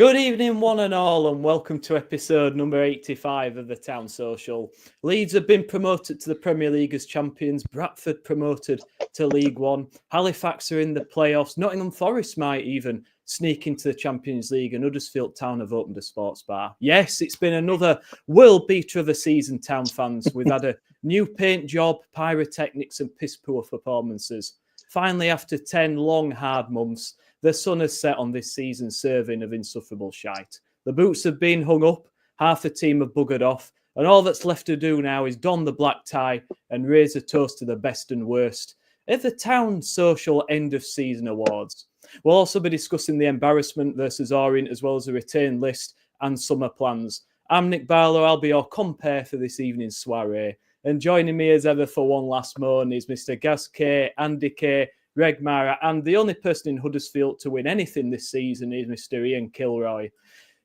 Good evening, one and all, and welcome to episode number 85 of the Town Social. Leeds have been promoted to the Premier League as champions, Bradford promoted to League One, Halifax are in the playoffs, Nottingham Forest might even sneak into the Champions League, and Huddersfield Town have opened a sports bar. Yes, it's been another world beater of a season, Town fans. We've had a new paint job, pyrotechnics and piss-poor performances. Finally, after 10 long, hard months, the sun has set on this season's serving of insufferable shite. The boots have been hung up, half the team have buggered off, and all that's left to do now is don the black tie and raise a toast to the best and worst at the Town Social End of Season Awards. We'll also be discussing the embarrassment versus Orient, as well as the return list and summer plans. I'm Nick Barlow, I'll be your compere for this evening's soiree. And joining me as ever for one last moan is Mr. Gaz K, Andy K, Greg Mara, and the only person in Huddersfield to win anything this season is Mr. Ian Kilroy.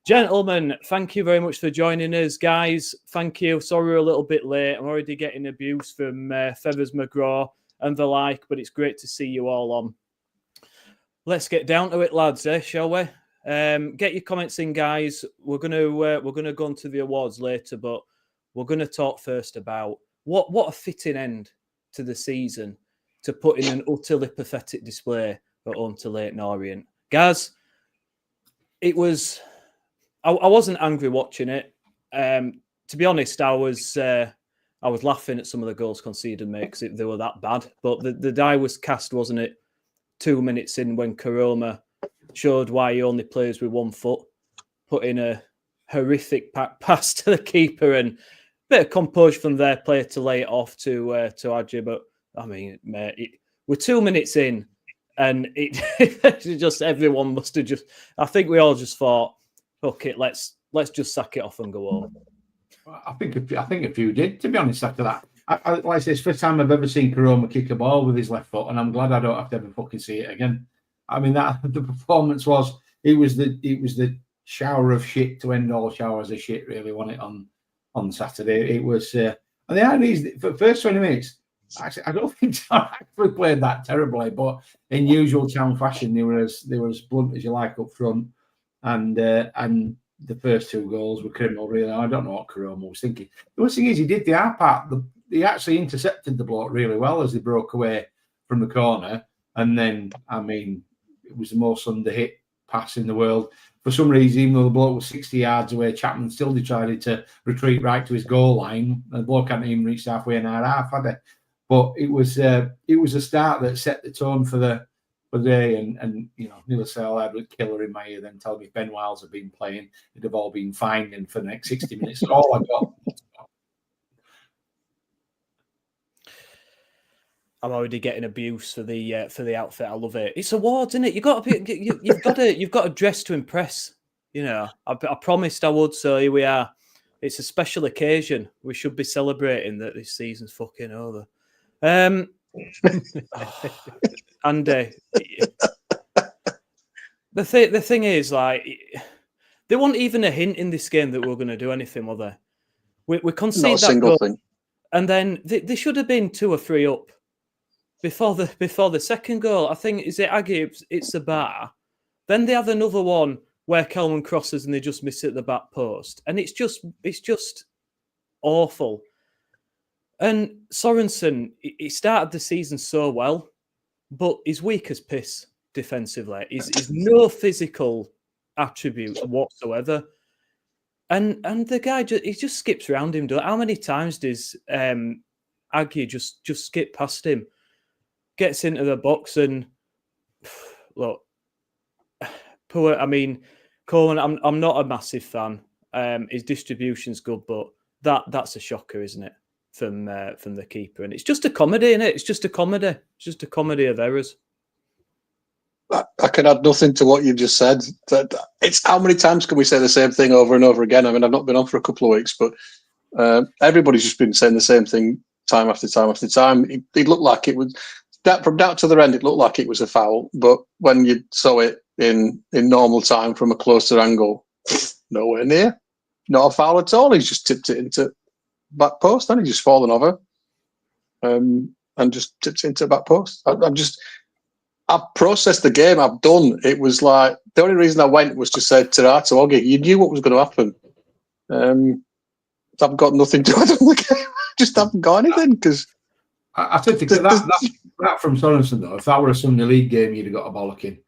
Gentlemen, thank you very much for joining us. Guys, thank you. Sorry we're a little bit late. I'm already getting abuse from Feathers McGraw and the like, but it's great to see you all on. Let's get down to it, lads, shall we? Get your comments in, guys. We're gonna go on to the awards later, but we're gonna talk first about what a fitting end to the season to put in an utterly pathetic display at home to Leyton Orient. Gaz, it was... I wasn't angry watching it. To be honest, I was laughing at some of the goals conceded, mate, because they were that bad. But the die was cast, wasn't it, 2 minutes in when Karoma showed why he only plays with 1 foot, put in a horrific pass to the keeper and a bit of composure from their player to lay it off to Adji. But I mean, mate, we're 2 minutes in, and it just everyone must have just. I think we all just thought, okay, let's just sack it off and go home. I think a few did. To be honest, after that, like I say, it's the first time I've ever seen Karoma kick a ball with his left foot, and I'm glad I don't have to ever fucking see it again. I mean, that the performance was the shower of shit to end all showers of shit. Really, wasn't it on Saturday? It was, and the idea is for the first 20 minutes. Actually, I don't think Town actually played that terribly, but in usual Town fashion, they were as blunt as you like up front, and the first 2 goals were criminal. Really, I don't know what Karoma was thinking. The worst thing is, he did the hard part. He actually intercepted the bloke really well as he broke away from the corner, and then I mean, it was the most under-hit pass in the world. For some reason, even though the bloke was 60 yards away, Chapman still decided to retreat right to his goal line. The bloke hadn't even reached halfway in our half, had he? But it was a start that set the tone for the day, and you know, nearly say I had a killer in my ear, then tell me if Ben Wiles had been playing, it'd have all been fine and for the next 60 minutes. That's all I got. I'm already getting abuse for the outfit. I love it. It's awards, isn't it? You've got to dress to impress. You know, I promised I would, so here we are. It's a special occasion. We should be celebrating that this season's fucking over. And the thing is, like, there wasn't even a hint in this game that we were going to do anything, were there? We conceded that goal, thing. And then they should have been 2 or 3 up before the second goal. I think is it Aggie? It's a bar. Then they have another one where Kelman crosses and they just miss it at the back post, and it's just awful. And Sorensen, he started the season so well, but he's weak as piss defensively. He's no physical attributes whatsoever. And the guy, he just skips around him. How many times does Aggie just skip past him, gets into the box and, look, poor, I mean, Coleman, I'm not a massive fan. His distribution's good, but that's a shocker, isn't it? From the keeper, and it's just a comedy, isn't it? It's just a comedy. It's just a comedy of errors. I can add nothing to what you've just said. It's how many times can we say the same thing over and over again? I mean, I've not been on for a couple of weeks, but everybody's just been saying the same thing time after time after time. It looked like it was that from down to the end. It looked like it was a foul, but when you saw it in normal time from a closer angle, nowhere near, not a foul at all. He's just tipped it into back post, and he just fallen over, and just tipped it into back post. I've processed the game. I've done. It was like the only reason I went was to say to Hogg, you knew what was going to happen. I've got nothing to add on the game. Just haven't got anything because I think that from Sorensen though. If that were a Sunday League game, you'd have got a bollocking.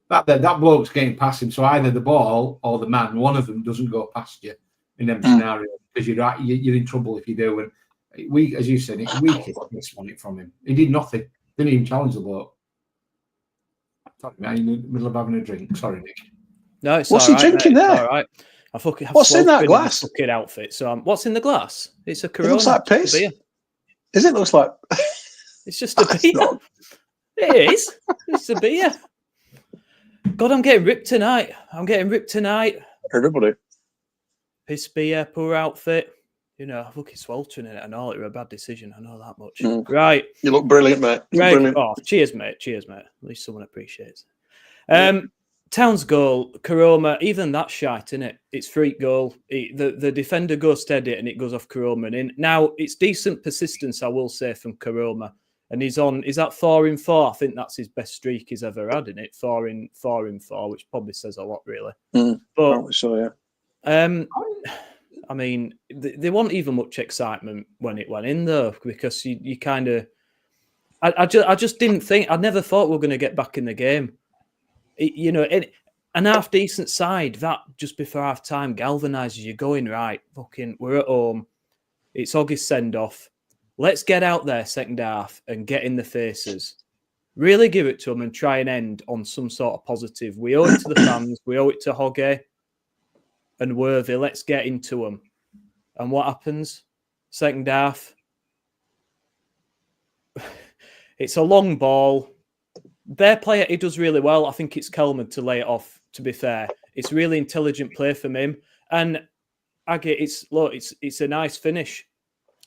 That bloke's getting past him, so either the ball or the man, one of them doesn't go past you in them scenarios because you're in trouble if you do. And we, as you said, we won it from him. He did nothing. Didn't even challenge the bloke. I'm in the middle of having a drink. Sorry, Nick. No, it's what's all he right, drinking mate. there? It's all right. What's in that glass? Fucking outfit. So what's in the glass? It's a Corona. It looks like piss. Beer. Is it? Looks like. It's just a beer. It is. It's a beer. God, I'm getting ripped tonight. Everybody. Piss beer, poor outfit. You know, fucking sweltering in it and all. It was a bad decision. I know that much. Right. You look brilliant, mate. Brilliant. Oh, cheers, mate. At least someone appreciates it. Town's goal, Karoma, even that's shite, isn't it? It's freak goal. The defender goes steady and it goes off Karoma. And now, it's decent persistence, I will say, from Karoma. And is that 4 in 4? I think that's his best streak he's ever had, isn't it? 4 in 4, which probably says a lot, really. But probably so, yeah. I mean, there wasn't even much excitement when it went in, though, because you kind of... I just didn't think... I never thought we were going to get back in the game. An half-decent side, that just before half-time galvanises you going, right, fucking, we're at home. It's August send-off. Let's get out there second half and get in the faces. Really give it to them and try and end on some sort of positive. We owe it to the fans. We owe it to Hogg and Worthy. Let's get into them. And what happens? Second half. It's a long ball. Their player, he does really well. I think it's Kelman to lay it off, to be fair. It's really intelligent play from him. And it's a nice finish.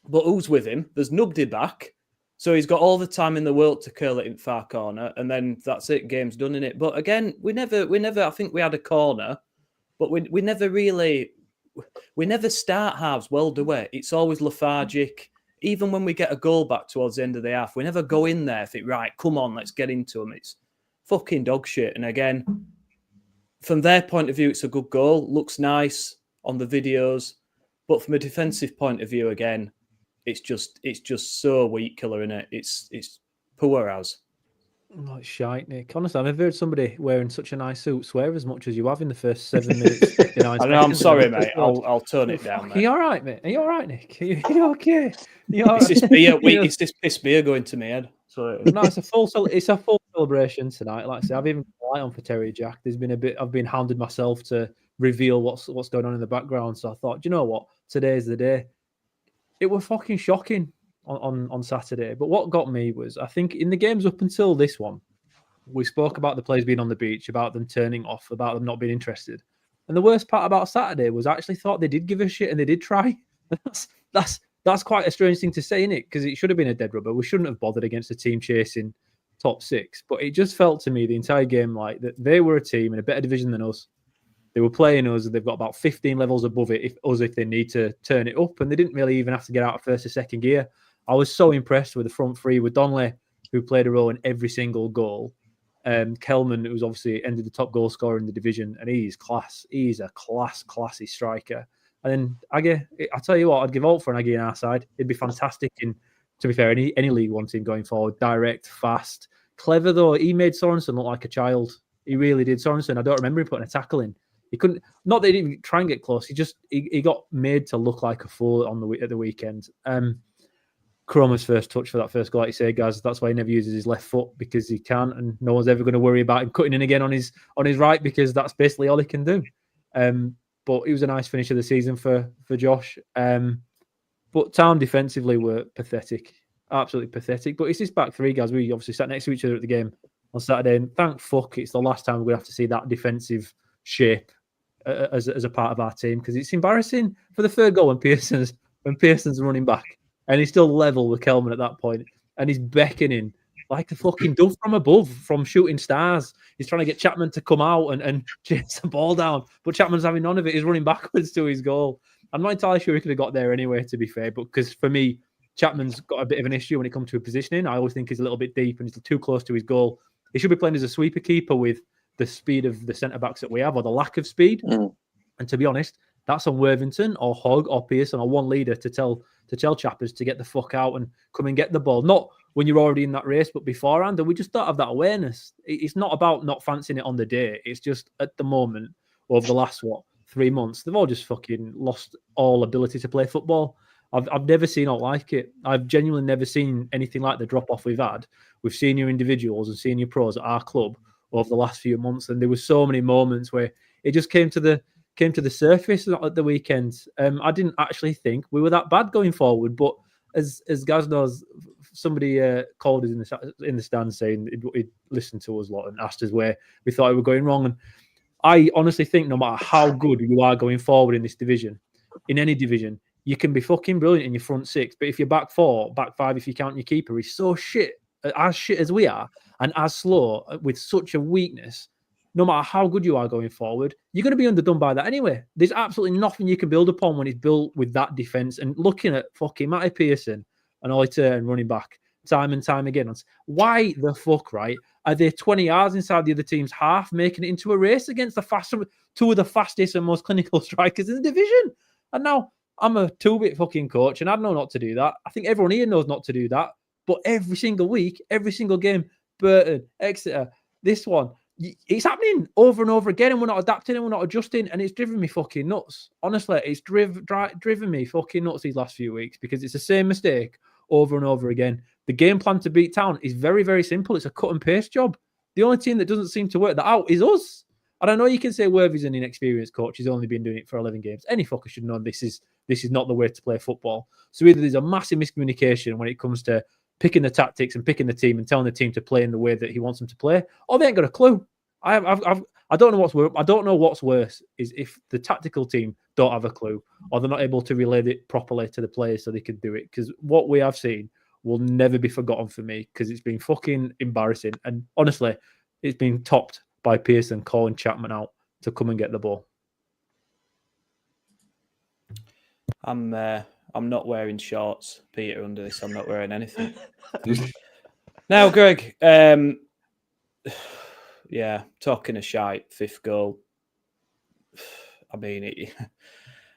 But who's with him? There's nobody back. So he's got all the time in the world to curl it in far corner. And then that's it. Game's done in it. But again, we never, I think we had a corner, but we never start halves well, do we? It's always lethargic. Even when we get a goal back towards the end of the half, we never go in there think, right, come on, let's get into them. It's fucking dog shit. And again, from their point of view, it's a good goal. Looks nice on the videos. But from a defensive point of view, again, it's just so weak killer, innit? It's poor as. Oh, it's shite, Nick. Honestly, I've never heard somebody wearing such a nice suit swear as much as you have in the first 7 minutes. I know, I'm sorry, mate. I'll turn it down, mate. Are you all right, mate? Are you all right, Nick? Are you okay? It's this beer. It's this piss beer going to my head. So no, it's a full celebration tonight. Like I say, I've even got a light on for Terry Jack. There's been a bit. I've been hounded myself to reveal what's going on in the background. So I thought, do you know what? Today's the day. It was fucking shocking on Saturday. But what got me was, I think in the games up until this one, we spoke about the players being on the beach, about them turning off, about them not being interested. And the worst part about Saturday was I actually thought they did give a shit and they did try. That's quite a strange thing to say, innit? Because it should have been a dead rubber. We shouldn't have bothered against a team chasing top 6. But it just felt to me the entire game like that they were a team in a better division than us. They were playing us. They've got about 15 levels above it if they need to turn it up. And they didn't really even have to get out of first or second gear. I was so impressed with the front three, with Donnelly, who played a role in every single goal. Kelman, who's obviously ended the top goal scorer in the division, and he's class. He's a classy striker. And then Aggie, I tell you what, I'd give all for an Aggie on our side. It'd be fantastic in, to be fair, any League One team going forward. Direct, fast, clever though. He made Sorensen look like a child. He really did. Sorensen, I don't remember him putting a tackle in. He couldn't. Not that he didn't try and get close. He got made to look like a fool at the weekend. Kroma's first touch for that first goal, like you say, guys. That's why he never uses his left foot, because he can't, and no one's ever going to worry about him cutting in again on his right, because that's basically all he can do. But it was a nice finish of the season for Josh. But Town defensively were pathetic, absolutely pathetic. But it's this back three, guys. We obviously sat next to each other at the game on Saturday, and thank fuck it's the last time we're going to have to see that defensive shape as a part of our team, because it's embarrassing for the third goal when Pearson's running back and he's still level with Kelman at that point, and he's beckoning like a fucking dove from above from shooting stars. He's trying to get Chapman to come out and chase the ball down, but Chapman's having none of it. He's running backwards to his goal. I'm not entirely sure he could have got there anyway, to be fair, but because for me, Chapman's got a bit of an issue when it comes to positioning. I always think he's a little bit deep and he's too close to his goal He should be playing as a sweeper keeper with the speed of the centre backs that we have, or the lack of speed. And to be honest, that's on Worthington or Hogg or Pearson or one leader to tell chappers to get the fuck out and come and get the ball. Not when you're already in that race, but beforehand. And we just don't have that awareness. It's not about not fancying it on the day. It's just at the moment, over the last 3 months, they've all just fucking lost all ability to play football. I've never seen all like it. I've genuinely never seen anything like the drop off we've had with senior individuals and senior pros at our club over the last few months. And there were so many moments where it just came to the surface at the weekend. I didn't actually think we were that bad going forward, but as Gaz knows, somebody called us in the stand saying he'd listened to us a lot and asked us where we thought we were going wrong. And I honestly think no matter how good you are going forward in this division, in any division, you can be fucking brilliant in your front six, but if you're back four, back five, if you count your keeper, he's so shit as we are and as slow with such a weakness. No matter how good you are going forward, you're going to be underdone by that anyway. There's absolutely nothing you can build upon when it's built with that defence. And looking at fucking Matty Pearson and Ollie Turn running back time and time again, why the fuck, right, are they 20 yards inside the other team's half, making it into a race against two of the fastest and most clinical strikers in the division? And now I'm a 2-bit fucking coach, and I know not to do that. I think everyone here knows not to do that. But every single week, every single game, Burton, Exeter, this one, it's happening over and over again, and we're not adapting and we're not adjusting, and it's driven me fucking nuts. Honestly, it's driven me fucking nuts these last few weeks because it's the same mistake over and over again. The game plan to beat Town is very, very simple. It's a cut and paste job. The only team that doesn't seem to work that out is us. And I know you can say Worthy's an inexperienced coach. He's only been doing it for 11 games. Any fucker should know this is not the way to play football. So either there's a massive miscommunication when it comes to picking the tactics and picking the team and telling the team to play in the way that he wants them to play, or they ain't got a clue. I don't know what's worse. I don't know what's worse is if the tactical team don't have a clue or they're not able to relay it properly to the players so they can do it. Because what we have seen will never be forgotten for me because it's been fucking embarrassing. And honestly, it's been topped by Pearson calling Chapman out to come and get the ball. I'm not wearing shorts, Peter, under this. I'm not wearing anything. Now, Greg, yeah, talking a shite, 5th goal. I mean,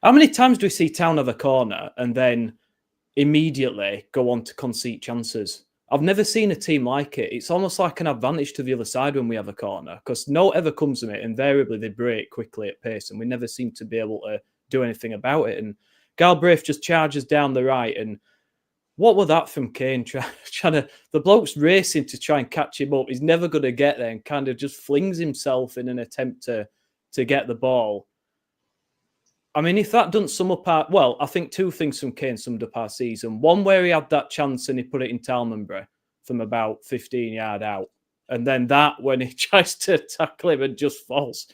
how many times do we see Town have a corner and then immediately go on to concede chances? I've never seen a team like it. It's almost like an advantage to the other side when we have a corner because no ever comes from it. Invariably, they break quickly at pace and we never seem to be able to do anything about it. And Galbraith just charges down the right. And what was that from Kane? Trying to, the bloke's racing to try and catch him up. He's never going to get there and kind of just flings himself in an attempt to get the ball. I mean, if that doesn't sum up our... Well, I think 2 things from Kane summed up our season. One where he had that chance and he put it in Talmanbury from about 15 yard out. And then that when he tries to tackle him and just falls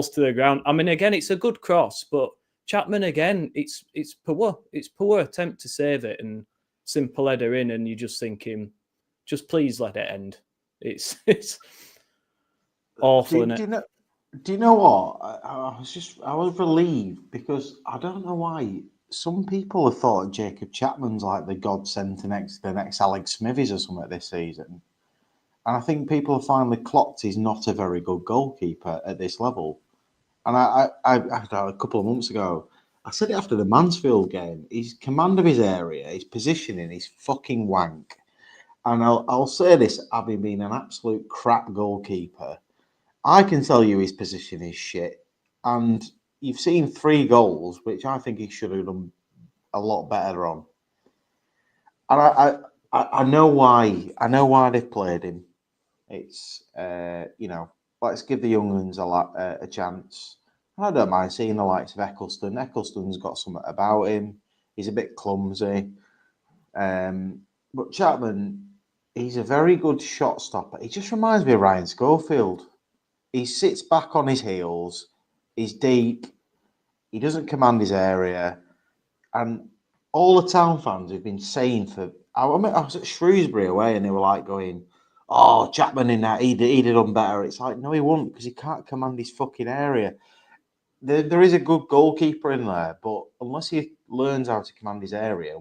to the ground. I mean, again, it's a good cross, but Chapman, again, it's poor. It's poor attempt to save it and simple header in, and you're just thinking, just please let it end. It's awful, isn't it? Do you know what? I was relieved because I don't know why some people have thought Jacob Chapman's like the godsend to the next Alex Smithies or something this season. And I think people have finally clocked he's not a very good goalkeeper at this level. And I a couple of months ago, I said it after the Mansfield game. His command of his area, his positioning, is fucking wank. And I'll say this, having been an absolute crap goalkeeper, I can tell you his position is shit. And you've seen 3 goals, which I think he should have done a lot better on. And I know why. I know why they've played him. It's let's give the young ones a chance. I don't mind seeing the likes of Eccleston. Eccleston's got something about him. He's a bit clumsy. But Chapman, he's a very good shot stopper. He just reminds me of Ryan Schofield. He sits back on his heels. He's deep. He doesn't command his area. And all the Town fans have been saying I was at Shrewsbury away and they were like going, oh, Chapman in that, he'd have done better. It's like, no, he won't because he can't command his fucking area. There is a good goalkeeper in there, but unless he learns how to command his area,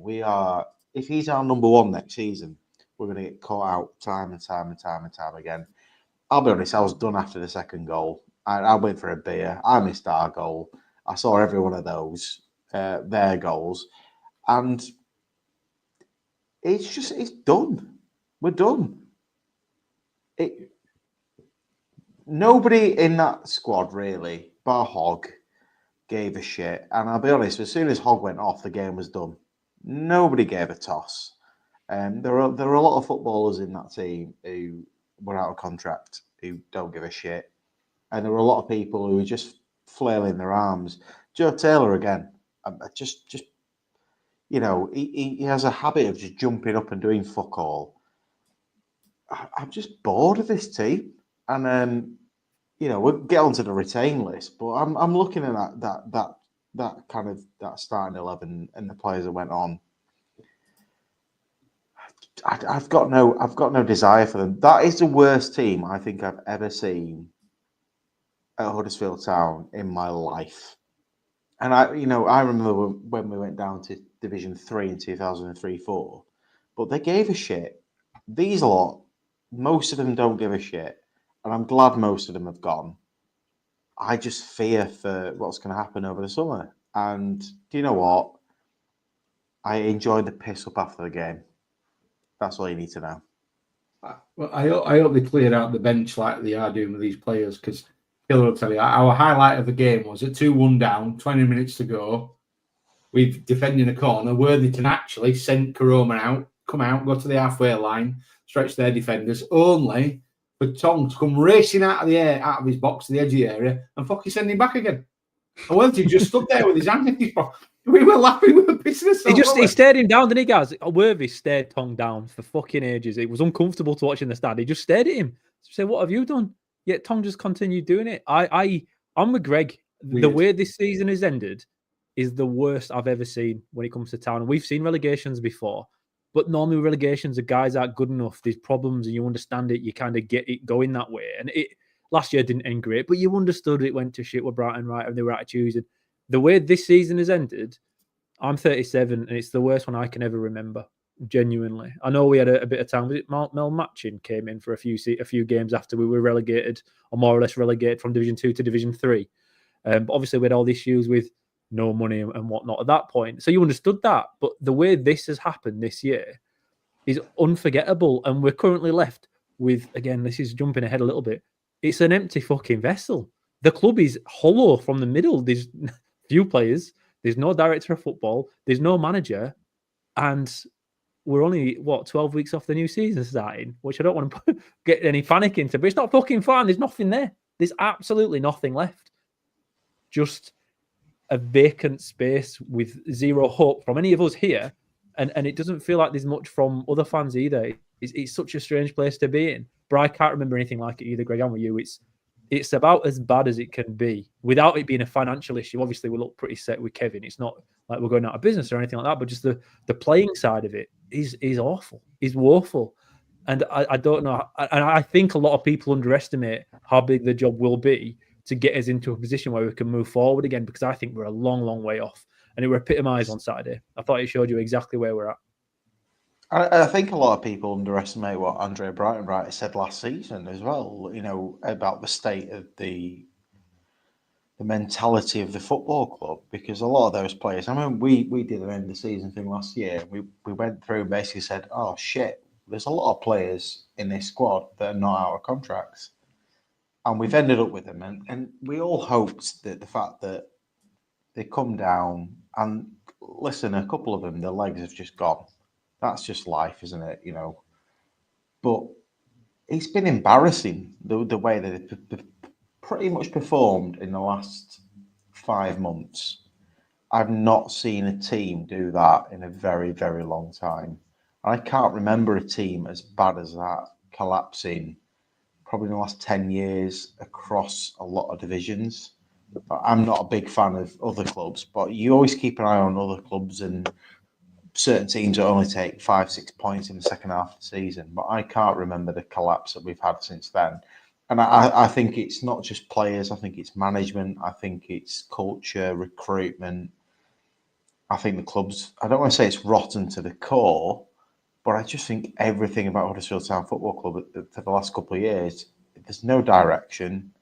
if he's our number 1 next season, we're going to get caught out time and time and time and time again. I'll be honest, I was done after the second goal. I went for a beer. I missed our goal. I saw every one of those, their goals. And it's done. We're done. Nobody in that squad, really, bar Hogg, gave a shit. And I'll be honest, as soon as Hogg went off, the game was done. Nobody gave a toss. There are a lot of footballers in that team who were out of contract, who don't give a shit. And there were a lot of people who were just flailing their arms. Joe Taylor, again, just you know, he has a habit of just jumping up and doing fuck all. I'm just bored of this team. And, you know, we'll get onto the retain list, but I'm looking at that kind of that starting 11 and the players that went on. I've got no desire for them. That is the worst team I think I've ever seen at Huddersfield Town in my life. And I remember when we went down to Division 3 in 2003-04, but they gave a shit. These lot, most of them don't give a shit, and I'm glad most of them have gone. I just fear for what's going to happen over the summer. And do you know what? I enjoyed the piss up after the game. That's all you need to know. Well, I hope they clear out the bench like they are doing with these players, because Killer will tell you, our highlight of the game was at 2-1 down, 20 minutes to go. We've defending a corner. Worthington actually sent Karoma out, come out, go to the halfway line, stretch their defenders, only for Tong to come racing out of his box to the edge of the area and fucking send him back again. And Worthington just stood there with his hand in his pocket. We were laughing, we were pissing ourselves. He stared him down, didn't he, guys? Worthy stared Tong down for fucking ages. It was uncomfortable to watch in the stand. He just stared at him. Say, what have you done? Yet Tong just continued doing it. I'm with Greg. Weird. The way this season has ended is the worst I've ever seen when it comes to Town. We've seen relegations before, but normally relegations, the guys aren't good enough. There's problems and you understand it. You kind of get it going that way. And it last year didn't end great, but you understood it went to shit with Brighton, right? And they were out of choosing. The way this season has ended, I'm 37 and it's the worst one I can ever remember. Genuinely. I know we had a bit of time. Was it Mel Matchin came in for a few games after we were relegated, or more or less relegated from Division 2 to Division 3. But obviously we had all the issues with no money and whatnot at that point. So you understood that. But the way this has happened this year is unforgettable. And we're currently left with, again, this is jumping ahead a little bit. It's an empty fucking vessel. The club is hollow from the middle. There's few players. There's no director of football. There's no manager. And we're only, 12 weeks off the new season starting, which I don't want to get any panic into. But it's not fucking fun. There's nothing there. There's absolutely nothing left. Just a vacant space with zero hope from any of us here. And it doesn't feel like there's much from other fans either. It's such a strange place to be in. But I can't remember anything like it either, Greg. I'm with you. It's about as bad as it can be without it being a financial issue. Obviously, we look pretty set with Kevin. It's not like we're going out of business or anything like that, but just the playing side of it is awful, is woeful. And I don't know. And I think a lot of people underestimate how big the job will be to get us into a position where we can move forward again, because I think we're a long, long way off. And it were epitomised on Saturday. I thought it showed you exactly where we're at. I think a lot of people underestimate what Andrea Brighton said last season as well, you know, about the state of the mentality of the football club, because a lot of those players, I mean, we did an end of the season thing last year. We went through and basically said, oh shit, there's a lot of players in this squad that are not out of contracts. And we've ended up with them. And we all hoped that the fact that they come down and listen, a couple of them, their legs have just gone. That's just life, isn't it? You know, but it's been embarrassing the way that they've pretty much performed in the last 5 months. I've not seen a team do that in a very, very long time. I can't remember a team as bad as that collapsing probably in the last 10 years across a lot of divisions. I'm not a big fan of other clubs, but you always keep an eye on other clubs, and certain teams will only take 5-6 points in the second half of the season. But I can't remember the collapse that we've had since then. And I think it's not just players. I think it's management. I think it's culture, recruitment. I think the club's, I don't want to say it's rotten to the core, but I just think everything about Huddersfield Town Football Club for the last couple of years there's no direction,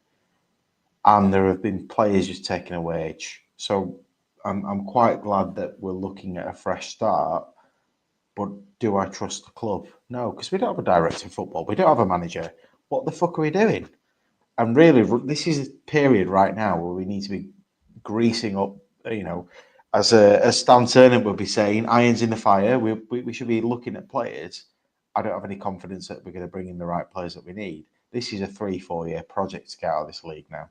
and there have been players just taking a wage. So I'm quite glad that we're looking at a fresh start. But do I trust the club? No, because we don't have a director of football. We don't have a manager. What the fuck are we doing? And really, this is a period right now where we need to be greasing up, as Stan Turnip would be saying, irons in the fire. We should be looking at players. I don't have any confidence that we're going to bring in the right players that we need. This is a 3-4 year project to get out of this league now.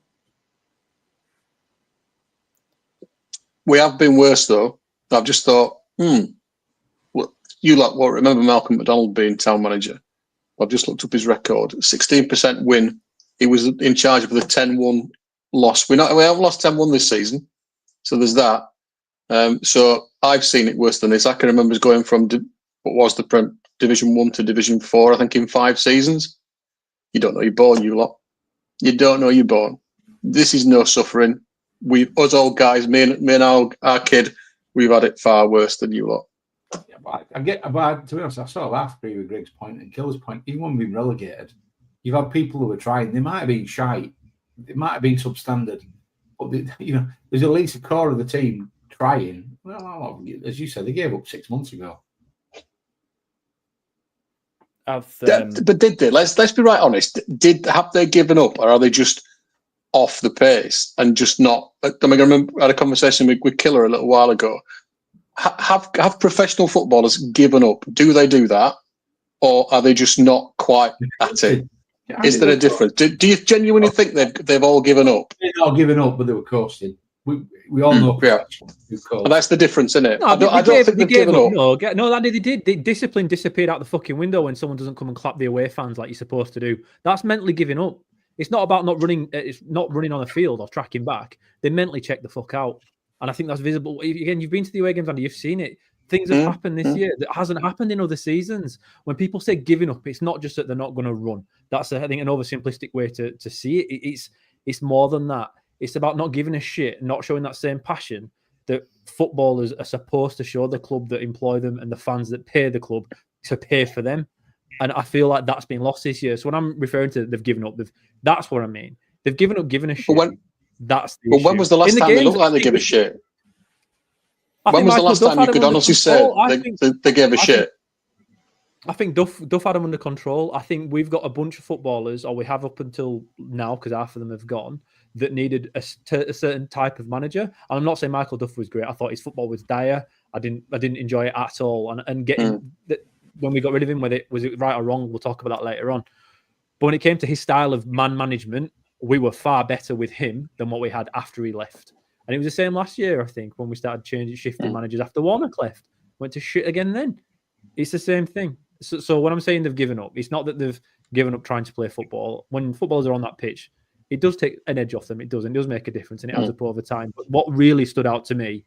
We have been worse, though. I've just thought, well, you lot won't remember Malcolm McDonald being town manager. I've just looked up his record. 16% win. He was in charge of the 10-1 loss. We haven't lost 10-1 this season. So there's that. So I've seen it worse than this. I can remember us going from what was the Division 1 to Division 4, I think, in 5 seasons. You don't know you're born, you lot. You don't know you're born. This is no suffering. Us old guys, me and our kid, we've had it far worse than you lot. Yeah, but to be honest, I sort of half agree with Greg's point and Killer's point. Even when we've been relegated, you've had people who are trying. They might have been shite. They might have been substandard. But, there's at least a core of the team trying. Well, as you said, they gave up 6 months ago. But did they? Let's be right honest. Have they given up, or are they just off the pace and just not? I remember I had a conversation with Killer a little while ago. Have professional footballers given up? Do they do that, or are they just not quite at it? Is there a difference? Do you genuinely think they've all given up? They're not given up, but they were coasting. We all know. Yeah, and that's the difference, isn't it? No, I don't think they've given up. No, they did. Discipline disappeared out the fucking window when someone doesn't come and clap the away fans like you're supposed to do. That's mentally giving up. It's not about not running. It's not running on the field or tracking back. They mentally check the fuck out, and I think that's visible. Again, you've been to the away games and you've seen it. Things have happened this year that hasn't happened in other seasons. When people say giving up, it's not just that they're not going to run. That's, I think, an oversimplistic way to see it. It's more than that. It's about not giving a shit, not showing that same passion that footballers are supposed to show the club that employ them and the fans that pay the club to pay for them. And I feel like that's been lost this year. So when I'm referring to they've given up, that's what I mean. They've given up giving a shit. That's the issue. When was the last time they looked like they give a shit? When was the last time you could honestly say they gave a shit? I think Duff had them under control. I think we've got a bunch of footballers, or we have up until now, because half of them have gone, that needed a certain type of manager. And I'm not saying Michael Duff was great. I thought his football was dire. I didn't enjoy it at all. And getting when we got rid of him, was it right or wrong? We'll talk about that later on. But when it came to his style of man management, we were far better with him than what we had after he left. And it was the same last year, I think, when we started shifting managers after Warnock left. Went to shit again then. It's the same thing. So when I'm saying they've given up, it's not that they've given up trying to play football. When footballers are on that pitch, it does take an edge off them. It does, and it does make a difference, and it adds up over time. But what really stood out to me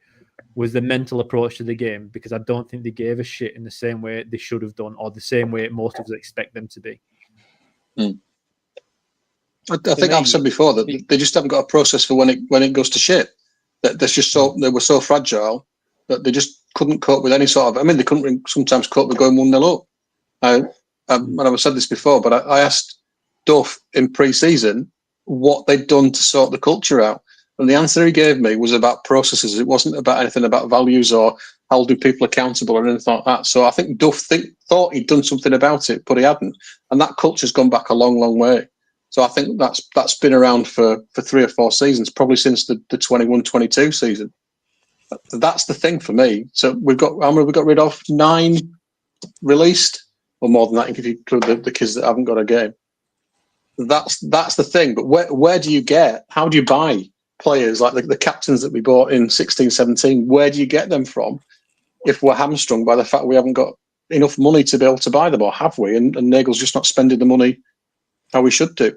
was the mental approach to the game, because I don't think they gave a shit in the same way they should have done, or the same way most of us expect them to be. I think I've said before that they just haven't got a process for when it goes to shit. That they were so fragile that they just couldn't cope with any sort of. I mean, they couldn't sometimes cope with going 1-0 up. And I've said this before, but I asked Duff in pre-season what they'd done to sort the culture out, and the answer he gave me was about processes. It wasn't about anything about values or holding people accountable or anything like that. So I think Duff thought he'd done something about it, but he hadn't, and that culture's gone back a long, long way. So I think that's been around for 3 or 4 seasons, probably since the 21-22 season. That's the thing for me. So we've got rid of 9 released, or more than that if you include the kids that haven't got a game. That's the thing. But where do you get? How do you buy players like the captains that we bought in 16-17? Where do you get them from if we're hamstrung by the fact we haven't got enough money to be able to buy them, or have we? And Nagel's just not spending the money how we should do.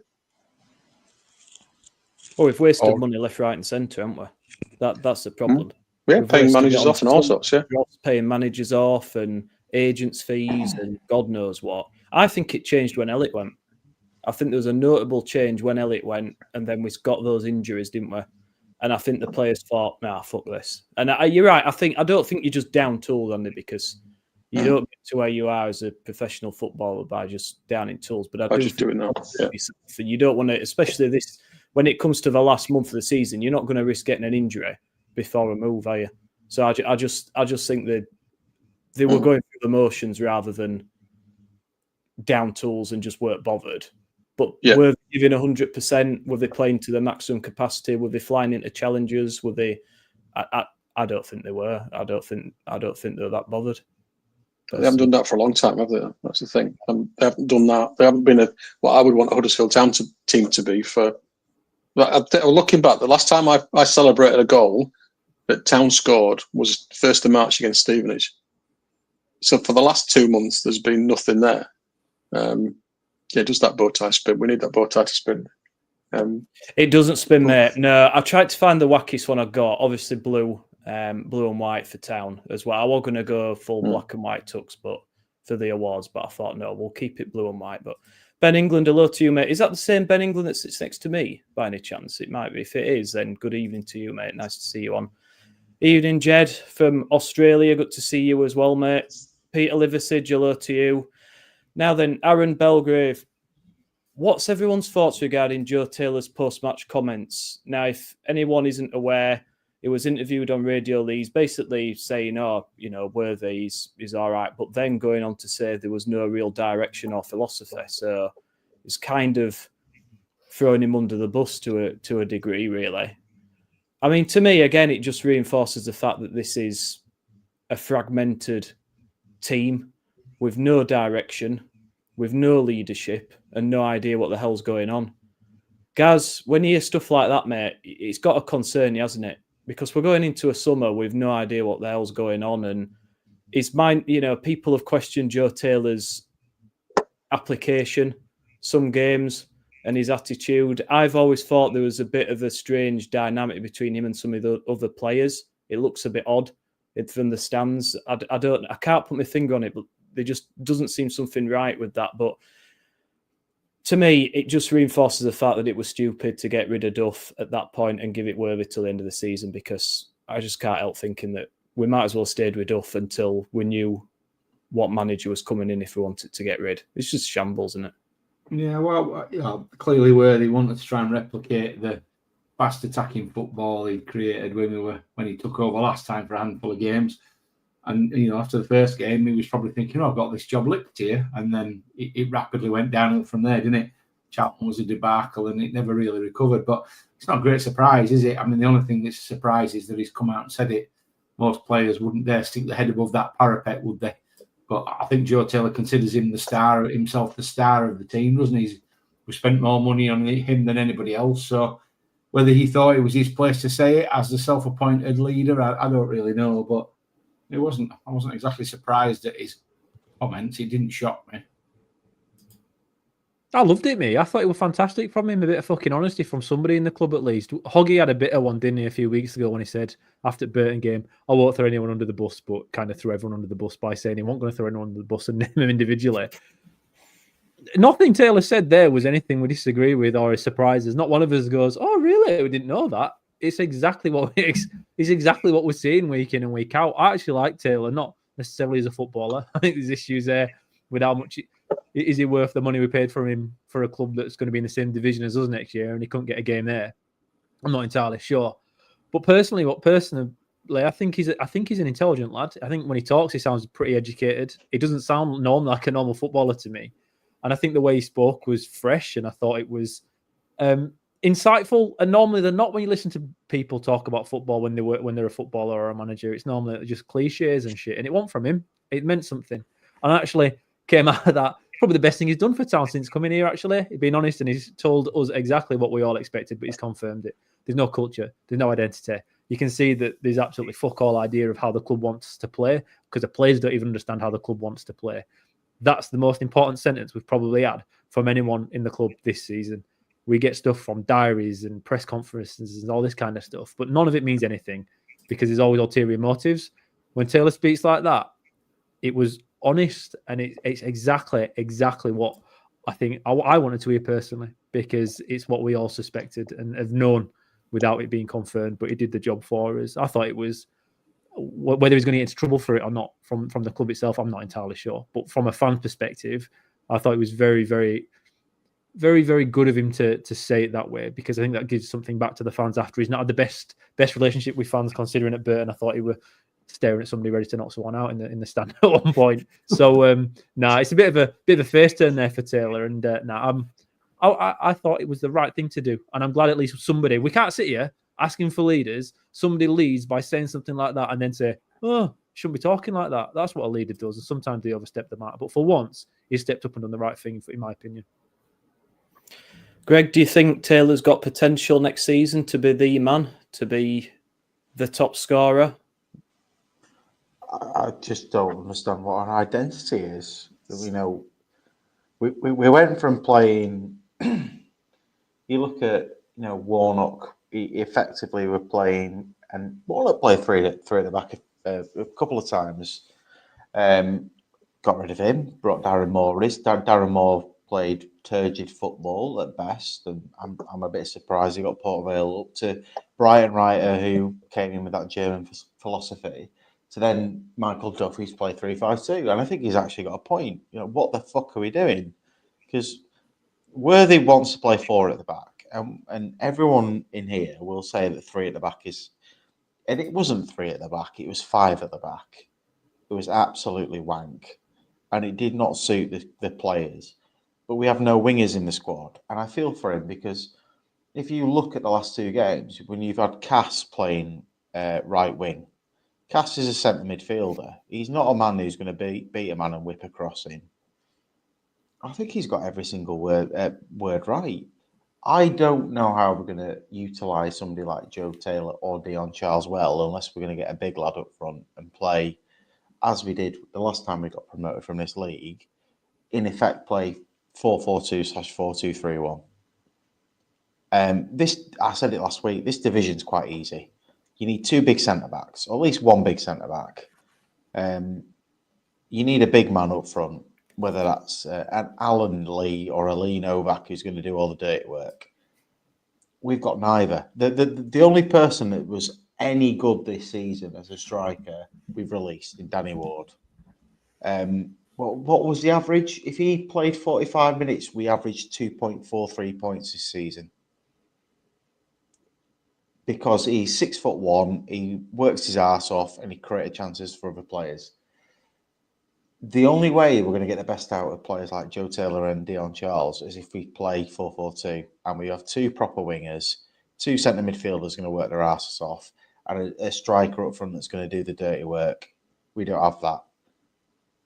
Oh, we've wasted money left, right, and centre, haven't we? That's the problem. Yeah, paying managers off and all sorts. Yeah, paying managers off and agents' fees and God knows what. I think it changed when Elliott went. I think there was a notable change when Elliott went, and then we got those injuries, didn't we? And I think the players thought, "Nah, fuck this." And you're right. I don't think you're just down tools on it because You don't get to where you are as a professional footballer by just downing tools. But I By do just doing that. Yeah. and you don't want to, especially this when it comes to the last month of the season. You're not going to risk getting an injury before a move, are you? So I just think that they were going through the motions rather than down tools and just weren't bothered. But were they giving 100%? Were they playing to their maximum capacity? Were they flying into challenges? Were they? I don't think they were. I don't think they were that bothered. They haven't done that for a long time, have they? That's the thing. They haven't done that. They haven't been what I would want a Huddersfield Town team to be for. Looking back, the last time I celebrated a goal that Town scored was 1st of March against Stevenage. So for the last 2 months, there's been nothing there. Does that bow tie spin? We need that bow tie to spin. It doesn't spin, mate. No, I tried to find the wackiest one I got. Obviously, blue and white for Town as well. I was going to go full black and white tux, but for the awards. But I thought, no, we'll keep it blue and white. But Ben England, hello to you, mate. Is that the same Ben England that sits next to me, by any chance? It might be. If it is, then good evening to you, mate. Nice to see you on. Evening, Jed from Australia. Good to see you as well, mate. Peter Liversidge, hello to you. Now then, Aaron Belgrave. What's everyone's thoughts regarding Joe Taylor's post-match comments? Now, if anyone isn't aware, he was interviewed on Radio Leeds, basically saying, Worthy is all right, but then going on to say there was no real direction or philosophy. So it's kind of throwing him under the bus to a degree, really. I mean, to me, again, it just reinforces the fact that this is a fragmented team with no direction, with no leadership, and no idea what the hell's going on. Gaz, when you hear stuff like that, mate, it's got to concern you, hasn't it? Because we're going into a summer with no idea what the hell's going on. And people have questioned Joe Taylor's application, some games, and his attitude. I've always thought there was a bit of a strange dynamic between him and some of the other players. It looks a bit odd from the stands. I can't put my finger on it, but there just doesn't seem something right with that. But to me, it just reinforces the fact that it was stupid to get rid of Duff at that point and give it Worthy till the end of the season, because I just can't help thinking that we might as well stayed with Duff until we knew what manager was coming in if we wanted to get rid. It's just shambles, isn't it? Yeah, well, clearly Worthy wanted to try and replicate the fast attacking football he created when he took over last time for a handful of games. And, after the first game, he was probably thinking, I've got this job licked here. And then it rapidly went downhill from there, didn't it? Chapman was a debacle and it never really recovered. But it's not a great surprise, is it? I mean, the only thing that's a surprise is that he's come out and said it. Most players wouldn't dare stick their head above that parapet, would they? But I think Joe Taylor considers himself the star of the team, doesn't he? We spent more money on him than anybody else. So whether he thought it was his place to say it as the self-appointed leader, I don't really know. But I wasn't exactly surprised at his comments. It didn't shock me. I loved it, mate. I thought it was fantastic from him. A bit of fucking honesty from somebody in the club, at least. Hoggy had a bitter one, didn't he, a few weeks ago when he said, after the Burton game, I won't throw anyone under the bus, but kind of threw everyone under the bus by saying he wasn't going to throw anyone under the bus and name them individually. Nothing Taylor said there was anything we disagree with or is surprises. Not one of us goes, oh, really? We didn't know that. It's exactly what we're seeing week in and week out. I actually like Taylor, not necessarily as a footballer. I think there's issues there with how much is he worth the money we paid for him for a club that's going to be in the same division as us next year, and he couldn't get a game there. I'm not entirely sure, but personally, I think he's an intelligent lad. I think when he talks, he sounds pretty educated. He doesn't sound like a normal footballer to me, and I think the way he spoke was fresh, and I thought it was insightful. And normally they're not when you listen to people talk about football when they're a footballer or a manager. It's normally just cliches and shit. And it wasn't from him. It meant something. And actually came out of that probably the best thing he's done for Town since coming here. Actually, he's been honest and he's told us exactly what we all expected, but he's confirmed it. There's no culture. There's no identity. You can see that there's absolutely fuck all idea of how the club wants to play because the players don't even understand how the club wants to play. That's the most important sentence we've probably had from anyone in the club this season. We get stuff from diaries and press conferences and all this kind of stuff, but none of it means anything because there's always ulterior motives. When Taylor speaks like that, it was honest and it's exactly what I think I wanted to hear personally because it's what we all suspected and have known without it being confirmed, but he did the job for us. I thought it was Whether he's going to get into trouble for it or not from the club itself, I'm not entirely sure. But from a fan perspective, I thought it was very, very, very, very good of him to say it that way, because I think that gives something back to the fans after. He's not had the best relationship with fans, considering at Burton I thought he were staring at somebody ready to knock someone out in the stand at one point. So it's a bit of a face turn there for Taylor, and I thought it was the right thing to do, and I'm glad at least somebody. We can't sit here asking for leaders. Somebody leads by saying something like that and then say, "Oh, shouldn't be talking like that." That's what a leader does, and sometimes they overstep the mark. But for once, he stepped up and done the right thing, in my opinion. Greg, do you think Taylor's got potential next season to be the man, to be the top scorer? I just don't understand what our identity is. You know, we went from playing. You look at Warnock. He effectively were playing, and Warnock played three at the back a couple of times. Got rid of him, brought Darren Moore. Darren Moore played turgid football at best, and I'm a bit surprised he got Port Vale up to Brian Reiter, who came in with that German philosophy, to then Michael Duff, who's played 3-5-2, and I think he's actually got a point. What the fuck are we doing? Because Worthy wants to play 4 at the back, and everyone in here will say that 3 at the back is, and it wasn't 3 at the back, it was 5 at the back. It was absolutely wank, and it did not suit the players. But we have no wingers in the squad, and I feel for him, because if you look at the last 2 games, when you've had Cass playing right wing, Cass is a centre midfielder. He's not a man who's going to beat a man and whip a cross in. I think he's got every single word right. I don't know how we're going to utilise somebody like Joe Taylor or Dion Charles well, unless we're going to get a big lad up front and play, as we did the last time we got promoted from this league, in effect play 4-4-2/4-2-3-1. I said it last week, this division's quite easy. You need 2 big centre-backs, or at least 1 big centre-back. You need a big man up front, whether that's an Alan Lee or a Lee Novak who's going to do all the dirty work. We've got neither. The only person that was any good this season as a striker we've released in Danny Ward. What was the average? If he played 45 minutes, we averaged 2.43 points this season. Because he's 6'1", he works his ass off, and he created chances for other players. The only way we're going to get the best out of players like Joe Taylor and Dion Charles is if we play 4-4-2, and we have 2 proper wingers, 2 centre midfielders going to work their asses off, and a striker up front that's going to do the dirty work. We don't have that.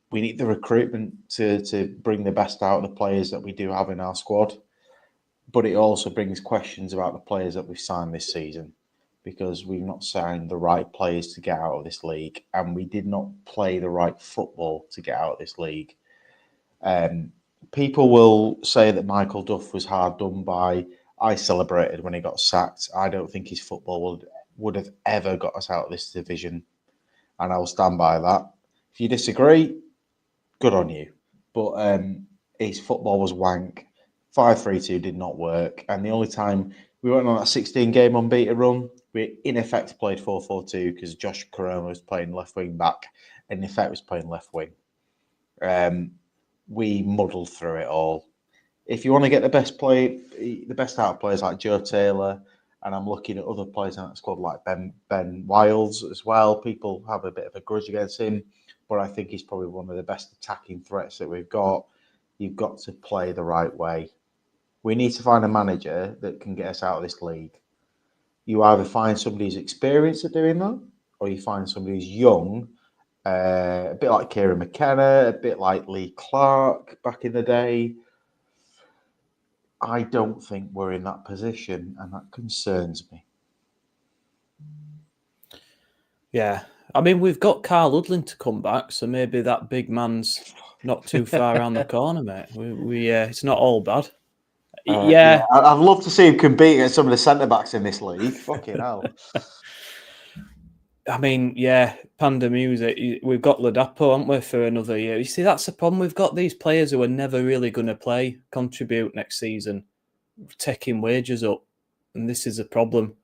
We need the recruitment to bring the best out of the players that we do have in our squad. But it also brings questions about the players that we've signed this season, because we've not signed the right players to get out of this league, and we did not play the right football to get out of this league. People will say that Michael Duff was hard done by. I celebrated when he got sacked. I don't think his football would have ever got us out of this division, and I will stand by that. If you disagree, good on you. But his football was wank. 5-3-2 did not work, and the only time we went on that 16-game unbeaten run, we in effect played 4-4-2 because Josh Corona was playing left wing back, and in effect was playing left wing. We muddled through it all. If you want to get the best out of players like Joe Taylor, and I'm looking at other players in that squad like Ben Wiles as well. People have a bit of a grudge against him, but I think he's probably one of the best attacking threats that we've got. You've got to play the right way. We need to find a manager that can get us out of this league. You either find somebody who's experienced at doing that, or you find somebody who's young, a bit like Kieran McKenna, a bit like Lee Clark back in the day. I don't think we're in that position, and that concerns me. Yeah. I mean, we've got Carl Ludlin to come back, so maybe that big man's not too far around the corner, mate. It's not all bad. Yeah. I'd love to see him compete against some of the centre-backs in this league. Fucking hell. I mean, yeah, Panda Music, we've got Ladapo, haven't we, for another year. You see, that's the problem. We've got these players who are never really going to contribute next season, taking wages up, and this is a problem.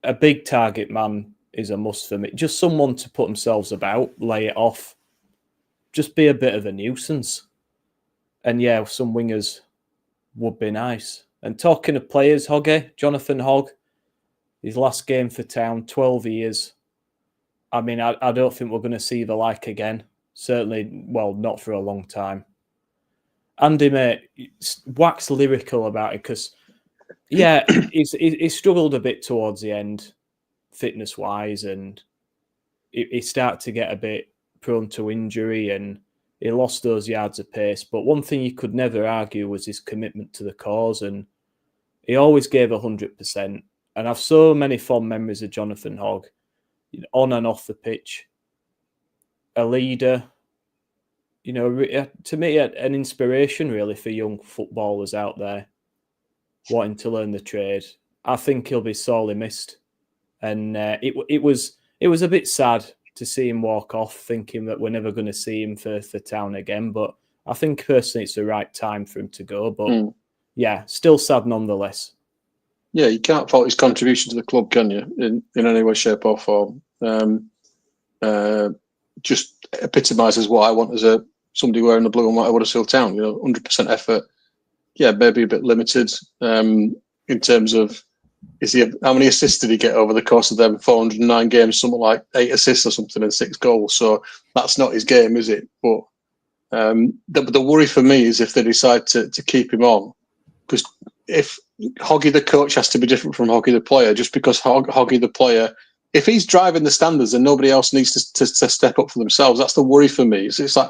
A big target man is a must for me. Just someone to put themselves about, lay it off, just be a bit of a nuisance. And yeah, some wingers would be nice. And talking of players, Hoggy, Jonathan Hogg, his last game for Town, 12 years. I mean, I don't think we're going to see the like again. Certainly, well, not for a long time. Andy, mate, wax lyrical about it because, yeah, he struggled a bit towards the end, fitness-wise, and he started to get a bit prone to injury and he lost those yards of pace. But one thing you could never argue was his commitment to the cause, and he always gave 100%. And I've so many fond memories of Jonathan Hogg, on and off the pitch. A leader, to me, an inspiration really for young footballers out there wanting to learn the trade. I think he'll be sorely missed. And it was a bit sad to see him walk off, thinking that we're never going to see him for Town again. But I think personally it's the right time for him to go. But yeah, still sad nonetheless. Yeah, you can't fault his contribution to the club, can you? In any way, shape, or form. Just epitomises what I want as somebody wearing the blue and white at Huddersfield Town. 100% effort. Yeah, maybe a bit limited in terms of how many assists did he get over the course of them 409 games? Something like 8 assists or something and 6 goals. So that's not his game, is it? But the worry for me is if they decide to keep him on, because if Hoggy the coach has to be different from Hoggy the player, just because Hoggy the player, if he's driving the standards and nobody else needs to step up for themselves, that's the worry for me. It's like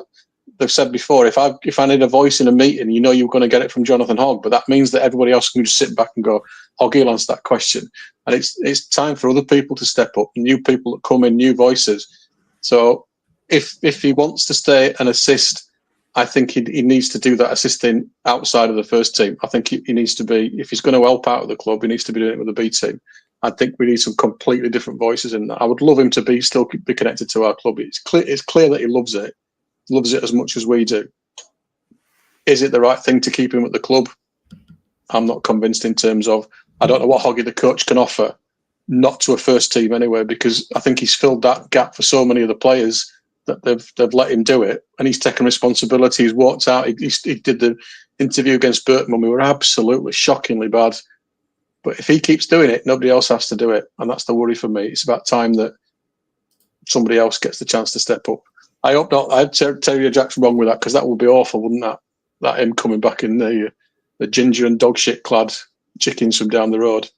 they've said before, if I need a voice in a meeting, you're going to get it from Jonathan Hogg, but that means that everybody else can just sit back and go, Hoggy will answer that question. And it's time for other people to step up, new people that come in, new voices. So if he wants to stay and assist, I think he needs to do that assisting outside of the first team. I think he needs to be, if he's going to help out at the club, he needs to be doing it with the B team. I think we need some completely different voices in that. I would love him to still be connected to our club. It's clear that he loves it as much as we do. Is it the right thing to keep him at the club? I'm not convinced in terms of, I don't know what Hoggy the coach can offer, not to a first team anyway, because I think he's filled that gap for so many of the players that they've let him do it, and he's taken responsibility. He's walked out. He did the interview against Burton when we were absolutely shockingly bad. But if he keeps doing it, nobody else has to do it, and that's the worry for me. It's about time that somebody else gets the chance to step up. I hope not. I'd Terry Jack's wrong with that, because that would be awful, wouldn't that? That him coming back in the ginger and dog shit clad chickens from down the road.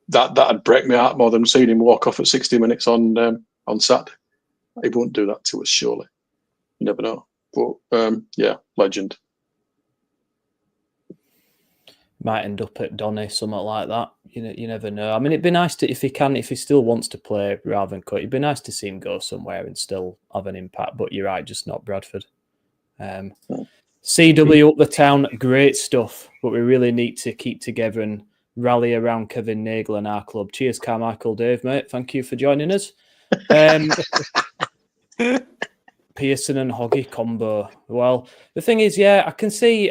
That'd break my heart more than seeing him walk off at 60 minutes on Saturday. He won't do that to us, surely. You never know. But yeah, legend. Might end up at Donny, something like that. You never know. I mean, it'd be nice to, if he still wants to play rather than cut, it'd be nice to see him go somewhere and still have an impact. But you're right, just not Bradford. CW up the Town, great stuff. But we really need to keep together and rally around Kevin Nagle and our club. Cheers, Carmichael, Dave, mate. Thank you for joining us. Pearson and Hoggy combo. Well, the thing is, yeah, I can see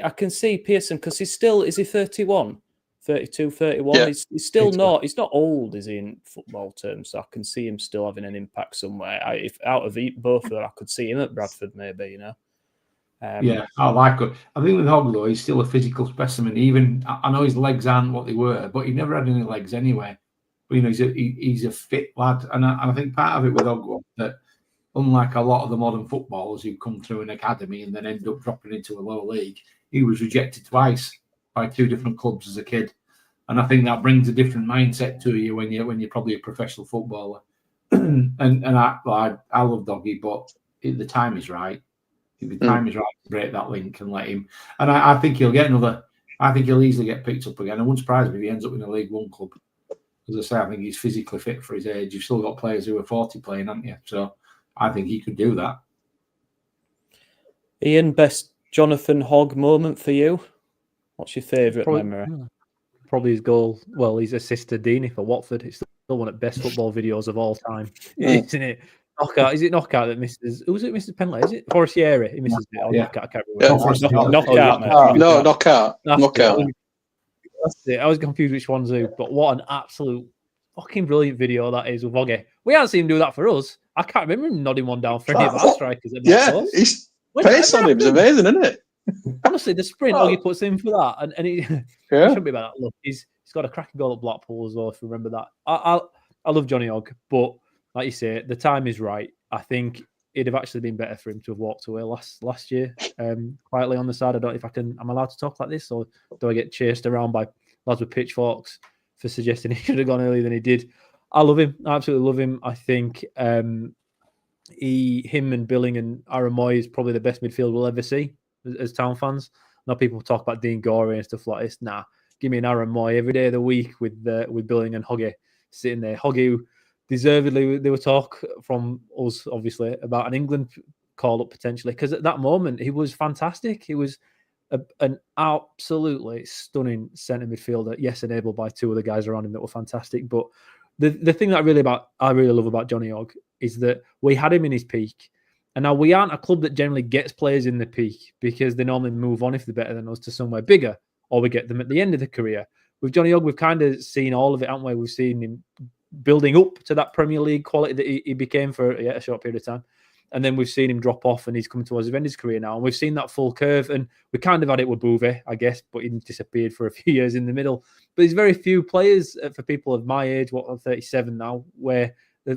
Pearson, because is he 31, 32, 31? Yeah. He's still not, he's not old, is he, in football terms? So I can see him still having an impact somewhere. If out of both of them, I could see him at Bradford, maybe, Yeah, I like it. I think with Hogg, though, he's still a physical specimen. Even I know his legs aren't what they were, but he never had any legs anyway. But he's a fit lad, and I think part of it with Hogg was that, unlike a lot of the modern footballers who come through an academy and then end up dropping into a lower league, he was rejected twice by 2 different clubs as a kid, and I think that brings a different mindset to you when you're probably a professional footballer. and I love Doggy, but the time is right. The time is right to break that link and let him. And I think he'll get another. I think he'll easily get picked up again. It wouldn't surprise me if he ends up in a League One club. As I say, I think he's physically fit for his age. You've still got players who are 40 playing, haven't you? So I think he could do that. Ian, best Jonathan Hogg moment for you? What's your favourite memory? Probably his goal. Well, his assist to Deeney for Watford. It's still one of the best football videos of all time, isn't it? Knockout. Is it knockout that misses? Who was it? Misses penalty? Is it Forestieri? He misses it. Or knockout. I can't remember. Knockout. No, knockout. That's it. I was confused which one's who. But what an absolute fucking brilliant video that is with Hoggy We haven't seen him do that for us. I can't remember him nodding one down for any of our strikers. At Yeah, close. his When pace on him is amazing, isn't it? Honestly, the sprint Well, Hoggy puts in for that, and he, he Yeah. shouldn't be about that. Look, he's got a cracking goal at Blackpool as well. If you remember that, I love Johnny Hogg, but like you say, the time is right. I think it'd have actually been better for him to have walked away last year, quietly on the side. I don't know if I can. I'm allowed to talk like this, or do I get chased around by lads with pitchforks for suggesting he should have gone earlier than he did? I love him. I absolutely love him. I think him and Billing and Aaron Moy is probably the best midfield we'll ever see as Town fans. Now people talk about Dean Gorey and stuff like this. Nah, give me an Aaron Moy every day of the week with Billing and Hoggy sitting there. Hoggy, deservedly, there were talk from us, obviously, about an England call-up potentially, because at that moment, he was fantastic. He was an absolutely stunning centre midfielder. Yes, enabled by two other guys around him that were fantastic. But the thing that I really love about Johnny Hogg is that we had him in his peak. And now we aren't a club that generally gets players in the peak because they normally move on if they're better than us to somewhere bigger, or we get them at the end of the career. With Johnny Hogg, we've kind of seen all of it, haven't we? We've seen him building up to that Premier League quality that he became for a short period of time. And then we've seen him drop off and he's coming towards the end of his career now. And we've seen that full curve. And we kind of had it with Bouvet, I guess, but he disappeared for a few years in the middle. But there's very few players for people of my age, I'm 37 now, where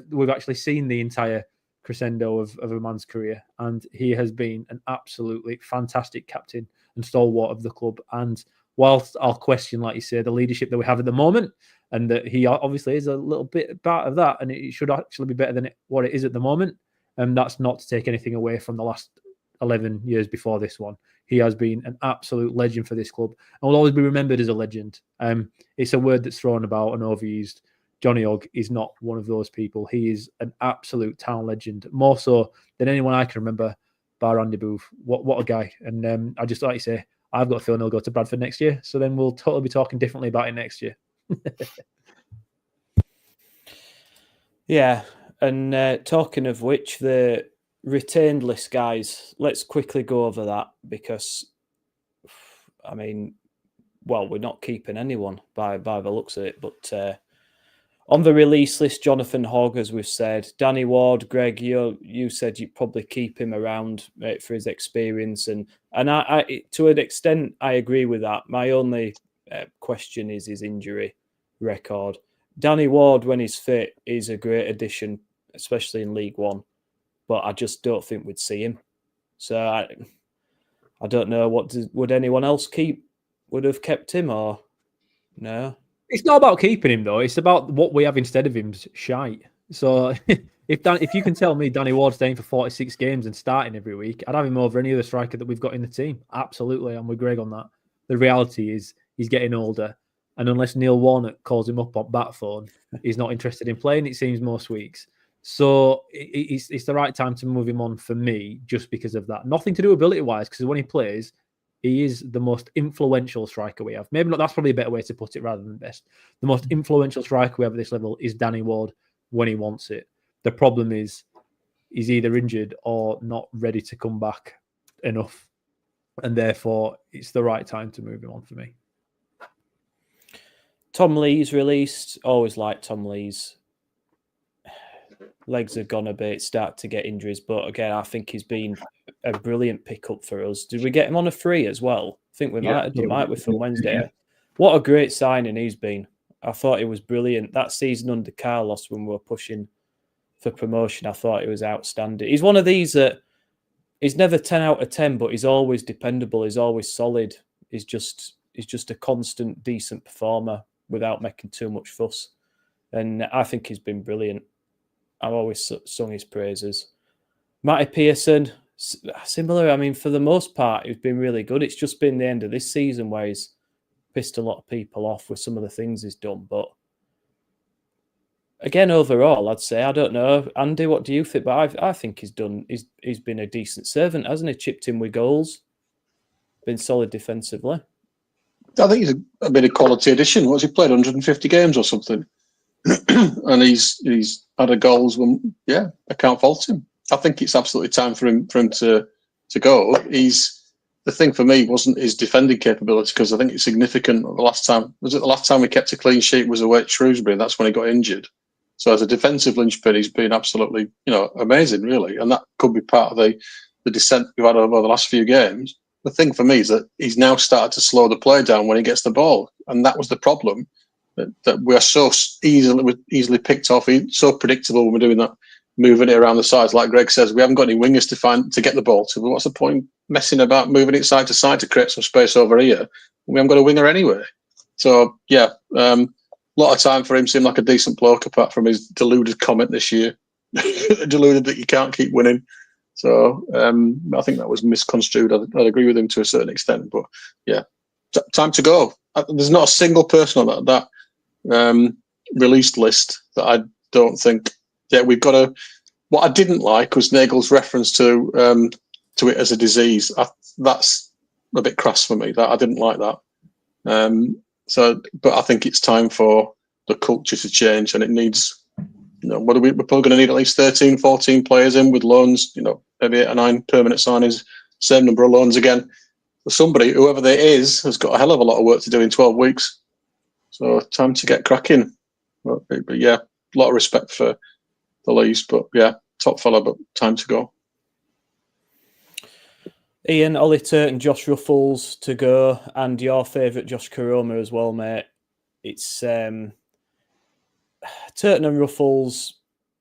we've actually seen the entire crescendo of a man's career, and he has been an absolutely fantastic captain and stalwart of the club. And whilst I'll question, like you say, the leadership that we have at the moment, and that he obviously is a little bit part of that, and it should actually be better than what it is at the moment, and that's not to take anything away from the last 11 years before this one. He has been an absolute legend for this club and will always be remembered as a legend. It's a word that's thrown about and overused. Johnny Hogg is not one of those people. He is an absolute Town legend, more so than anyone I can remember, bar Andy Booth. What a guy. And I just like to say, I've got a feeling he'll go to Bradford next year. So then we'll totally be talking differently about it next year. Yeah. And talking of which, the retained list, guys, let's quickly go over that because, I mean, well, we're not keeping anyone by the looks of it, but on the release list, Jonathan Hogg, as we've said, Danny Ward, Greg, you said you'd probably keep him around for his experience, and I to an extent I agree with that. My only question is his injury record. Danny Ward, when he's fit, is a great addition, especially in League One, but I just don't think we'd see him. So I don't know would anyone else would have kept him or no. It's not about keeping him, though. It's about what we have instead of him's shite. So if you can tell me Danny Ward's staying for 46 games and starting every week, I'd have him over any other striker that we've got in the team. Absolutely. I'm with Greg on that. The reality is he's getting older. And unless Neil Warnock calls him up on bat phone, he's not interested in playing, it seems, most weeks. So it's the right time to move him on for me just because of that. Nothing to do ability-wise, because when he plays, he is the most influential striker we have. Maybe not, that's probably a better way to put it rather than best. The most influential striker we have at this level is Danny Ward when he wants it. The problem is he's either injured or not ready to come back enough. And therefore, it's the right time to move him on for me. Tom Lee's released. Always liked Tom Lee's. Legs have gone a bit, start to get injuries. But again, I think he's been a brilliant pickup for us. Did we get him on a free as well? I think we might have done, might we, from Wednesday? Yeah. What a great signing he's been. I thought he was brilliant. That season under Carlos when we were pushing for promotion, I thought he was outstanding. He's one of these that he's never 10 out of 10, but he's always dependable. He's always solid. He's just a constant, decent performer without making too much fuss. And I think he's been brilliant. I've always sung his praises. Matty Pearson, similar. I mean, for the most part, he's been really good. It's just been the end of this season where he's pissed a lot of people off with some of the things he's done. But again, overall, I'd say, I don't know. Andy, what do you think? But I think he's been a decent servant, hasn't he? Chipped in with goals. Been solid defensively. I think he's a bit of quality addition. What's he played, 150 games or something? And he's had a goals when, yeah, I can't fault him. I think it's absolutely time for him to go. The thing for me wasn't his defending capability, because I think it's significant. The last time we kept a clean sheet was away at Shrewsbury, and that's when he got injured. So as a defensive linchpin, he's been absolutely, amazing, really. And that could be part of the descent we've had over the last few games. The thing for me is that he's now started to slow the play down when he gets the ball. And that was the problem, that we are so easily picked off, so predictable when we're doing that, moving it around the sides. Like Greg says, we haven't got any wingers to get the ball to. But what's the point messing about moving it side to side to create some space over here? We haven't got a winger anyway. So, yeah, a lot of time for him. Seemed like a decent bloke, apart from his deluded comment this year. Deluded that you can't keep winning. So I think that was misconstrued. I'd agree with him to a certain extent. But, yeah, time to go. There's not a single person on that released list that I don't think that we've got to. What I didn't like was Nagel's reference to it as a disease. That's a bit crass for me. That I didn't like that. But I think it's time for the culture to change, and it needs. We're probably going to need at least 13, 14 players in with loans. Maybe 8 or 9 permanent signings, same number of loans again. Somebody, whoever there is, has got a hell of a lot of work to do in 12 weeks. So time to get cracking. But yeah, a lot of respect for the Lees, but yeah, top fella, but time to go. Ian, Ollie Turton, Josh Ruffles to go, and your favourite Josh Karoma as well, mate. It's Turton and Ruffles.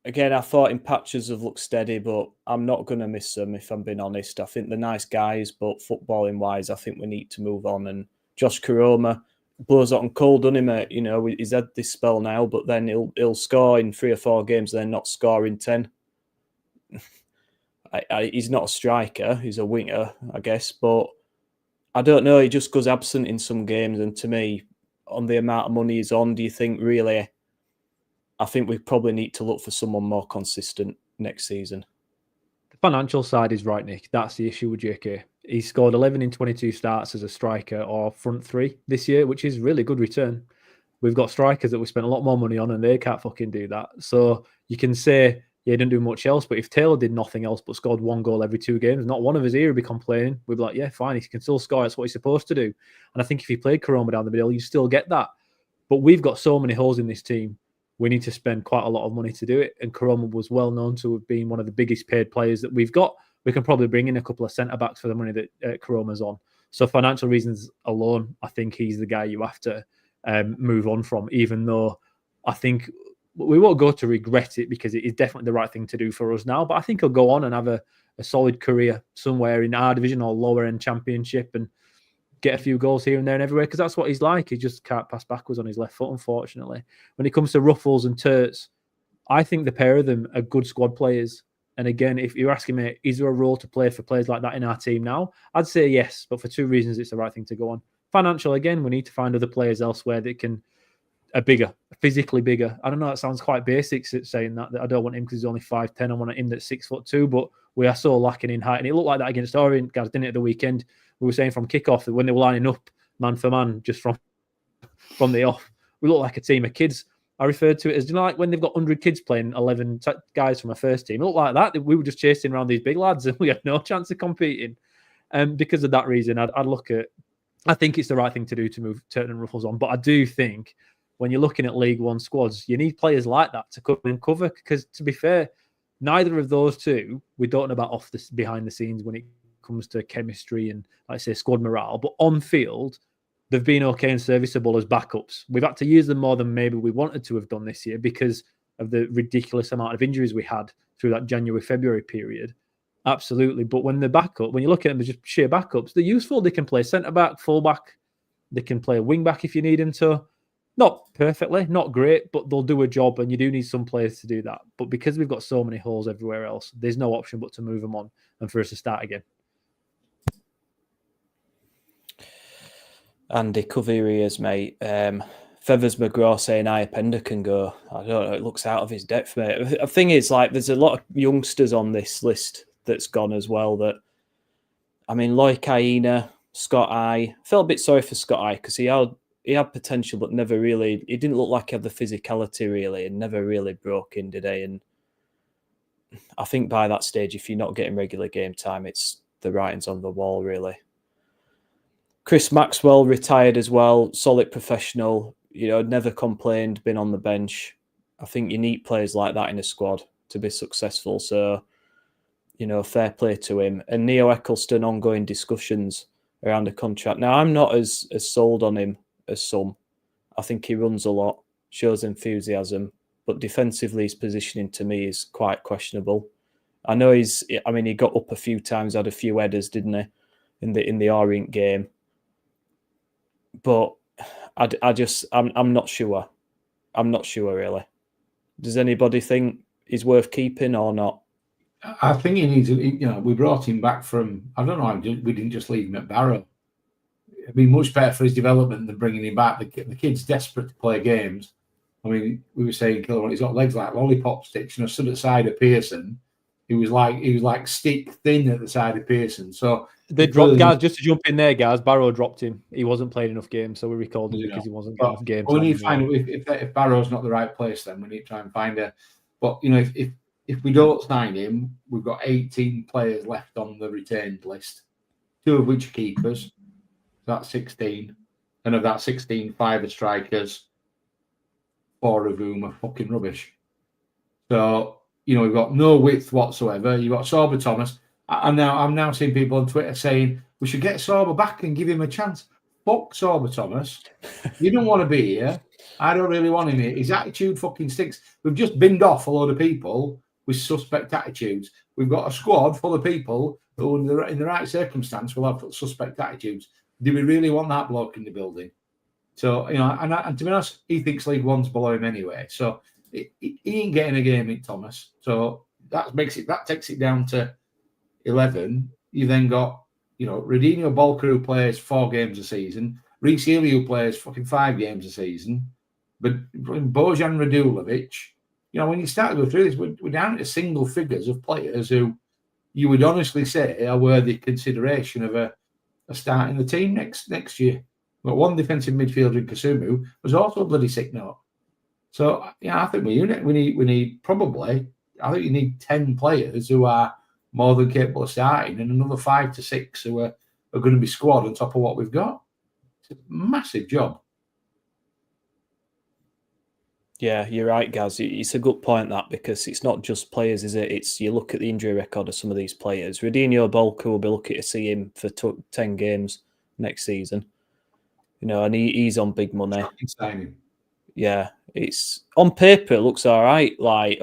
Again, I thought in patches have looked steady, but I'm not going to miss them if I'm being honest. I think they're nice guys, but footballing wise, I think we need to move on. And Josh Karoma blows hot and cold, doesn't he, mate? He's had this spell now, but then he'll score in 3 or 4 games, then not score in 10. He's not a striker, he's a winger, I guess, but I don't know, he just goes absent in some games. And to me, on the amount of money he's on, do you think really? I think we probably need to look for someone more consistent next season. The financial side is right, Nick. That's the issue with JK. He scored 11 in 22 starts as a striker or front 3 this year, which is really good return. We've got strikers that we spent a lot more money on and they can't fucking do that. So you can say, yeah, he didn't do much else, but if Taylor did nothing else but scored 1 goal every 2 games, not one of us here would be complaining. We'd be like, yeah, fine, he can still score. That's what he's supposed to do. And I think if he played Karoma down the middle, you still get that. But we've got so many holes in this team. We need to spend quite a lot of money to do it. And Karoma was well known to have been one of the biggest paid players that we've got. We can probably bring in a couple of centre-backs for the money that Karoma's on. So financial reasons alone, I think he's the guy you have to move on from, even though I think we won't go to regret it because it is definitely the right thing to do for us now. But I think he'll go on and have a solid career somewhere in our division or lower-end championship and get a few goals here and there and everywhere, because that's what he's like. He just can't pass backwards on his left foot, unfortunately. When it comes to Ruffles and Turts, I think the pair of them are good squad players. And again, if you're asking me, is there a role to play for players like that in our team now? I'd say yes, but for 2 reasons, it's the right thing to go on. Financial, again, we need to find other players elsewhere that are bigger, physically bigger. I don't know, it sounds quite basic saying that I don't want him because he's only 5'10". I want him that's 6'2", but we are so lacking in height. And it looked like that against Orient, guys, didn't it, at the weekend? We were saying from kickoff that when they were lining up man for man, just from the off, we look like a team of kids. I referred to it as, like when they've got 100 kids playing 11 guys from a first team. It looked like that. We were just chasing around these big lads and we had no chance of competing. And because of that reason, I think it's the right thing to do to move Turton and Ruffles on. But I do think when you're looking at League One squads, you need players like that to come and cover. Because to be fair, neither of those two, we don't know about behind the scenes when it comes to chemistry and, like I say, squad morale. But on field, they've been okay and serviceable as backups. We've had to use them more than maybe we wanted to have done this year because of the ridiculous amount of injuries we had through that January-February period. Absolutely. But when they're backup, when you look at them as just sheer backups, they're useful. They can play centre-back, full-back. They can play wing-back if you need them to. Not perfectly, not great, but they'll do a job, and you do need some players to do that. But because we've got so many holes everywhere else, there's no option but to move them on and for us to start again. Andy, cover your ears, mate. Feathers McGraw saying Iapenda can go. I don't know, it looks out of his depth, mate. The thing is, like, there's a lot of youngsters on this list that's gone as well. That, I mean, Loic Aina, Scott I felt a bit sorry for Scott I because he had potential, but never really. He didn't look like he had the physicality really, and never really broke in, did he? And I think by that stage, if you're not getting regular game time, it's the writing's on the wall, really. Chris Maxwell retired as well, solid professional. Never complained, been on the bench. I think you need players like that in a squad to be successful. So, fair play to him. And Neo Eccleston, ongoing discussions around the contract. Now, I'm not as sold on him as some. I think he runs a lot, shows enthusiasm, but defensively his positioning to me is quite questionable. I know he got up a few times, had a few headers, didn't he, in the Orient game. But I'm not sure. I'm not sure really. Does anybody think he's worth keeping or not? I think he needs. We brought him back from. I don't know. We didn't just leave him at Barrow. It'd be much better for his development than bringing him back. The kid's desperate to play games. I mean, we were saying he's got legs like lollipop sticks. Stood at the side of Pearson. He was like stick thin at the side of Pearson. So they dropped guys. Just to jump in there, guys. Barrow dropped him. He wasn't playing enough games, so we recalled him because he wasn't getting enough games. We need to find if Barrow's not the right place, then we need to try and find a. But if we don't sign him, we've got 18 players left on the retained list, 2 of which are keepers. That's 16, and of that 16, 5 are strikers, 4 of whom are fucking rubbish. So. We've got no width whatsoever. You've got Sorba Thomas. I'm now seeing people on Twitter saying we should get Sorba back and give him a chance. Fuck Sorba Thomas. You don't want to be here. I don't really want him here. His attitude fucking stinks. We've just binned off a load of people with suspect attitudes. We've got a squad full of people who, in the right circumstance, will have suspect attitudes. Do we really want that bloke in the building? So, and to be honest, he thinks League One's below him anyway. So, he ain't getting a game in Thomas, so that takes it down to 11. You then got Radinho Bolker, who plays 4 games a season, Reece Healy, who plays fucking 5 games a season, but Bojan Radulovic. When you start to go through this, we're down to single figures of players who you would honestly say are worthy consideration of a start in the team next year. But one defensive midfielder in Kasumu was also a bloody sick note. So I think we need probably. I think you need 10 players who are more than capable of starting, and another 5 to 6 who are going to be squad on top of what we've got. It's a massive job. Yeah, you're right, Gaz. It's a good point that because it's not just players, is it? It's you look at the injury record of some of these players. Radinho Bolker will be lucky to see him for 10 games next season. And he's on big money. Yeah, it's on paper it looks all right. Like,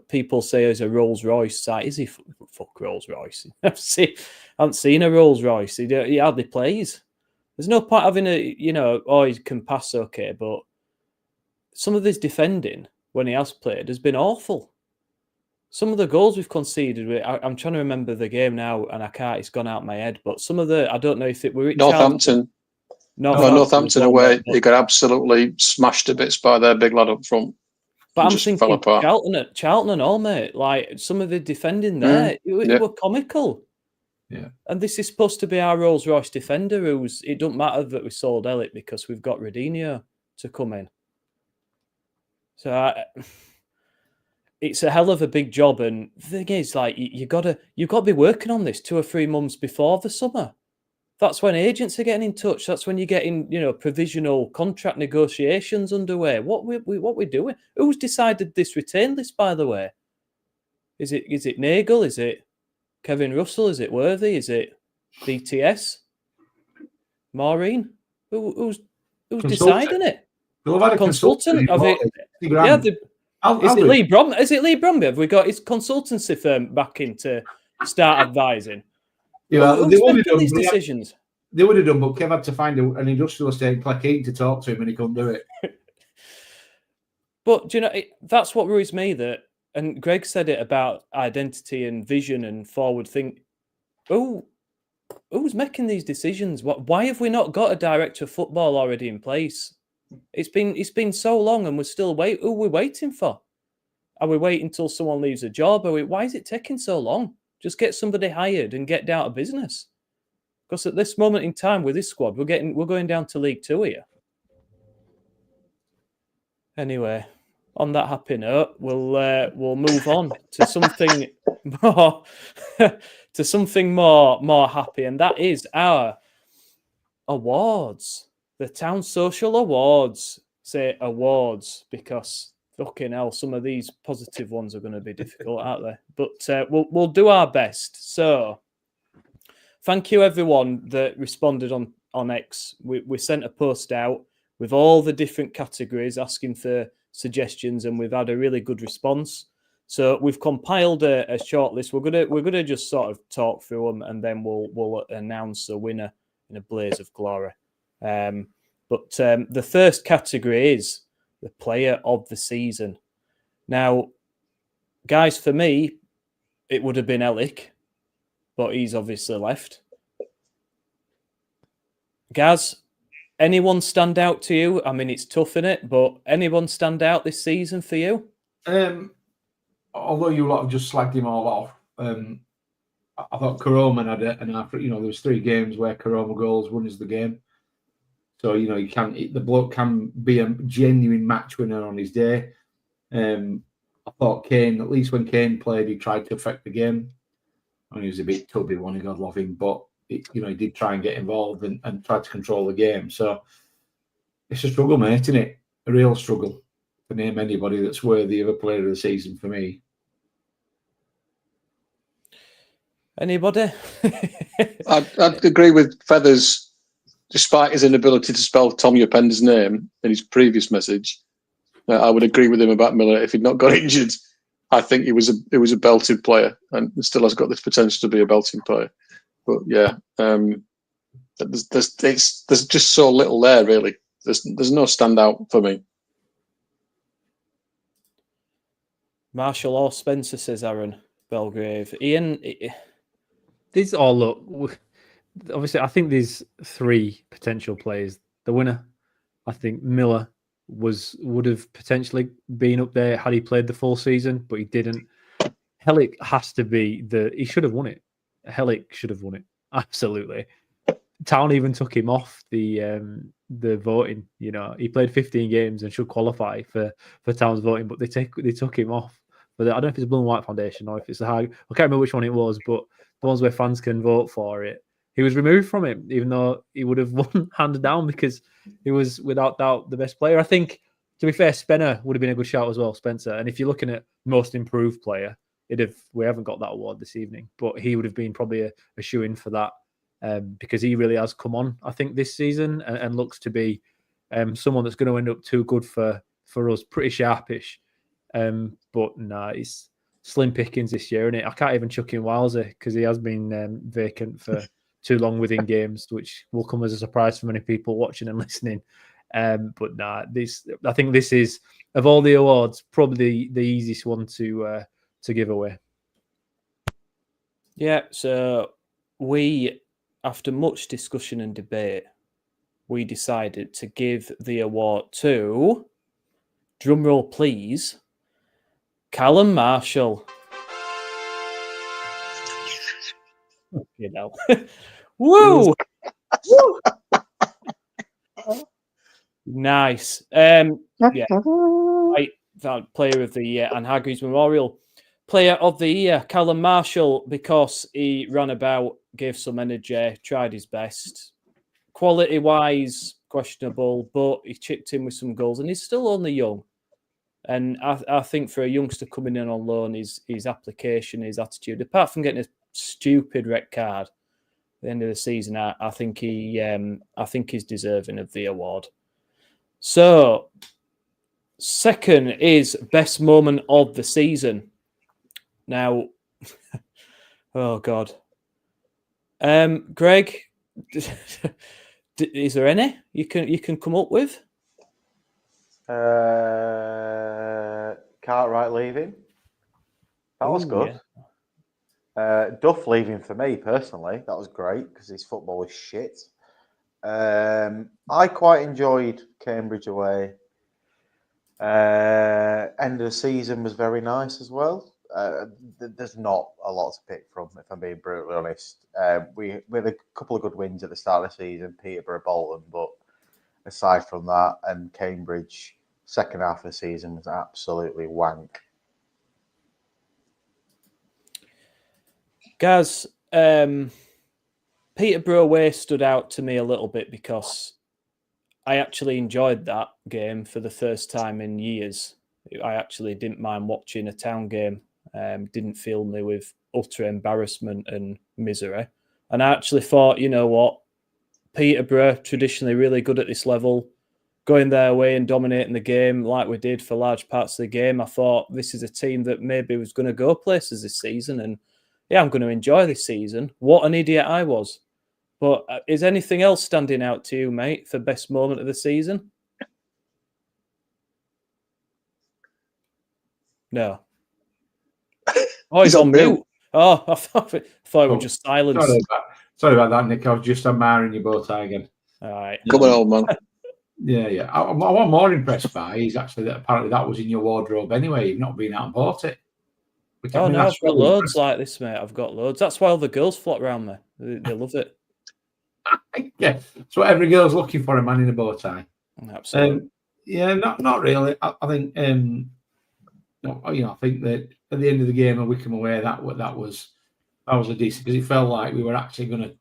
people say he's a Rolls Royce. Like, is he fuck Rolls Royce? I haven't seen a Rolls Royce. He hardly plays. There's no point having he can pass okay, but some of his defending when he has played has been awful. Some of the goals we've conceded, I'm trying to remember the game now, and I can't. It's gone out of my head. But some of the, I don't know if it were Northampton. Northampton away, he got absolutely smashed to bits by their big lad up front. But I'm thinking Charlton and all, mate. Like some of the defending there, it were comical. Yeah. And this is supposed to be our Rolls Royce defender. It don't matter that we sold Elliott because we've got Radinho to come in. So it's a hell of a big job. And the thing is, like you've got to be working on this 2 or 3 months before the summer. That's when agents are getting in touch. That's when you're getting, provisional contract negotiations underway. What we doing? Who's decided this retain list, by the way? Is it Nagel? Is it Kevin Russell? Is it Worthy? Is it BTS? Maureen? Who's deciding it? Consultant? Is it Lee Brom? Is it Lee Bromby? Have we got his consultancy firm back in to start advising? Yeah, they would have done these decisions. They would have done, but Kev had to find an industrial estate in Cleckheaton to talk to him, and he couldn't do it. But that's what worries me. And Greg said it about identity and vision and forward think. Who's making these decisions? Why have we not got a director of football already in place? It's been so long, and we're still waiting. Who are we waiting for? Are we waiting until someone leaves a job? Why is it taking so long? Just get somebody hired and get down to business. Because at this moment in time with this squad, we're going down to League 2 here. Anyway, on that happy note, we'll move on to something more more happy, and that is our awards, the Town Social Awards. Say awards because Fucking hell, some of these positive ones are going to be difficult, aren't they? But we'll do our best. So, thank you everyone that responded on X. We sent a post out with all the different categories asking for suggestions, and we've had a really good response. So we've compiled a short list. We're gonna just sort of talk through them, and then we'll announce a winner in a blaze of glory. But the first category is the player of the season. Now, guys, for me, it would have been Elic, but he's obviously left. Gaz, anyone stand out to you? I mean, it's tough, innit? But anyone stand out this season for you? Although you lot have just slagged him all off, I thought Karoma had it, and after there was 3 games where Karoma goals won us the game. So the bloke can be a genuine match winner on his day. I thought Kane, at least when Kane played, he tried to affect the game. I mean, he was a bit tubby, one God love him, but he did try and get involved and try to control the game. So it's a struggle, mate, isn't it? A real struggle to name anybody that's worthy of a player of the season for me. Anybody? I'd agree with Feathers. Despite his inability to spell Tommy Oppenda's name in his previous message, I would agree with him about Miller. If he'd not got injured, I think he was a belting player, and still has got this potential to be a belting player. But yeah, there's just so little there, really. There's no standout for me. Marshall or Spencer, says Aaron Belgrave. Ian, These all look. Obviously, I think there's 3 potential players. The winner, I think Miller would have potentially been up there had he played the full season, but he didn't. Helic has to be he should have won it. Helic should have won it. Absolutely. Town even took him off the voting. He played 15 games and should qualify for Town's voting, but they took him off. But I don't know if it's Blue and White Foundation or if it's the Hogg. I can't remember which one it was, but the ones where fans can vote for it. He was removed from it, even though he would have won handed down because he was without doubt the best player. I think, to be fair, Spencer would have been a good shout as well, Spencer. And if you're looking at most improved player, we haven't got that award this evening, but he would have been probably a shoe-in for that because he really has come on, I think, this season and looks to be someone that's going to end up too good for us, pretty sharpish. But it's slim pickings this year, isn't it? I can't even chuck in Wilesy because he has been vacant for too long within games, which will come as a surprise for many people watching and listening. But I think this is, of all the awards, probably the easiest one to give away. Yeah, so we, after much discussion and debate, we decided to give the award to, drumroll please, Callum Marshall. Woo! Woo! Nice. Yeah. Right, that player of the year and Hargreaves Memorial player of the year, Callum Marshall, because he ran about, gave some energy, tried his best. Quality-wise, questionable, but he chipped in with some goals, and he's still only young. And I think for a youngster coming in on loan, his application, his attitude, apart from getting a stupid red card at the end of the season, I think he's deserving of the award. So, second is best moment of the season. Now, oh God, Greg, is there any you can come up with? Cartwright leaving. That was good. Yeah. Duff leaving for me personally. That was great because his football was shit. I quite enjoyed Cambridge away. End of the season was very nice as well. There's not a lot to pick from, if I'm being brutally honest. We had a couple of good wins at the start of the season, Peterborough, Bolton, but aside from that, and Cambridge, second half of the season was absolutely wank. Gaz, Peterborough away stood out to me a little bit because I actually enjoyed that game for the first time in years. I actually didn't mind watching a Town game. Didn't fill me with utter embarrassment and misery. And I actually thought, you know what, Peterborough, traditionally really good at this level, going their way and dominating the game like we did for large parts of the game. I thought this is a team that maybe was going to go places this season. And yeah, I'm going to enjoy this season. What an idiot I was. But is anything else standing out to you, mate, for best moment of the season? No. Oh, he's on mute. Oh, I thought it was just silence. Sorry about that, Nick. I was just admiring your bow tie again. All right. Come on, old man. Yeah. What I'm more impressed by is actually that apparently that was in your wardrobe anyway. You've not been out and bought it. Oh, no, I've got loads like this, mate. I've got loads. That's why all the girls flock around me. They love it. Yeah, it's what every girl's looking for, a man in a bow tie. Absolutely. Yeah, not really. I think, I think that at the end of the game, at Wickham away, that was a decent, because it felt like we were actually going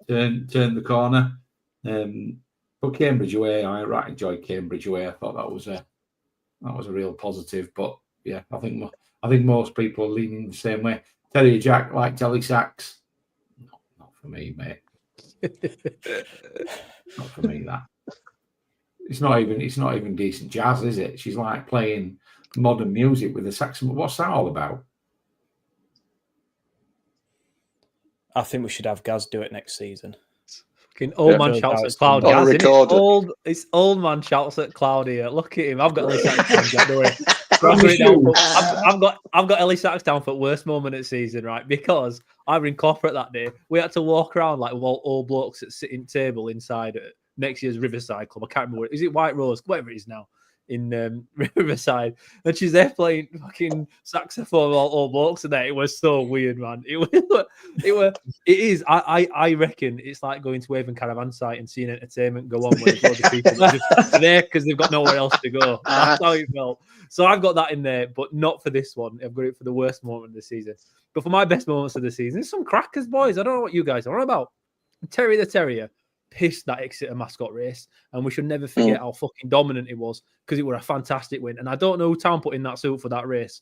to turn the corner. But Cambridge away, I enjoyed Cambridge away. I thought that was a real positive. But yeah, I think most people are leaning the same way. Terry Jack like Telly Sachs. Not for me, mate. Not for me, that. It's not even decent jazz, is it? She's like playing modern music with a saxophone. What's that all about? I think we should have Gaz do it next season. Fucking old man shouts at Cloud. Gaz, it's old man shouts at Cloud here. Look at him. I've got Ellie Sachs down. I've got Ellie Sachs down for worst moment of the season, right? Because I were in corporate that day. We had to walk around like old blokes at sitting table inside next year's Riverside Club. I can't remember. Is it White Rose? Whatever it is now. In Riverside, and she's there playing fucking saxophone while all blokes are there. It was so weird, man. It is. I reckon it's like going to Avon Caravan site and seeing entertainment go on where there's loads of people just there because they've got nowhere else to go. That's how it felt. So I've got that in there, but not for this one. I've got it for the worst moment of the season. But for my best moments of the season, there's some crackers, boys. I don't know what you guys are on about. Terry the Terrier pissed that Exeter mascot race, and we should never forget how fucking dominant it was, because it was a fantastic win. And I don't know who Town put in that suit for that race,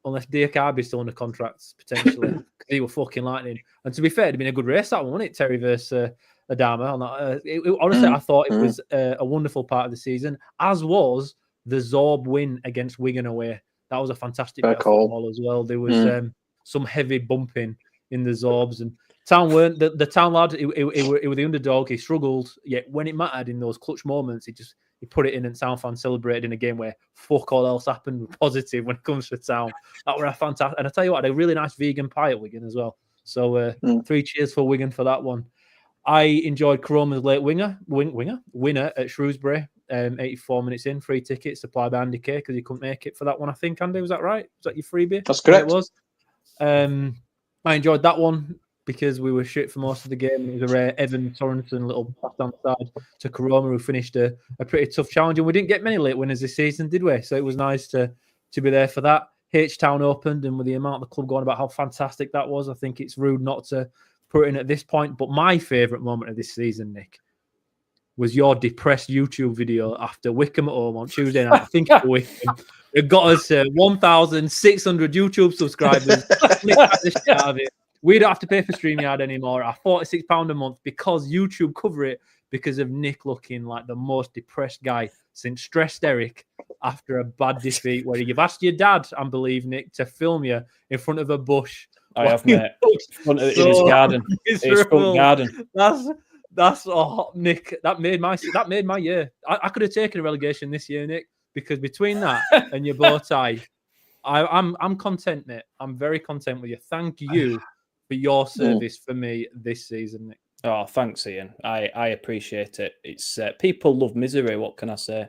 unless Dear Carby's still under contracts potentially, because he was fucking lightning. And to be fair, it'd been a good race that one, wasn't it? Terry versus Adama. On that, honestly, I thought it was a wonderful part of the season, as was the Zorb win against Wigan away. That was a fantastic bit of football as well. There was some heavy bumping in the Zorbs, and Town weren't the Town lad. He was the underdog. He struggled, yet when it mattered in those clutch moments, he put it in, and Town fans celebrated in a game where fuck all else happened. Positive when it comes to Town. That were a fantastic. And I tell you what, I had a really nice vegan pie at Wigan as well. So 3 cheers for Wigan for that one. I enjoyed Karoma's late winner at Shrewsbury. 84 minutes in, free tickets supplied by Andy Kay, because he couldn't make it for that one. I think, Andy, was that right? Was that your freebie? That's correct. Yeah, it was. I enjoyed that one, because we were shit for most of the game. It was a rare Evan Sorensen little pass down the side to Karoma, who finished a pretty tough challenge. And we didn't get many late winners this season, did we? So it was nice to be there for that. H-Town opened, and with the amount of the club going about how fantastic that was, I think it's rude not to put it in at this point. But my favourite moment of this season, Nick, was your depressed YouTube video after Wickham at home on Tuesday night. I think it was Wickham. It got us 1,600 YouTube subscribers. We don't have to pay for StreamYard anymore at £46 a month, because YouTube cover it, because of Nick looking like the most depressed guy since Stressed Eric after a bad defeat, where you've asked your dad, I believe, Nick, to film you in front of a bush. I have, mate. In his garden. His front garden. That's Nick. That made my year. I could have taken a relegation this year, Nick, because between that and your bow tie, I'm content, mate. I'm very content with you. Thank you for your service for me this season, Nick. Oh, thanks, Ian. I appreciate it. It's people love misery. What can I say?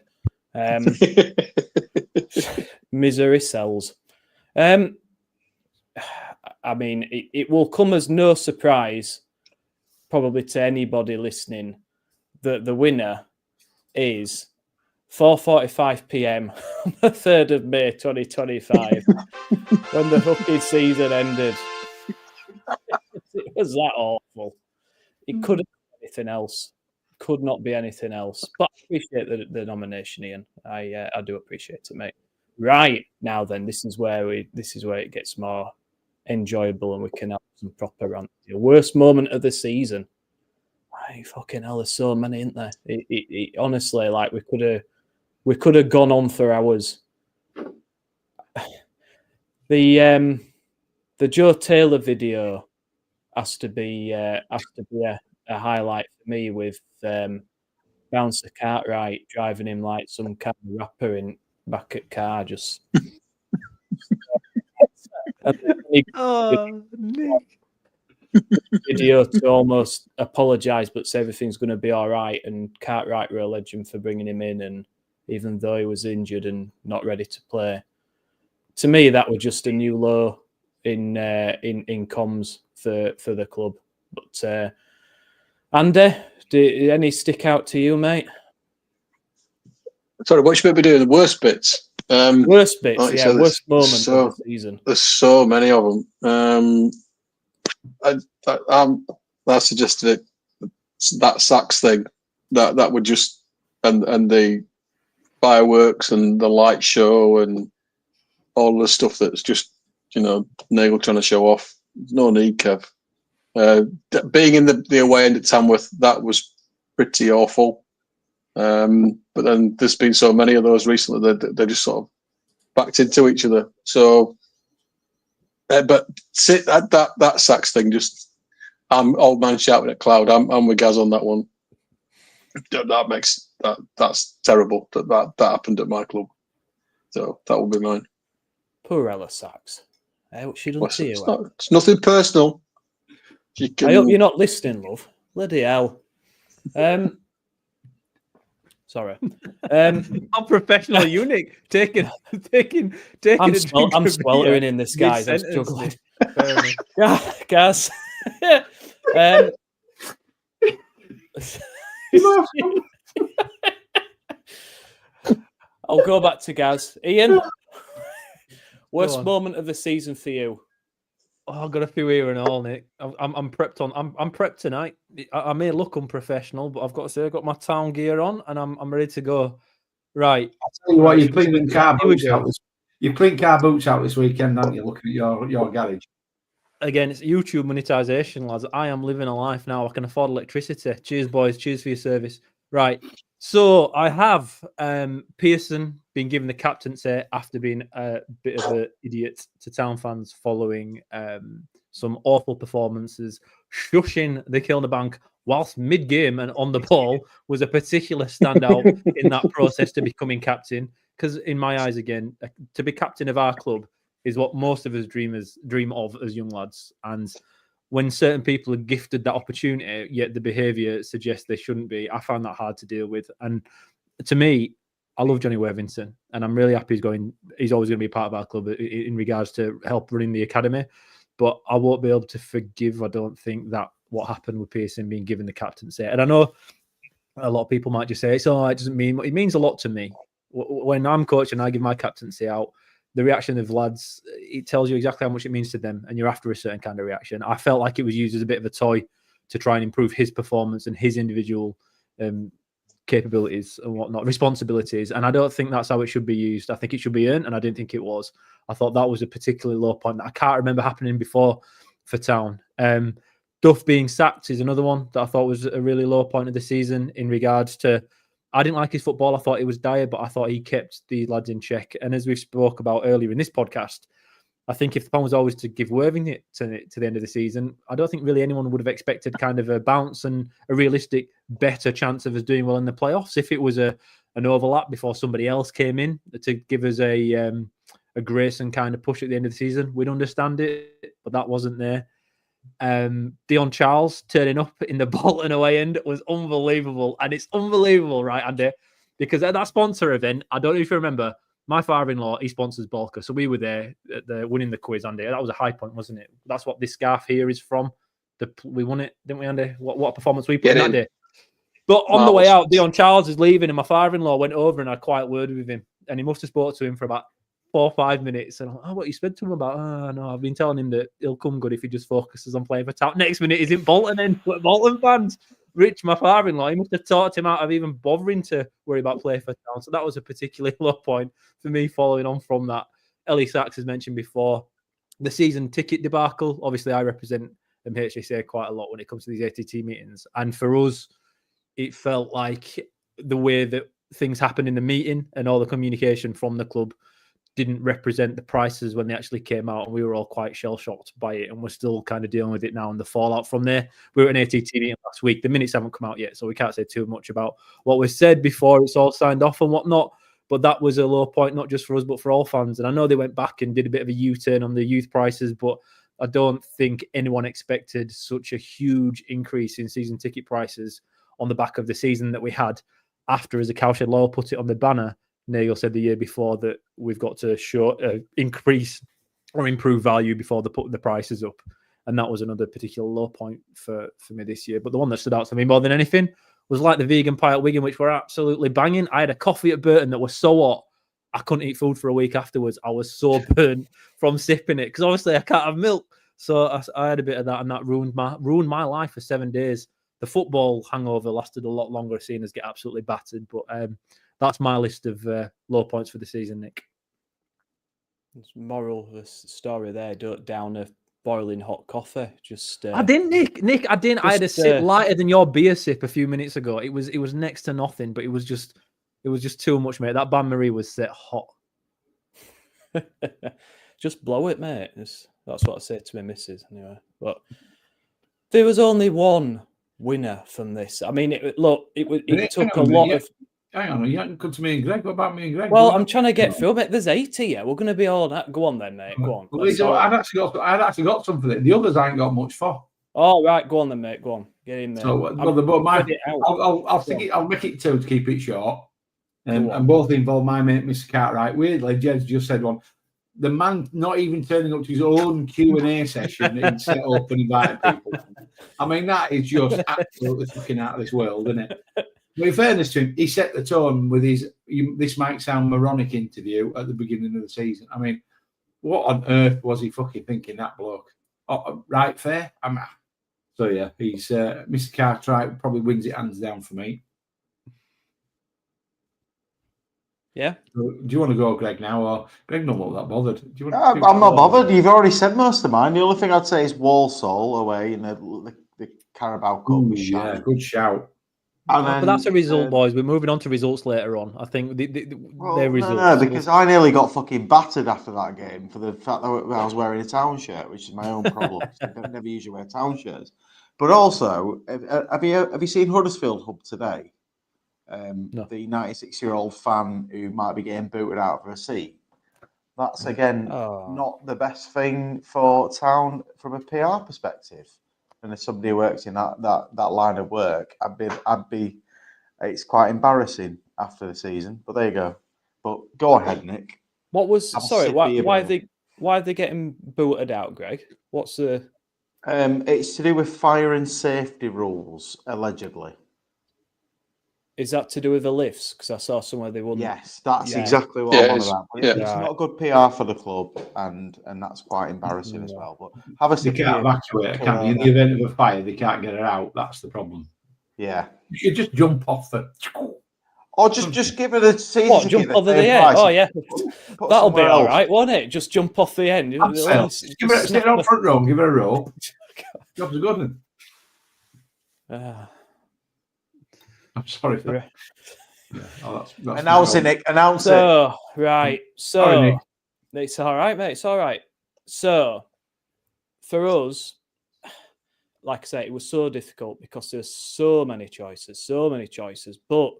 Misery sells. I mean, it will come as no surprise, probably to anybody listening, that the winner is 4:45 p.m. on the 3rd of May 2025, when the fucking season ended. It was that awful. It couldn't be anything else. Could not be anything else. But I appreciate the nomination, Ian. I do appreciate it, mate. right, now then, this is where it gets more enjoyable and we can have some proper rant. The worst moment of the season. Fucking hell, there's so many, isn't there? It honestly, like we could have gone on for hours. The Joe Taylor video has to be a highlight for me, with Bouncer Cartwright driving him like some kind of rapper in back at car. Just Nick. video to almost apologise but say everything's going to be all right, and Cartwright were a legend for bringing him in, and even though he was injured and not ready to play, to me that was just a new low in comms for the club. But Andy, did any stick out to you, mate? Sorry, what should we be doing? The worst bits? Worst bits, like yeah, worst moment of the season. There's so many of them. I suggested it. That Sachs thing, that would just and the fireworks and the light show and all the stuff that's just Nagel trying to show off. No need, Kev. Being in the away end at Tamworth, that was pretty awful. But then there's been so many of those recently that they just sort of backed into each other. So, but that Sachs thing, just I'm old man shouting at cloud. I'm with Gaz on that one. That's terrible. That happened at my club. So that will be mine. Poor Ella Sachs. What she done to you? It's nothing personal. I hope you're not listening, love. Bloody hell. Sorry. Unprofessional unit taking. I'm sweltering in this, guys. I'm struggling. Yeah, Gaz. I'll go back to Gaz. Ian, worst moment of the season for you? Oh, I've got a few here and all, Nick. I'm prepped on. I'm prepped tonight. I may look unprofessional, but I've got to say I've got my town gear on and I'm ready to go. Right. I'll tell you what, you've cleaned car boots out. You've cleaned car boots out this weekend, haven't you? Looking at your garage. Again, it's YouTube monetization, lads. I am living a life now. I can afford electricity. Cheers, boys. Cheers for your service. Right. So I have Pearson being given the captaincy after being a bit of an idiot to town fans following some awful performances. Shushing the Kilnabank whilst mid-game and on the ball was a particular standout in that process to becoming captain. Because in my eyes, again, to be captain of our club is what most of us dream of as young lads. And when certain people are gifted that opportunity, yet the behaviour suggests they shouldn't be, I find that hard to deal with. And to me, I love Johnny Worthington, and I'm really happy he's always going to be part of our club in regards to help running the academy. But I won't be able to forgive, I don't think, that what happened with Pearson being given the captaincy. And I know a lot of people might just say, it doesn't mean, it means a lot to me. When I'm coaching, I give my captaincy out, the reaction of lads, it tells you exactly how much it means to them, and you're after a certain kind of reaction. I felt like it was used as a bit of a toy to try and improve his performance and his individual capabilities and whatnot, responsibilities. And I don't think that's how it should be used. I think it should be earned, and I didn't think it was. I thought that was a particularly low point that I can't remember happening before for Town. Duff being sacked is another one that I thought was a really low point of the season in regards to, I didn't like his football. I thought it was dire, but I thought he kept the lads in check. And as we've spoke about earlier in this podcast, I think if the plan was always to give Worthing to the end of the season, I don't think really anyone would have expected kind of a bounce and a realistic, better chance of us doing well in the playoffs. If it was an overlap before somebody else came in to give us a grace and kind of push at the end of the season, we'd understand it, but that wasn't there. Dion Charles turning up in the Bolton away end was unbelievable, and it's unbelievable, right, Andy? Because at that sponsor event, I don't know if you remember, my father-in-law, he sponsors Bolka, so we were there at winning the quiz, Andy. That was a high point, wasn't it? That's what this scarf here is from. We won it, didn't we, Andy? What a performance we put in that day. But on the way out, Dion Charles is leaving, and my father-in-law went over and had a quiet word with him, and he must have spoke to him for about 4 or 5 minutes. And I'm like, what you spoke to him about? Oh, no, I've been telling him that he'll come good if he just focuses on playing for Town. Next minute, he's in Bolton and Bolton fans. Rich, my father-in-law, he must have talked him out of even bothering to worry about play for Town. So that was a particularly low point for me following on from that. Ellie Sachs has mentioned before the season ticket debacle. Obviously, I represent HSA quite a lot when it comes to these ATT meetings. And for us, it felt like the way that things happened in the meeting and all the communication from the club didn't represent the prices when they actually came out, and we were all quite shell-shocked by it, and we're still kind of dealing with it now and the fallout from there. We were at an ATT meeting last week. The minutes haven't come out yet, so we can't say too much about what was said before it's all signed off and whatnot, but that was a low point, not just for us, but for all fans. And I know they went back and did a bit of a U-turn on the youth prices, but I don't think anyone expected such a huge increase in season ticket prices on the back of the season that we had after, as a Cowshed Loyal put it on the banner, Nagel said the year before that we've got to show increase or improve value before they put the prices up. And that was another particular low point for me this year. But the one that stood out to me more than anything was like the vegan pie at Wigan, which were absolutely banging. I had a coffee at Burton that was so hot, I couldn't eat food for a week afterwards. I was so burnt from sipping it because obviously I can't have milk. So I had a bit of that, and that ruined my life for 7 days. The football hangover lasted a lot longer, seeing us get absolutely battered. But that's my list of low points for the season, Nick. It's moral of the story there. Don't down a boiling hot coffee. I didn't, Nick. I didn't. I had a sip lighter than your beer sip a few minutes ago. It was next to nothing, but it was just too much, mate. That Ban Marie was set hot. Just blow it, mate. That's what I say to my missus anyway. But there was only one winner from this. I mean, it took a lot of. Hang on, you haven't come to me and Greg. What about me and Greg? Well, I'm trying to get through it. There's 80 here. We're going to be all that. Go on then, mate. Go on. Well, I'd actually got some for it. The others I ain't got much for. Oh, right. Go on then, mate. Go on. Get in there. So, I'll make it two to keep it short. And both involve my mate, Mr. Cartwright. Weirdly, Jed's just said one. The man not even turning up to his own Q&A session that he'd set up and invited people. I mean, that is just absolutely fucking out of this world, isn't it? But in fairness to him, he set the tone with his "this might sound moronic" interview at the beginning of the season. I mean, what on earth was he fucking thinking, that bloke? Oh, right, fair. So yeah, he's Mr. Cartwright probably wins it hands down for me. Yeah. So, do you want to go, Greg, now, or Greg? Not that bothered. Do you I'm not bothered. You've already said most of mine. The only thing I'd say is Walsall away in the Carabao Cup. Yeah, good shout. But that's a result, boys. We're moving on to results later on. I think their results. No, because I nearly got fucking battered after that game for the fact that I was wearing a Town shirt, which is my own problem. I never usually wear Town shirts. But also, have you seen Huddersfield Hub today? No. The 96-year-old fan who might be getting booted out of a seat. That's again not the best thing for Town from a PR perspective. And as somebody who works in that line of work, I'd be. It's quite embarrassing after the season. But there you go. But go ahead, Nick. What was why are they getting booted out, Greg? What's the? It's to do with fire and safety rules, allegedly. Is that to do with the lifts? Because I saw somewhere they wouldn't. Yes, that's exactly what I'm on about. It's Right. not good PR for the club, and that's quite embarrassing as well. But have a They can't evacuate, can they? In the event of a fire, they can't get her out. That's the problem. Yeah. You should just jump off the. Or just give her the season. What, jump off the end? Oh yeah, that'll be all right, won't it? Just jump off the end. Just give her sit on front row, give her a rope. Job's a good one. I'm sorry for that. That's Announce it, Nick. Announce it. Right. So, Sorry, it's all right, mate. It's all right. So, for us, like I say, it was so difficult because there's so many choices. But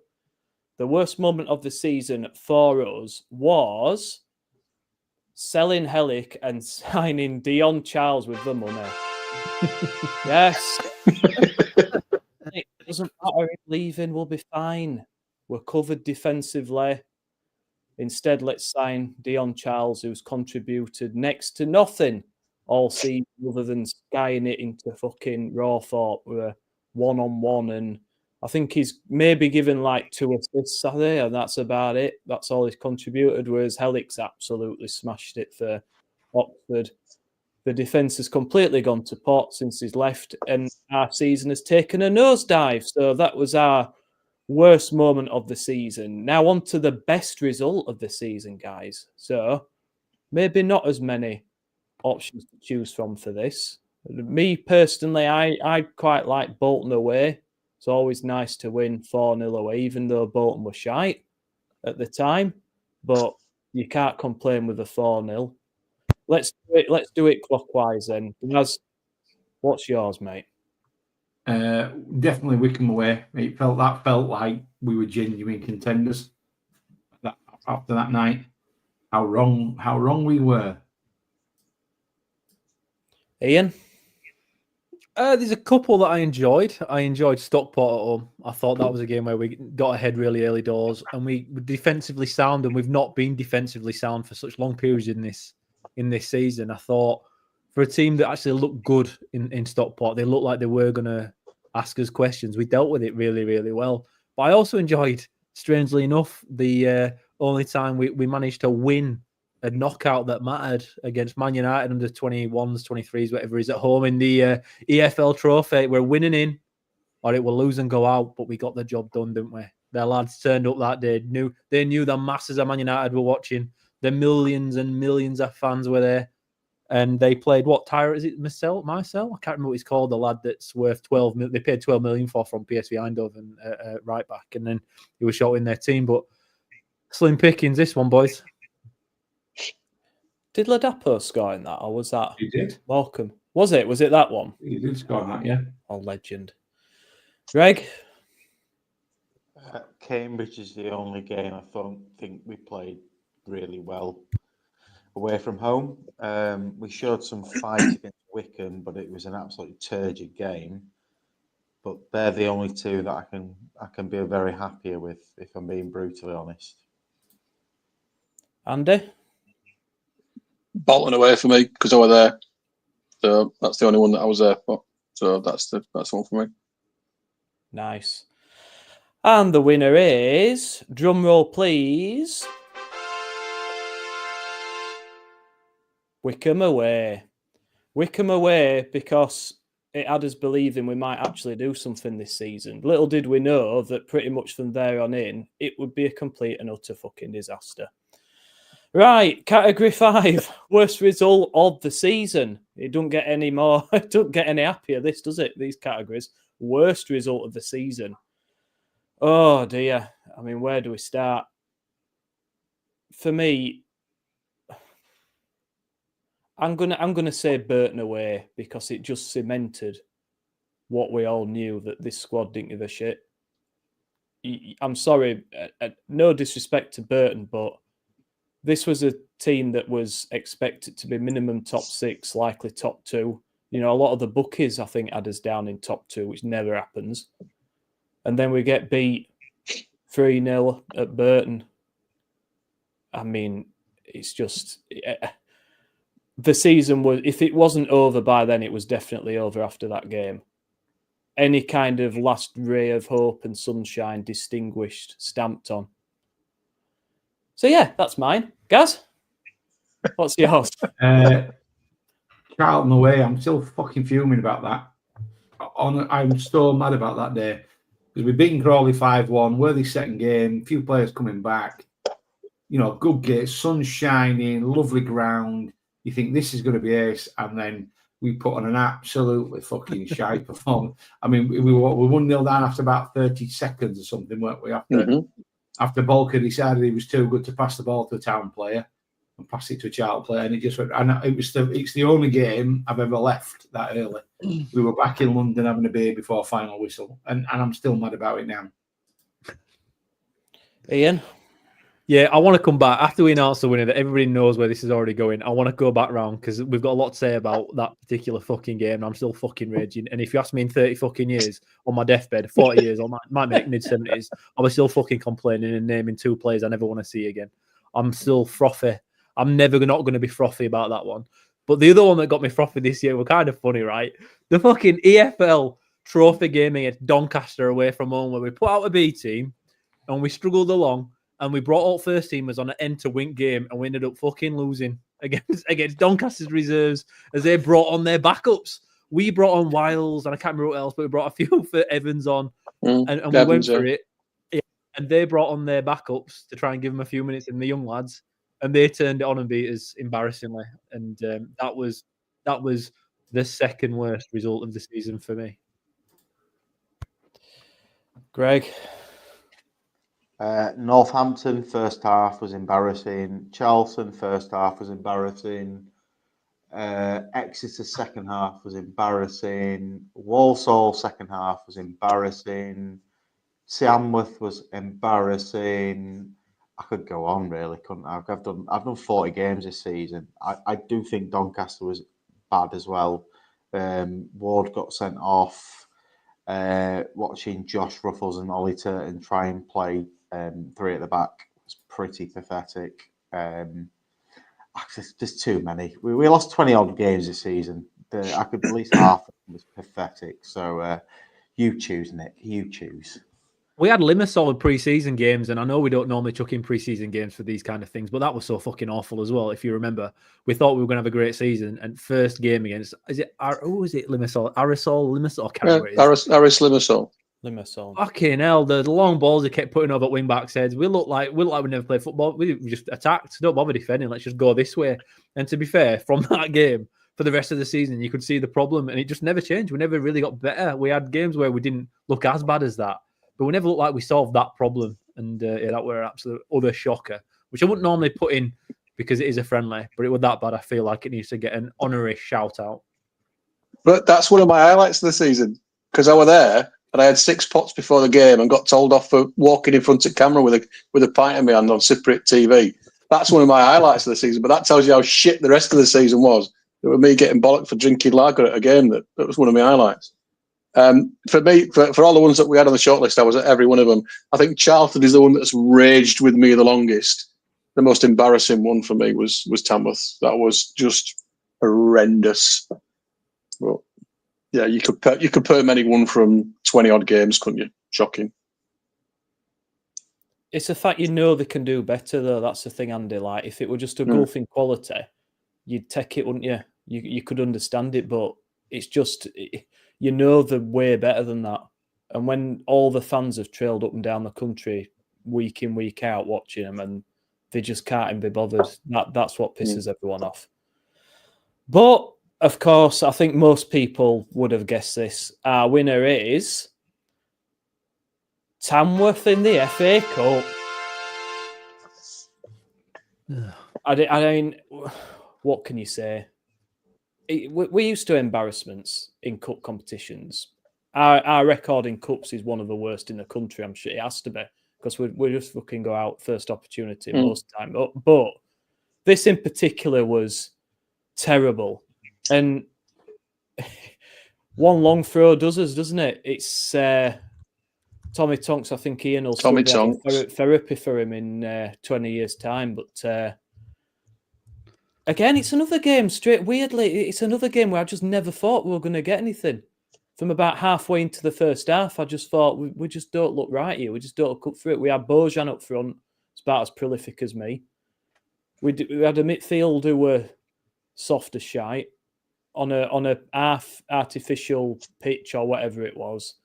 the worst moment of the season for us was selling Hellick and signing Dion Charles with the money. Yes. It doesn't matter if leaving, we'll be fine. We're covered defensively. Instead, let's sign Dion Charles, who's contributed next to nothing all season other than skying it into fucking Rawthorpe with a one-on-one. And I think he's maybe given like 2 assists there, and that's about it. That's all he's contributed, whereas Hellick's absolutely smashed it for Oxford. The defence has completely gone to pot since he's left, and our season has taken a nosedive. So that was our worst moment of the season. Now on to the best result of the season, guys. So maybe not as many options to choose from for this. Me personally, I quite like Bolton away. It's always nice to win 4-0 away, even though Bolton were shite at the time. But you can't complain with a 4-0. Let's do it clockwise then. Naz, what's yours, mate? Definitely Wickham away. It felt like we were genuine contenders. After that night, how wrong we were. Ian? There's a couple that I enjoyed. I enjoyed Stockport at home. I thought that was a game where we got ahead really early doors, and we were defensively sound, and we've not been defensively sound for such long periods in this season. I thought for a team that actually looked good in Stockport, they looked like they were going to ask us questions. We dealt with it really, really well. But I also enjoyed, strangely enough, the only time we managed to win a knockout that mattered against Man United under 21s, 23s, whatever is at home in the EFL Trophy. We're winning in, or it will lose and go out, but we got the job done, didn't we? Their lads turned up that day. They knew the masses of Man United were watching. The millions and millions of fans were there. And they played what Tyra? Is it Marcel? I can't remember what he's called. The lad that's worth 12 million. They paid 12 million for from PSV Eindhoven right back, and then he was shot in their team. But slim pickings, this one, boys. Did Ladapo score in that, or was that He did. Morecambe? Was it that one? He did score that, yeah. Oh, legend. Greg? Cambridge is the only game I think we played really well away from home. We showed some fight against Wickham, but it was an absolutely turgid game. But they're the only two that I can be very happier with, if I'm being brutally honest. Andy? Bolton away for me because I was there. So that's the only one that I was there for. So that's the one for me. Nice. And the winner is, drum roll please, Wickham away. Wickham away because it had us believing we might actually do something this season. Little did we know that pretty much from there on in, it would be a complete and utter fucking disaster. Right, category 5, worst result of the season. It don't get any more, it don't get any happier, this, does it? These categories. Worst result of the season. Oh dear. I mean, where do we start? For me, I'm gonna say Burton away because it just cemented what we all knew, that this squad didn't give a shit. I'm sorry, no disrespect to Burton, but this was a team that was expected to be minimum top 6, likely top 2. You know, a lot of the bookies, I think, had us down in top 2, which never happens. And then we get beat 3-0 at Burton. I mean, it's just... The season was... If it wasn't over by then, it was definitely over after that game. Any kind of last ray of hope and sunshine distinguished, stamped on. So, yeah, that's mine. Gaz? What's yours? Charlton away. I'm still fucking fuming about that. I'm so mad about that day because we've beaten Crawley 5-1. Worthy second game. Few players coming back. You know, good game. Sun shining. Lovely ground. You think this is going to be ace, and then we put on an absolutely fucking shite performance. I mean, we 1-0 down after about 30 seconds or something, weren't we? After Bolker decided he was too good to pass the ball to a Town player and pass it to a Charlton player, and it just went. And it's the only game I've ever left that early. We were back in London having a beer before final whistle, and I'm still mad about it now. Ian? Yeah, I want to come back after we announce the winner that everybody knows where this is already going. I want to go back round because we've got a lot to say about that particular fucking game. And I'm still fucking raging. And if you ask me in 30 fucking years on my deathbed, 40 years, or might make mid-70s, I'll be still fucking complaining and naming 2 players I never want to see again. I'm still frothy. I'm never not going to be frothy about that one. But the other one that got me frothy this year were kind of funny, right? The fucking EFL trophy game against Doncaster away from home, where we put out a B team and we struggled along. And we brought all first teamers on an end-to-win game, and we ended up fucking losing against Doncaster's reserves as they brought on their backups. We brought on Wiles, and I can't remember what else, but we brought a few for Evans on, and we went for it. Yeah. And they brought on their backups to try and give them a few minutes in the young lads, and they turned it on and beat us embarrassingly. And that was the second worst result of the season for me. Greg? Northampton first half was embarrassing. Charlton first half was embarrassing. Exeter second half was embarrassing. Walsall second half was embarrassing. Tamworth was embarrassing. I could go on, really, couldn't I? I've done 40 games this season. I do think Doncaster was bad as well. Ward got sent off. Watching Josh Ruffles and Ollie Turton try and play three at the back was pretty pathetic. There's too many. We lost 20 odd games this season. I could at least half of them was pathetic. So you choose, Nick. You choose. We had Limassol in pre-season games, and I know we don't normally chuck in pre-season games for these kind of things, but that was so fucking awful as well. If you remember, we thought we were going to have a great season, and first game against is it Limassol? Limassol? I can't remember what it is. Aris Limassol. Fucking hell! The long balls they kept putting over at wing backs' heads. We look like we never played football. We just attacked. Don't bother defending. Let's just go this way. And to be fair, from that game for the rest of the season, you could see the problem, and it just never changed. We never really got better. We had games where we didn't look as bad as that. But we never looked like we solved that problem. And that were an absolute other shocker, which I wouldn't normally put in because it is a friendly, but it was that bad. I feel like it needs to get an honorary shout out. But that's one of my highlights of the season because I was there and I had 6 pots before the game and got told off for walking in front of camera with a pint in my hand on Cypriot TV. That's one of my highlights of the season, but that tells you how shit the rest of the season was. It was me getting bollocked for drinking lager at a game. That was one of my highlights. For me, for all the ones that we had on the shortlist, I was at every one of them. I think Charlton is the one that's raged with me the longest. The most embarrassing one for me was Tamworth. That was just horrendous. Well, yeah, you could put him anyone from 20 odd games, couldn't you? Shocking. It's a fact they can do better though. That's the thing, Andy. Like if it were just a golfing quality, you'd take it, wouldn't you? You could understand it, but it's just. They're way better than that. And when all the fans have trailed up and down the country week in, week out watching them and they just can't even be bothered, that's what pisses everyone off. But, of course, I think most people would have guessed this. Our winner is Tamworth in the FA Cup. I mean, what can you say? We're used to embarrassments in cup competitions. Our record in cups is one of the worst in the country. I'm sure it has to be because we just fucking go out first opportunity most of the time. But this in particular was terrible. And one long throw does us, doesn't it? It's Tommy Tonks. I think Ian will still be having therapy for him in 20 years' time. But again, it's another game. Weirdly, it's another game where I just never thought we were going to get anything. From about halfway into the first half, I just thought we just don't look right here. We just don't cut through it. We had Bojan up front. It's about as prolific as me. We had a midfield who were soft as shite on a half artificial pitch or whatever it was,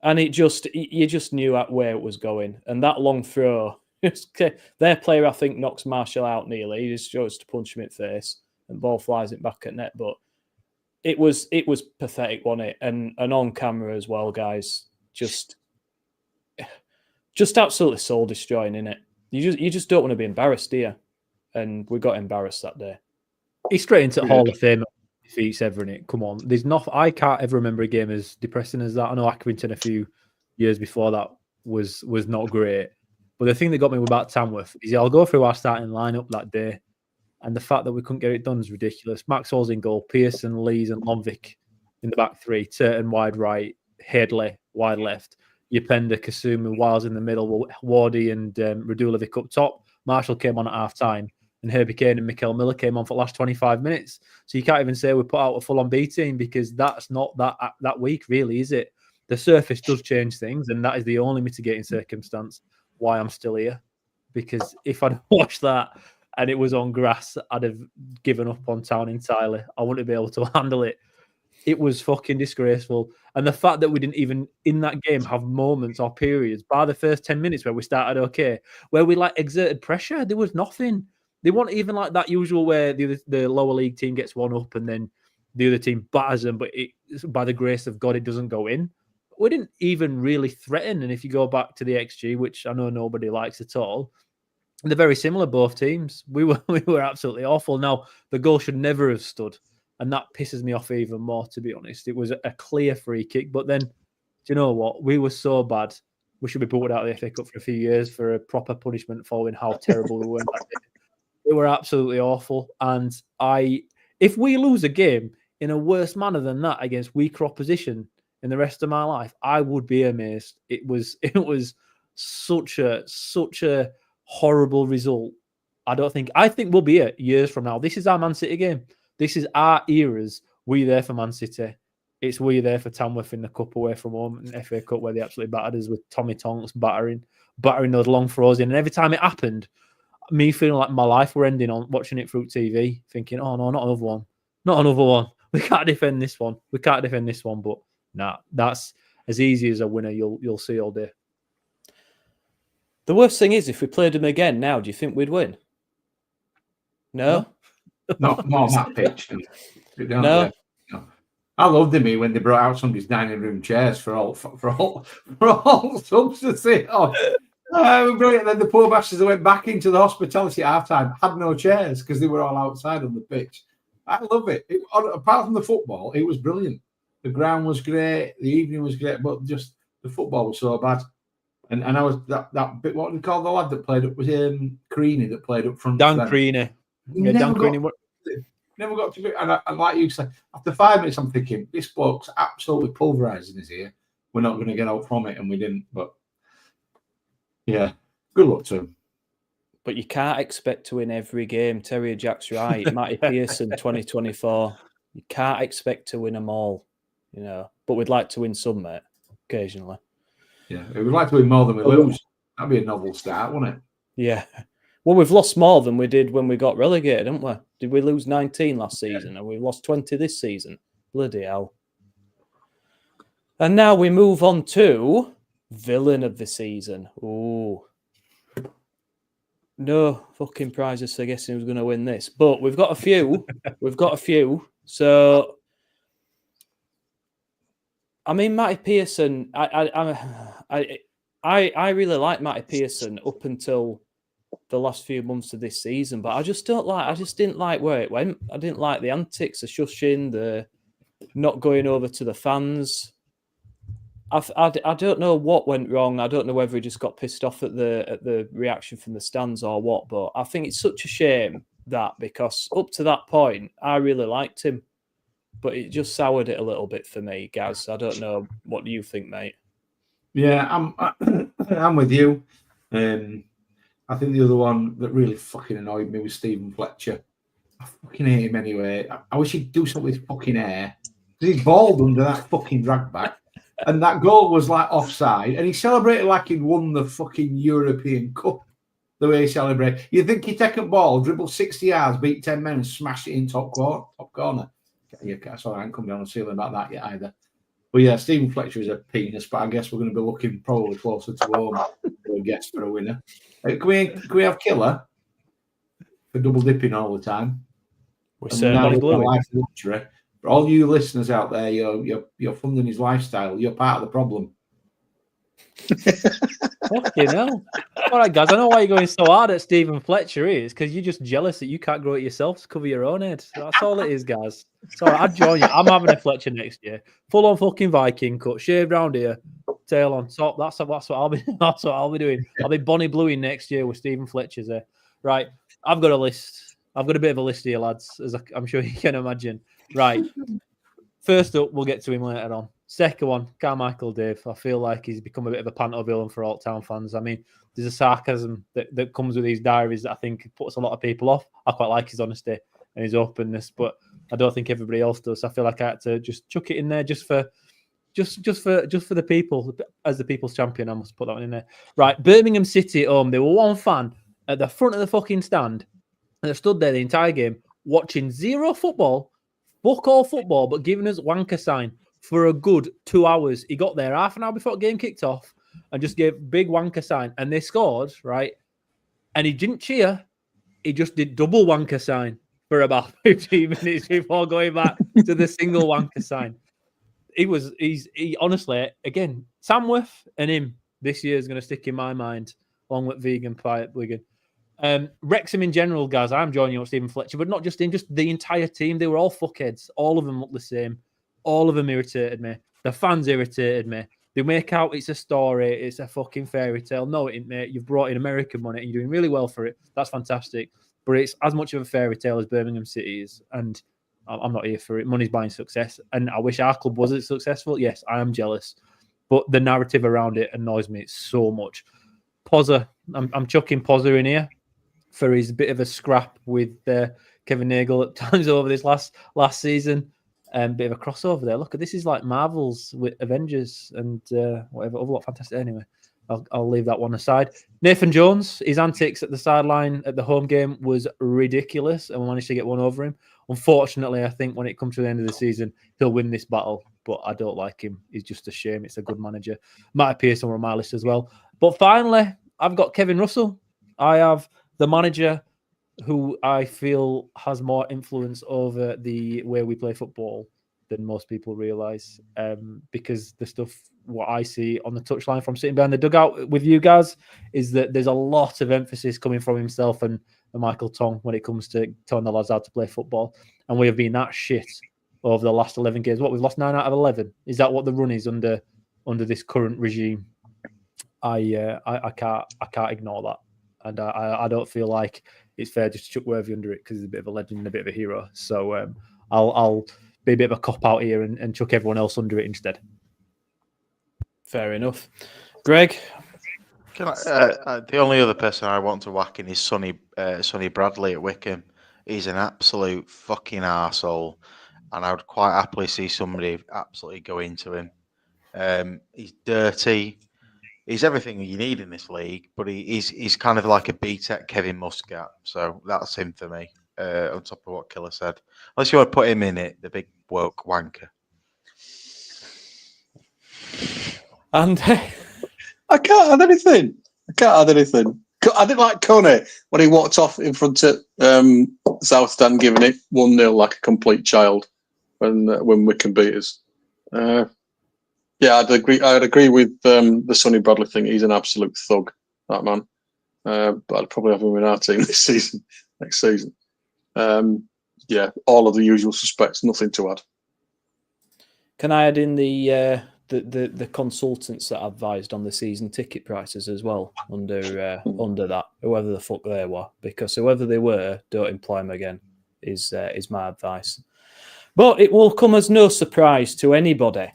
and you just knew where it was going. And that long throw. Their player, I think, knocks Marshall out nearly. He just goes to punch him in the face and ball flies it back at net. But it was pathetic, wasn't it? And on camera as well, guys. Just absolutely soul destroying, innit? You just don't want to be embarrassed, do you? And we got embarrassed that day. He's straight into Hall of Fame defeats ever in it. Come on, I can't ever remember a game as depressing as that. I know Accrington a few years before that was not great. But the thing that got me about Tamworth is I'll go through our starting lineup that day, and the fact that we couldn't get it done is ridiculous. Maxwell's in goal, Pearson, Lees, and Lonvik in the back three, Turton wide right, Headley wide left, Yapenda, Kasuma, Wiles in the middle, Wardy and Radulovic up top. Marshall came on at half time, and Herbie Kane and Mikael Miller came on for the last 25 minutes. So you can't even say we put out a full-on B team because that's not that weak, really, is it? The surface does change things, and that is the only mitigating circumstance why I'm still here. Because if I'd watched that and it was on grass, I'd have given up on Town entirely. I wouldn't be able to handle it. It was fucking disgraceful. And the fact that we didn't even, in that game, have moments or periods, by the first 10 minutes where we started okay, where we like exerted pressure, there was nothing. They weren't even like that usual where the lower league team gets one up and then the other team batters them, but by the grace of God, it doesn't go in. We didn't even really threaten. And if you go back to the XG, which I know nobody likes at all, they're very similar, both teams. We were absolutely awful. Now, the goal should never have stood. And that pisses me off even more, to be honest. It was a clear free kick. But then, do you know what? We were so bad. We should be put out of the FA Cup for a few years for a proper punishment following how terrible we were that day. They were absolutely awful. And if we lose a game in a worse manner than that against weaker opposition in the rest of my life, I would be amazed. It was such a horrible result. I think we'll be here years from now. This is our Man City game. This is our eras. We there for Man City. It's we there for Tamworth in the cup away from home in FA Cup where they absolutely battered us with Tommy Tonks battering those long throws in. And every time it happened, me feeling like my life were ending on watching it through TV, thinking, oh no, not another one. Not another one. We can't defend this one. But nah, that's as easy as a winner you'll see all day. The worst thing is, if we played them again now, do you think we'd win? No? Not on that pitch. No. I loved it when they brought out somebody's dining room chairs for all subs to sit on. Brilliant. Then the poor bastards that went back into the hospitality at halftime had no chairs because they were all outside on the pitch. I love it. Apart from the football, it was brilliant. The ground was great, the evening was great, but just the football was so bad. And I was that bit. What do you call the lad that played up? Was Creaney that played up front? Dan Creaney. Yeah, Dan Creaney. Never got to be. And like you said, after 5 minutes, I'm thinking this bloke's absolutely pulverising his ear. We're not going to get out from it, and we didn't. But yeah, good luck to him. But you can't expect to win every game. Terry Jack's right. Matty Pearson, 2024. You can't expect to win them all, But we'd like to win some, mate, occasionally. Yeah, we'd like to win more than we lose. That'd be a novel start, wouldn't it? Yeah. Well, we've lost more than we did when we got relegated, haven't we? Did we lose 19 last season and we've lost 20 this season? Bloody hell. And now we move on to villain of the season. Ooh. No fucking prizes for guessing who's going to win this. But we've got a few. So, I mean, Matty Pearson, I really like Matty Pearson up until the last few months of this season, but I just didn't like where it went. I didn't like the antics, the shushing, the not going over to the fans. I don't know what went wrong. I don't know whether he just got pissed off at the reaction from the stands or what, but I think it's such a shame that because up to that point, I really liked him, but it just soured it a little bit for me, Gaz. I don't know. What do you think, mate? Yeah, I'm with you. I think the other one that really fucking annoyed me was Stephen Fletcher. I fucking hate him anyway. I wish he'd do something with his fucking hair. Because he's bald under that fucking drag back. And that goal was like offside. And he celebrated like he'd won the fucking European Cup. The way he celebrated. You'd think he'd take a ball, dribble 60 yards, beat 10 men and smash it in top corner. Yeah, sorry, I haven't come down on the ceiling about that yet either. But yeah, Stephen Fletcher is a penis, but I guess we're going to be looking probably closer to home for a guess for a winner. Can we have Killer for double dipping all the time? We're certainly luxury. For all you listeners out there, you're funding his lifestyle. You're part of the problem. Fucking hell. All right, guys, I know why you're going so hard at Stephen Fletcher is because you're just jealous that you can't grow it yourself to cover your own head. That's all it is, guys. So I'd join you. I'm having a Fletcher next year. Full on fucking Viking cut, shaved round here, tail on top. That's what I'll be. That's what I'll be doing. I'll be Bonnie Bluey next year with Stephen Fletcher's there. Right. I've got a list. I've got a bit of a list here, lads, as I'm sure you can imagine. Right. First up, we'll get to him later on. Second one, Carmichael Dave. I feel like he's become a bit of a panto villain for Alt Town fans. I mean, there's a sarcasm that comes with these diaries that I think puts a lot of people off. I quite like his honesty and his openness, but I don't think everybody else does. I feel like I had to just chuck it in there just for the people, as the people's champion. I must put that one in there. Right, Birmingham City at home. They were one fan at the front of the fucking stand and I stood there the entire game watching zero football, fuck all football, but giving us wanker sign for a good 2 hours. He got there half an hour before the game kicked off and just gave big wanker sign, and they scored, right? And he didn't cheer. He just did double wanker sign for about 15 minutes before going back to the single wanker sign. He honestly, again, Tamworth and him this year is going to stick in my mind, along with Vegan Pie Wigan. Wrexham in general, guys, I'm joining you on Stephen Fletcher, but not just him, just the entire team. They were all fuckheads. All of them looked the same. All of them irritated me. The fans irritated me. They make out it's a story, it's a fucking fairy tale. No, it ain't, mate. You've brought in American money and you're doing really well for it. That's fantastic. But it's as much of a fairy tale as Birmingham City is. And I'm not here for it. Money's buying success. And I wish our club wasn't successful. Yes, I am jealous. But the narrative around it annoys me so much. Pozza, I'm chucking Pozza in here for his bit of a scrap with Kevin Nagel at times over this last season. Bit of a crossover there. Look, this is like Marvel's with Avengers and whatever. Other lot fantastic. Anyway, I'll leave that one aside. Nathan Jones, his antics at the sideline at the home game was ridiculous, and we managed to get one over him. Unfortunately, I think when it comes to the end of the season, he'll win this battle, but I don't like him. He's just a shame. It's a good manager. Matt Pearson were on my list as well. But finally, I've got Kevin Russell. I have the manager who I feel has more influence over the way we play football than most people realise. Because the stuff, what I see on the touchline from sitting behind the dugout with you guys, is that there's a lot of emphasis coming from himself and Michael Tong when it comes to telling the lads how to play football. And we have been that shit over the last 11 games. What, we've lost 9 out of 11? Is that what the run is under this current regime? I can't ignore that. And I don't feel like it's fair just to chuck Worthy under it because he's a bit of a legend and a bit of a hero. So I'll be a bit of a cop-out here and chuck everyone else under it instead. Fair enough. Greg? The only other person I want to whack in is Sonny Bradley at Wickham. He's an absolute fucking arsehole, and I would quite happily see somebody absolutely go into him. He's dirty. He's everything you need in this league, but he's kind of like a B-Tech Kevin Muscat. So that's him for me, on top of what Killer said. Unless you want to put him in it, the big woke wanker. And I can't add anything. I didn't like Coney when he walked off in front of South Stand, giving it 1-0 like a complete child when Wickham beat us. Yeah, I'd agree with the Sonny Bradley thing. He's an absolute thug, that man. But I'd probably have him in our team next season. Yeah, all of the usual suspects. Nothing to add. Can I add in the consultants that advised on the season ticket prices as well under that, whoever the fuck they were, because whoever they were, don't employ them again. Is my advice. But it will come as no surprise to anybody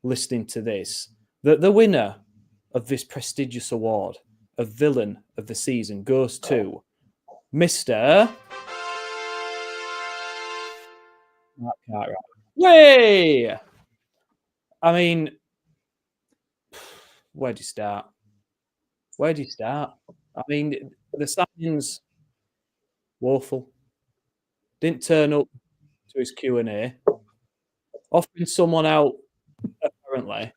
listening to this, that the winner of this prestigious award of Villain of the Season goes to Mr. Yay! I mean, where do you start? I mean, the signings, woeful. Didn't turn up to his Q&A. Offering someone out, apparently,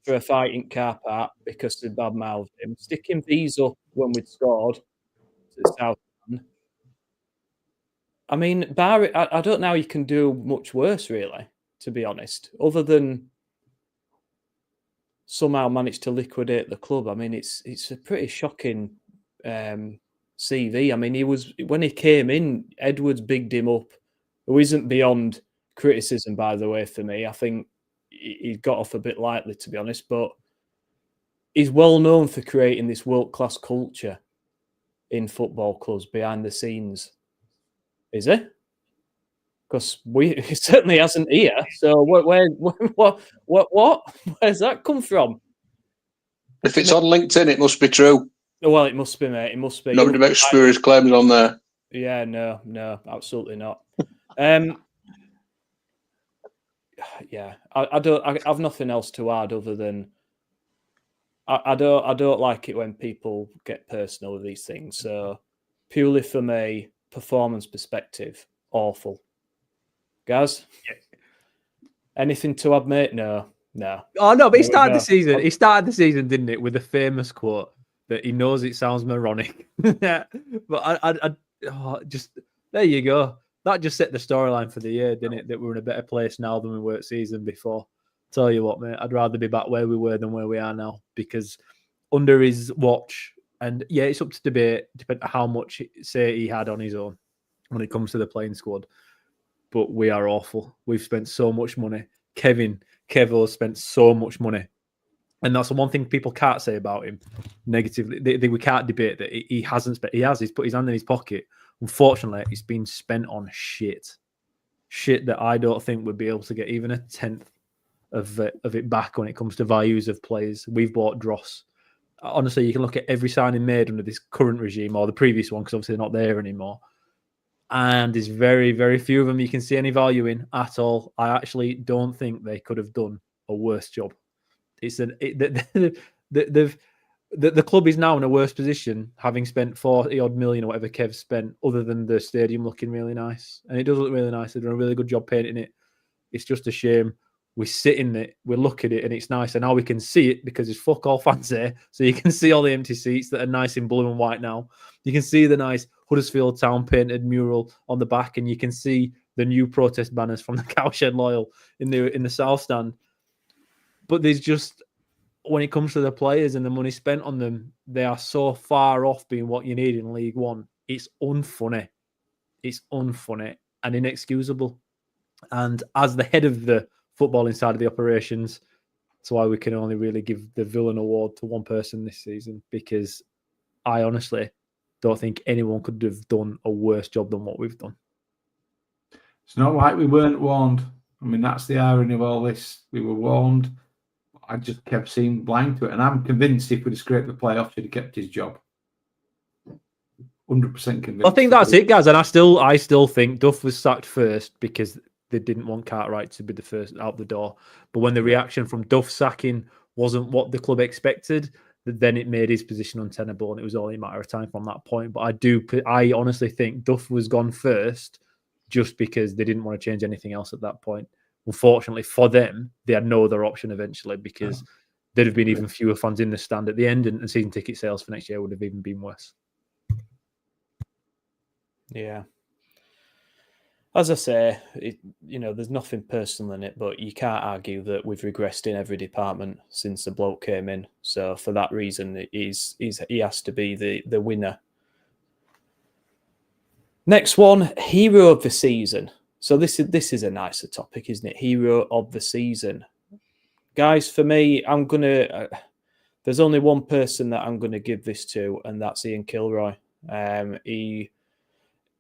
for a fight in car park because they bad-mouthed him. Sticking these up when we'd scored to South End. I mean, Barry, I don't know how you can do much worse, really, to be honest, other than somehow managed to liquidate the club. I mean, it's a pretty shocking CV. I mean, when he came in, Edwards bigged him up, who isn't beyond criticism, by the way, for me. I think he got off a bit lightly, to be honest, but he's well known for creating this world-class culture in football clubs behind the scenes. Is he? Because he certainly hasn't here. So where's that come from? If it's on LinkedIn, it must be true. Well, it must be, mate. It must be. Nobody makes spurious claims on there. Yeah, no, absolutely not. Yeah, I've nothing else to add other than I don't like it when people get personal with these things. So purely from a performance perspective, awful. Guys, anything to add, mate? No. Oh no, but he started No. the season. He started the season, didn't it, with the famous quote that he knows it sounds moronic. But just there you go. That just set the storyline for the year, didn't it? That we're in a better place now than we were at season before. Tell you what, mate, I'd rather be back where we were than where we are now, because under his watch, and yeah, it's up to debate, depending on how much say he had on his own when it comes to the playing squad. But we are awful. We've spent so much money. Kevo spent so much money. And that's the one thing people can't say about him negatively. We can't debate that he hasn't spent. He has. He's put his hand in his pocket. Unfortunately, it's been spent on shit that I don't think would be able to get even a tenth of it back when it comes to values of players. We've bought dross. Honestly, you can look at every signing made under this current regime or the previous one, because obviously they're not there anymore. And there's very, very few of them you can see any value in at all. I actually don't think they could have done a worse job. The club is now in a worse position, having spent 40 odd million or whatever Kev spent, other than the stadium looking really nice. And it does look really nice. They've done a really good job painting it. It's just a shame. We sit in it, we look at it, and it's nice. And now we can see it because there's fuck all fans there. So you can see all the empty seats that are nice in blue and white now. You can see the nice Huddersfield Town painted mural on the back, and you can see the new protest banners from the Cowshed Loyal in the south stand. But there's just, when it comes to the players and the money spent on them, they are so far off being what you need in League One. It's unfunny. It's unfunny and inexcusable. And as the head of the footballing side of the operations, that's why we can only really give the villain award to one person this season, because I honestly don't think anyone could have done a worse job than what we've done. It's not like we weren't warned. I mean, that's the irony of all this. We were warned. I just kept seeing blind to it. And I'm convinced if we'd have scraped the playoffs, he'd have kept his job. 100% convinced. I think that's it, guys. And I still think Duff was sacked first because they didn't want Cartwright to be the first out the door. But when the reaction from Duff sacking wasn't what the club expected, then it made his position untenable, and it was only a matter of time from that point. But I honestly think Duff was gone first just because they didn't want to change anything else at that point. Unfortunately for them, they had no other option eventually, because there'd have been even fewer fans in the stand at the end, and season ticket sales for next year would have even been worse. Yeah. As I say, there's nothing personal in it, but you can't argue that we've regressed in every department since the bloke came in. So for that reason, he has to be the winner. Next one, hero of the season. So this is a nicer topic, isn't it? Hero of the season. Guys, for me, I'm going to... there's only one person that I'm going to give this to, and that's Ian Kilroy. He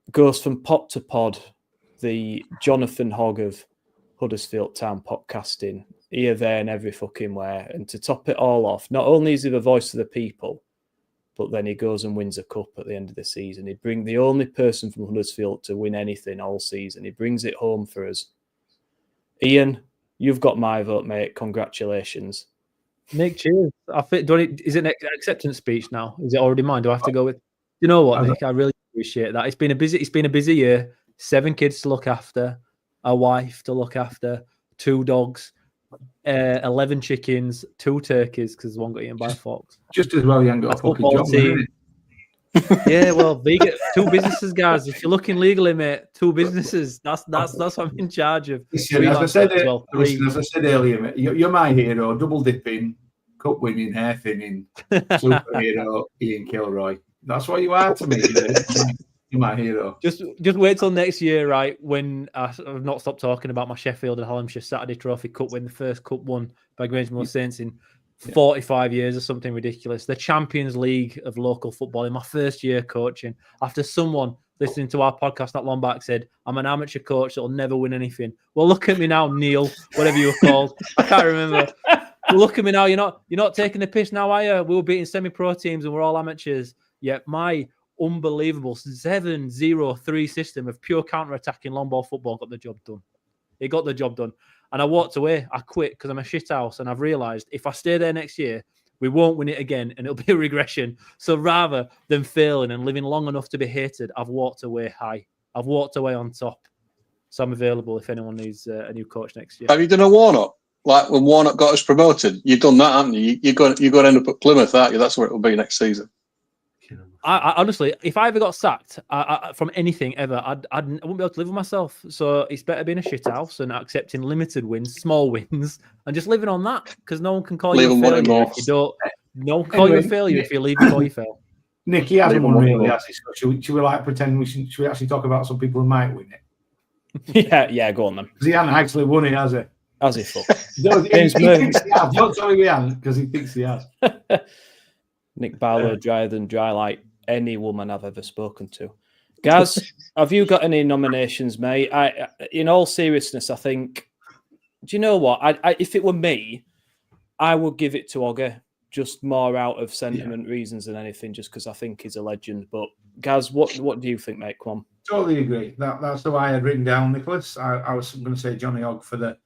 goes from pod to pod, the Jonathan Hogg of Huddersfield Town podcasting, here, there, and every fucking where. And to top it all off, not only is he the voice of the people, but then he goes and wins a cup at the end of the season. He'd bring the only person from Huddersfield to win anything all season. He brings it home for us. Ian, you've got my vote, mate. Congratulations. Nick, cheers. Is it an acceptance speech now? Is it already mine? Do I have to go with? You know what, Nick? I really appreciate that. It's been a busy year. 7 kids to look after, a wife to look after, 2 dogs, 11 chickens, 2 turkeys because one got eaten by a fox. Just as well you haven't got a fucking job, isn't it? Yeah, well, they get 2 businesses, guys. If you're looking legally, mate, 2 businesses. That's what I'm in charge of. Listen, as I said earlier, mate, you're my hero. Double dipping, cup winning, hair thinning, superhero Ian Kilroy. That's what you are to me. You're my hero. Just wait till next year, right? When I've not stopped talking about my Sheffield and Hallamshire Saturday Trophy Cup win, the first cup won by Grangemore Saints in 45 years or something ridiculous. The Champions League of local football in my first year coaching. After someone listening to our podcast not long back said, I'm an amateur coach that will never win anything. Well, look at me now, Neil, whatever you were called. I can't remember. Well, look at me now. You're not taking the piss now, are you? We were beating semi-pro teams and we're all amateurs. Yet my unbelievable 7-0-3 system of pure counter-attacking long ball football got the job done. It got the job done. And I walked away. I quit because I'm a shithouse. And I've realised if I stay there next year, We won't win it again, and it'll be a regression. So rather than failing and living long enough to be hated, I've walked away high. I've walked away on top. So I'm available if anyone needs a new coach next year. Have you done a Warnock? Like when Warnock got us promoted, you've done that, haven't you? You're going to end up at Plymouth, aren't you? That's where it will be next season. I honestly, if I ever got sacked from anything ever, I wouldn't be able to live with myself. So it's better being a shithouse and accepting limited wins, small wins, and just living on that, because no one can call you a failure if you don't. No one can call you a failure if you leave before you fail. Nick, he hasn't won really, has he? Should we like pretend should we actually talk about some people who might win it? yeah, go on then. Because he hasn't actually won it, has he? Has he? Fuck. He thinks he has. Don't tell me he hasn't, because he thinks he has. Nick Barlow, drier than dry, like any woman I've ever spoken to. Gaz, have you got any nominations, mate? In all seriousness, I think. Do you know what? If it were me, I would give it to Hogg, just more out of sentiment reasons than anything, just because I think he's a legend. But Gaz, what do you think, mate? Come on. Totally agree. That's the way I had written down, Nicholas. I was going to say Johnny Hogg for the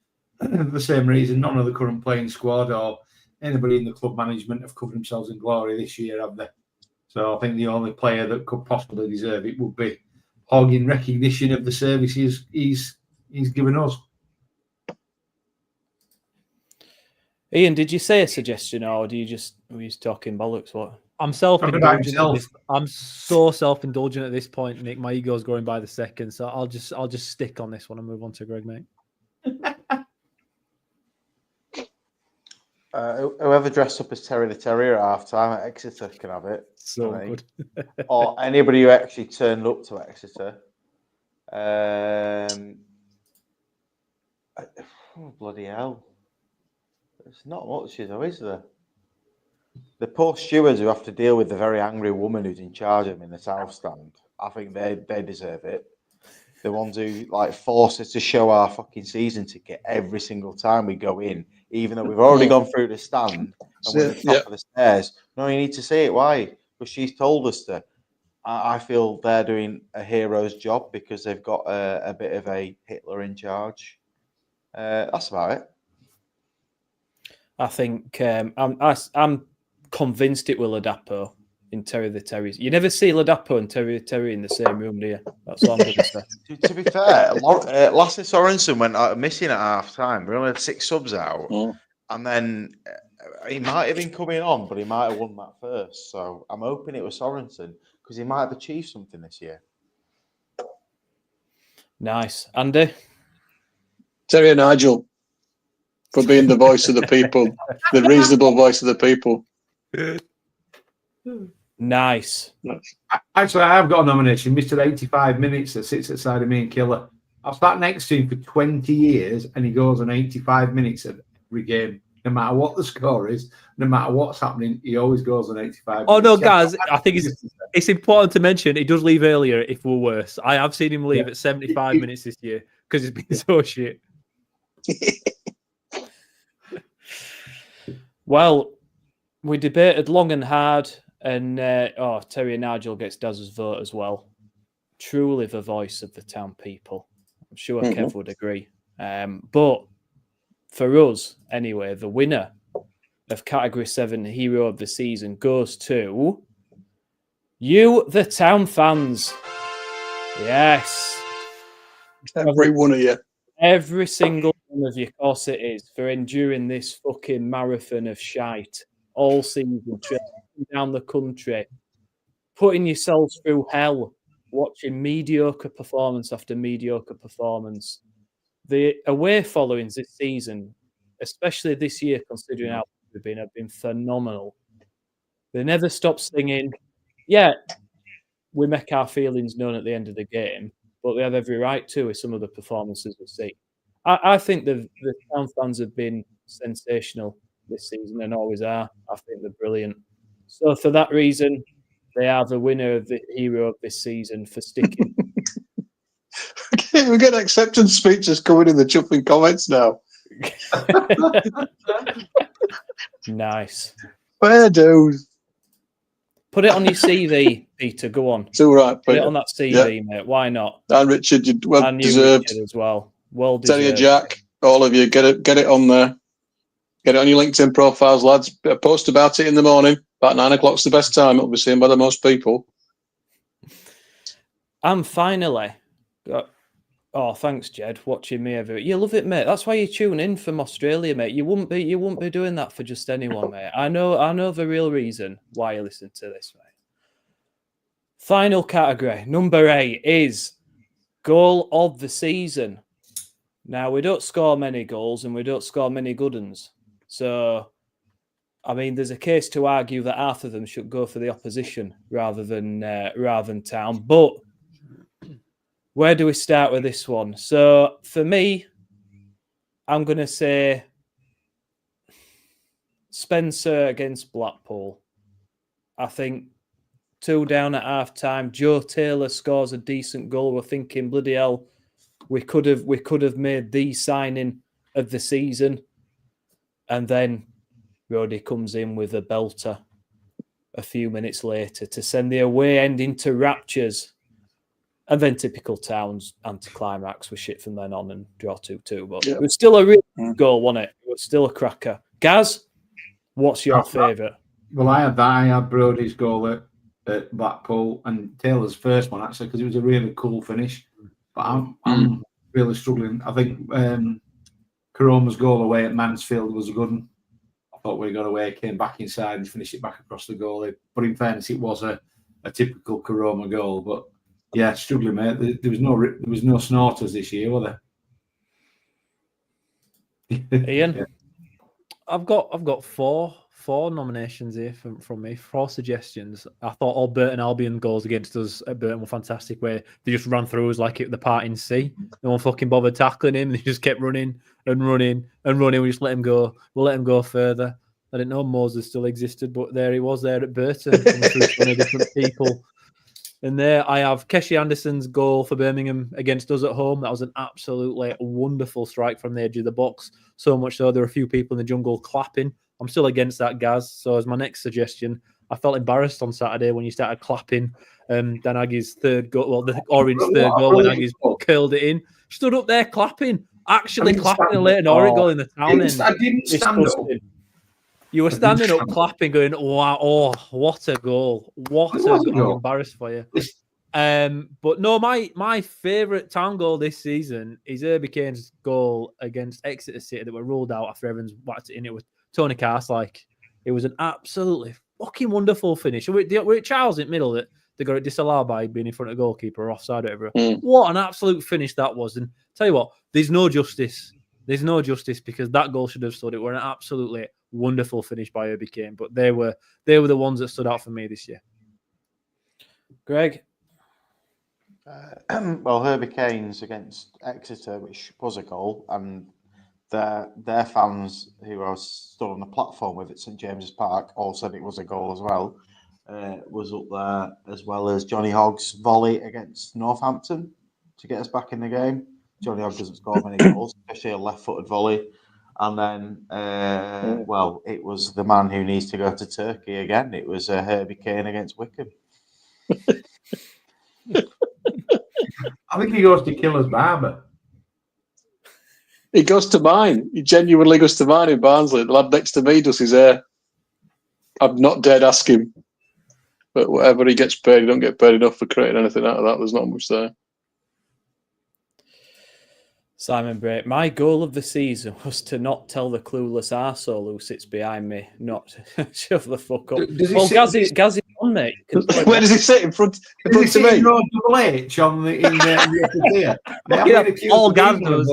same reason. None of the current playing squad or anybody in the club management have covered themselves in glory this year, have they? So I think the only player that could possibly deserve it would be Hogg, in recognition of the services he's given us. Ian, did you say a suggestion, or were you just talking bollocks? What? I'm self-indulgent. I'm so self-indulgent at this point, Nick. My ego's growing by the second, so I'll just stick on this one and move on to Greg, mate. Whoever dressed up as Terry the Terrier at half-time at Exeter can have it. So good. Or anybody who actually turned up to Exeter. Bloody hell. There's not much, though, is there? The poor stewards who have to deal with the very angry woman who's in charge of them in the South Stand, I think they deserve it. The ones who force us to show our fucking season ticket every single time we go in, even though we've already gone through the stand and we're at the top of the stairs. No, you need to see it. Why? Because she's told us to. I feel they're doing a hero's job because they've got a bit of a Hitler in charge. That's about it. I think I'm convinced it will Ladapo in Terry the Terriers. You never see Ladapo and Terry the Terrier in the same room, do you? That's what I'm going to say. To be fair, Lasse Sorensen went missing at half-time. We only had 6 subs out. And then he might have been coming on, but he might have won that first. So I'm hoping it was Sorensen because he might have achieved something this year. Nice. Andy? Terry and Nigel for being the voice of the people, the reasonable voice of the people. Nice. Actually, I have got a nomination. Mr. 85 Minutes that sits outside of me and Killer. I've sat next to him for 20 years and he goes on 85 minutes of every game. No matter what the score is, no matter what's happening, he always goes on 85 Oh, minutes. no, guys, I think it's important to mention he does leave earlier if we're worse. I have seen him leave at 75 minutes this year because it's been so shit. Well, we debated long and hard, and Terry and Nigel gets Daz's vote as well. Truly the voice of the town people. I'm sure Kev would agree. But for us, anyway, the winner of Category 7 Hero of the Season goes to you, the town fans. Yes. Every one of you. Every single one of you, of course it is, for enduring this fucking marathon of shite all season, traveling down the country, putting yourselves through hell, watching mediocre performance after mediocre performance. The away followings this season, especially this year, considering how they've been, have been phenomenal. They never stop singing. Yeah, we make our feelings known at the end of the game, but they have every right to with some of the performances we see. I think the town fans have been sensational this season and always are. I think they're brilliant. So for that reason, they are the winner of the hero of this season for sticking. Okay, we get acceptance speeches coming in the chuffing comments now. Nice. Fair dues. Put it on your CV, Peter. Go on. It's all right. Put it on that CV, mate. Why not? And Richard, you well and you, deserved. Richard, as well. Well deserved. Terry and Jack, all of you, get it on there. Get it on your LinkedIn profiles, lads. Post about it in the morning. About 9 o'clock's the best time. It'll be seen by the most people. And finally, oh, thanks, Jed, watching me every. You love it, mate. That's why you tune in from Australia, mate. You wouldn't be doing that for just anyone, mate. I know the real reason why you listen to this, mate. Final category, number 8, is goal of the season. Now, we don't score many goals and we don't score many good ones. So, I mean, there's a case to argue that half of them should go for the opposition rather than Town. But where do we start with this one? So, for me, I'm going to say Spencer against Blackpool. I think 2 down at half-time. Joe Taylor scores a decent goal. We're thinking, bloody hell, we could have made the signing of the season. And then Roddy comes in with a belter a few minutes later to send the away end into raptures. And then typical Town's anticlimax was shit from then on and draw 2-2. But it was still a real goal, wasn't it? It was still a cracker. Gaz, what's your favourite? Well, I had Brodie's goal at Blackpool and Taylor's first one, actually, because it was a really cool finish. But I'm really struggling. I think Karoma's goal away at Mansfield was a good one. I thought we got away, came back inside and finished it back across the goalie. But in fairness, it was a typical Karoma goal. But yeah, struggling, mate. There was no snorters this year, were there? Ian? Yeah. I've got four nominations here from me, 4 suggestions. I thought all Burton Albion goals against us at Burton were fantastic, where they just ran through us like it the part in sea. No one fucking bothered tackling him. They just kept running and running and running. We just let him go. We'll let him go further. I didn't know Moses still existed, but there he was there at Burton, coming through so many different people. And there I have Keshi Anderson's goal for Birmingham against us at home. That was an absolutely wonderful strike from the edge of the box. So much so there were a few people in the jungle clapping. I'm still against that, Gaz. So as my next suggestion, I felt embarrassed on Saturday when you started clapping Dan Aggie's third goal, well, the Orient's third goal when Aggie's curled it in. Stood up there clapping, actually clapping a late Orient goal in the Town end. I didn't stand up. You were standing up clapping, going, wow, oh, what a goal. What a goal. I'm embarrassed for you. But no, my favourite Town goal this season is Herbie Kane's goal against Exeter City that were ruled out after Evans whacked it in. It was Tony Carslake. It was an absolutely fucking wonderful finish. We're at Charles in the middle that they got it disallowed by being in front of the goalkeeper or offside or whatever. What an absolute finish that was. And tell you what, there's no justice. There's no justice because that goal should have stood. It were an absolutely wonderful finish by Herbie Kane. But they were the ones that stood out for me this year. Greg? Well, Herbie Kane's against Exeter, which was a goal, and their fans who I was stood on the platform with at St James's Park all said it was a goal as well. Was up there, as well as Johnny Hogg's volley against Northampton to get us back in the game. Johnny Hogg doesn't score many goals, especially a left-footed volley. And then, well, it was the man who needs to go to Turkey again. It was Herbie Kane against Wickham. I think he goes to Killer's Barber. He goes to mine. He genuinely goes to mine in Barnsley. The lad next to me does his hair. I've not dared ask him. But whatever he gets paid, he don't get paid enough for creating anything out of that. There's not much there. Simon Bray, my goal of the season was to not tell the clueless arsehole who sits behind me not to shove the fuck up. Well, Gaz's on, mate. Where does he sit? In front of me? Double H on the all Gaz does.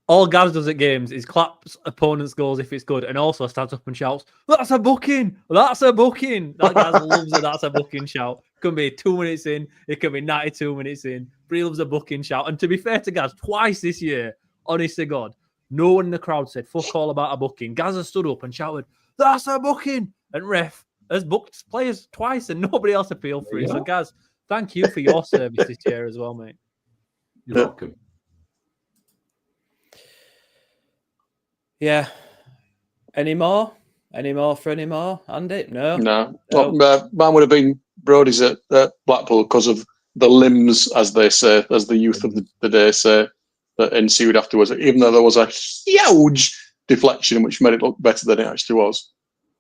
All Gaz does at games is claps opponents' goals if it's good, and also stands up and shouts, "That's a booking! That's a booking!" That Gaz loves it. That's a booking shout. It can be 2 minutes in. It can be 92 minutes in. But he loves a booking shout. And to be fair to Gaz, twice this year, honest to God, no one in the crowd said fuck all about a booking. Gaz has stood up and shouted, "That's a booking!" And ref has booked players twice, and nobody else appealed for it. So Gaz, thank you for your service this year as well, mate. You're welcome. Yeah. Any more? Any more for any more, Andy? No. Well, mine would have been Brodie's at Blackpool because of the limbs, as they say, as the youth of the day say, that ensued afterwards. Even though there was a huge deflection, which made it look better than it actually was.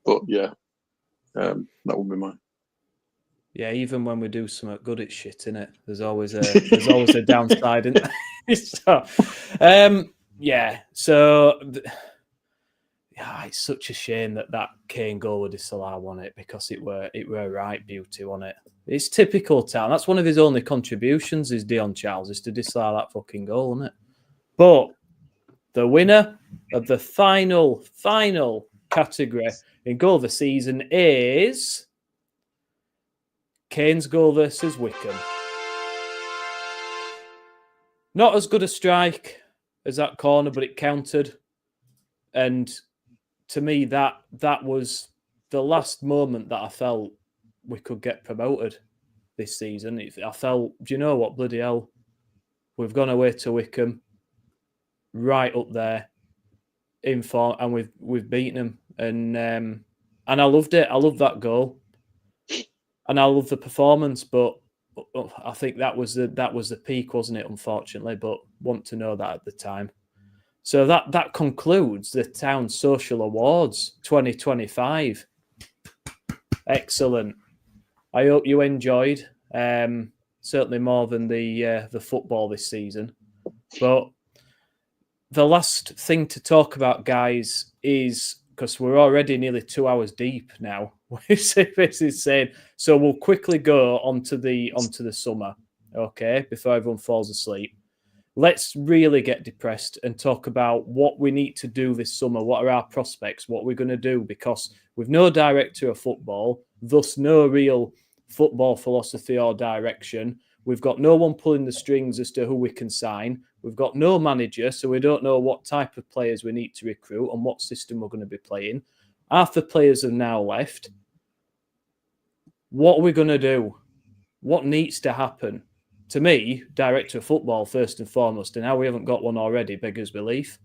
But yeah, that would be mine. Yeah, even when we do something good, it's shit, innit? There's always a downside, isn't there? So, yeah. So, yeah, it's such a shame that Kane goal with disallowed on it, because it were right beauty on it. It's typical Town. That's one of his only contributions, is Dion Charles, is to disallow that fucking goal, isn't it? But the winner of the final category in goal of the season is Kane's goal versus Wickham. Not as good a strike as that corner, but it countered. And to me, that was the last moment that I felt we could get promoted this season. I felt, do you know what, bloody hell, we've gone away to Wickham, right up there in form, and we've beaten them. And I loved it. I loved that goal. And I love the performance, but I think that was the peak, wasn't it? Unfortunately, but want to know that at the time. So that concludes the Town Social Awards 2025. Excellent. I hope you enjoyed. Certainly more than the football this season. But the last thing to talk about, guys, is, because we're already nearly 2 hours deep now. This is saying, so we'll quickly go onto the summer, okay, before everyone falls asleep. Let's really get depressed and talk about what we need to do this summer. What are our prospects? What we're going to do? Because with no director of football, thus no real football philosophy or direction, we've got no one pulling the strings as to who we can sign. We've got no manager, so we don't know what type of players we need to recruit and what system we're going to be playing. Half the players have now left. What are we going to do? What needs to happen? To me, director of football, first and foremost, and how we haven't got one already beggars belief.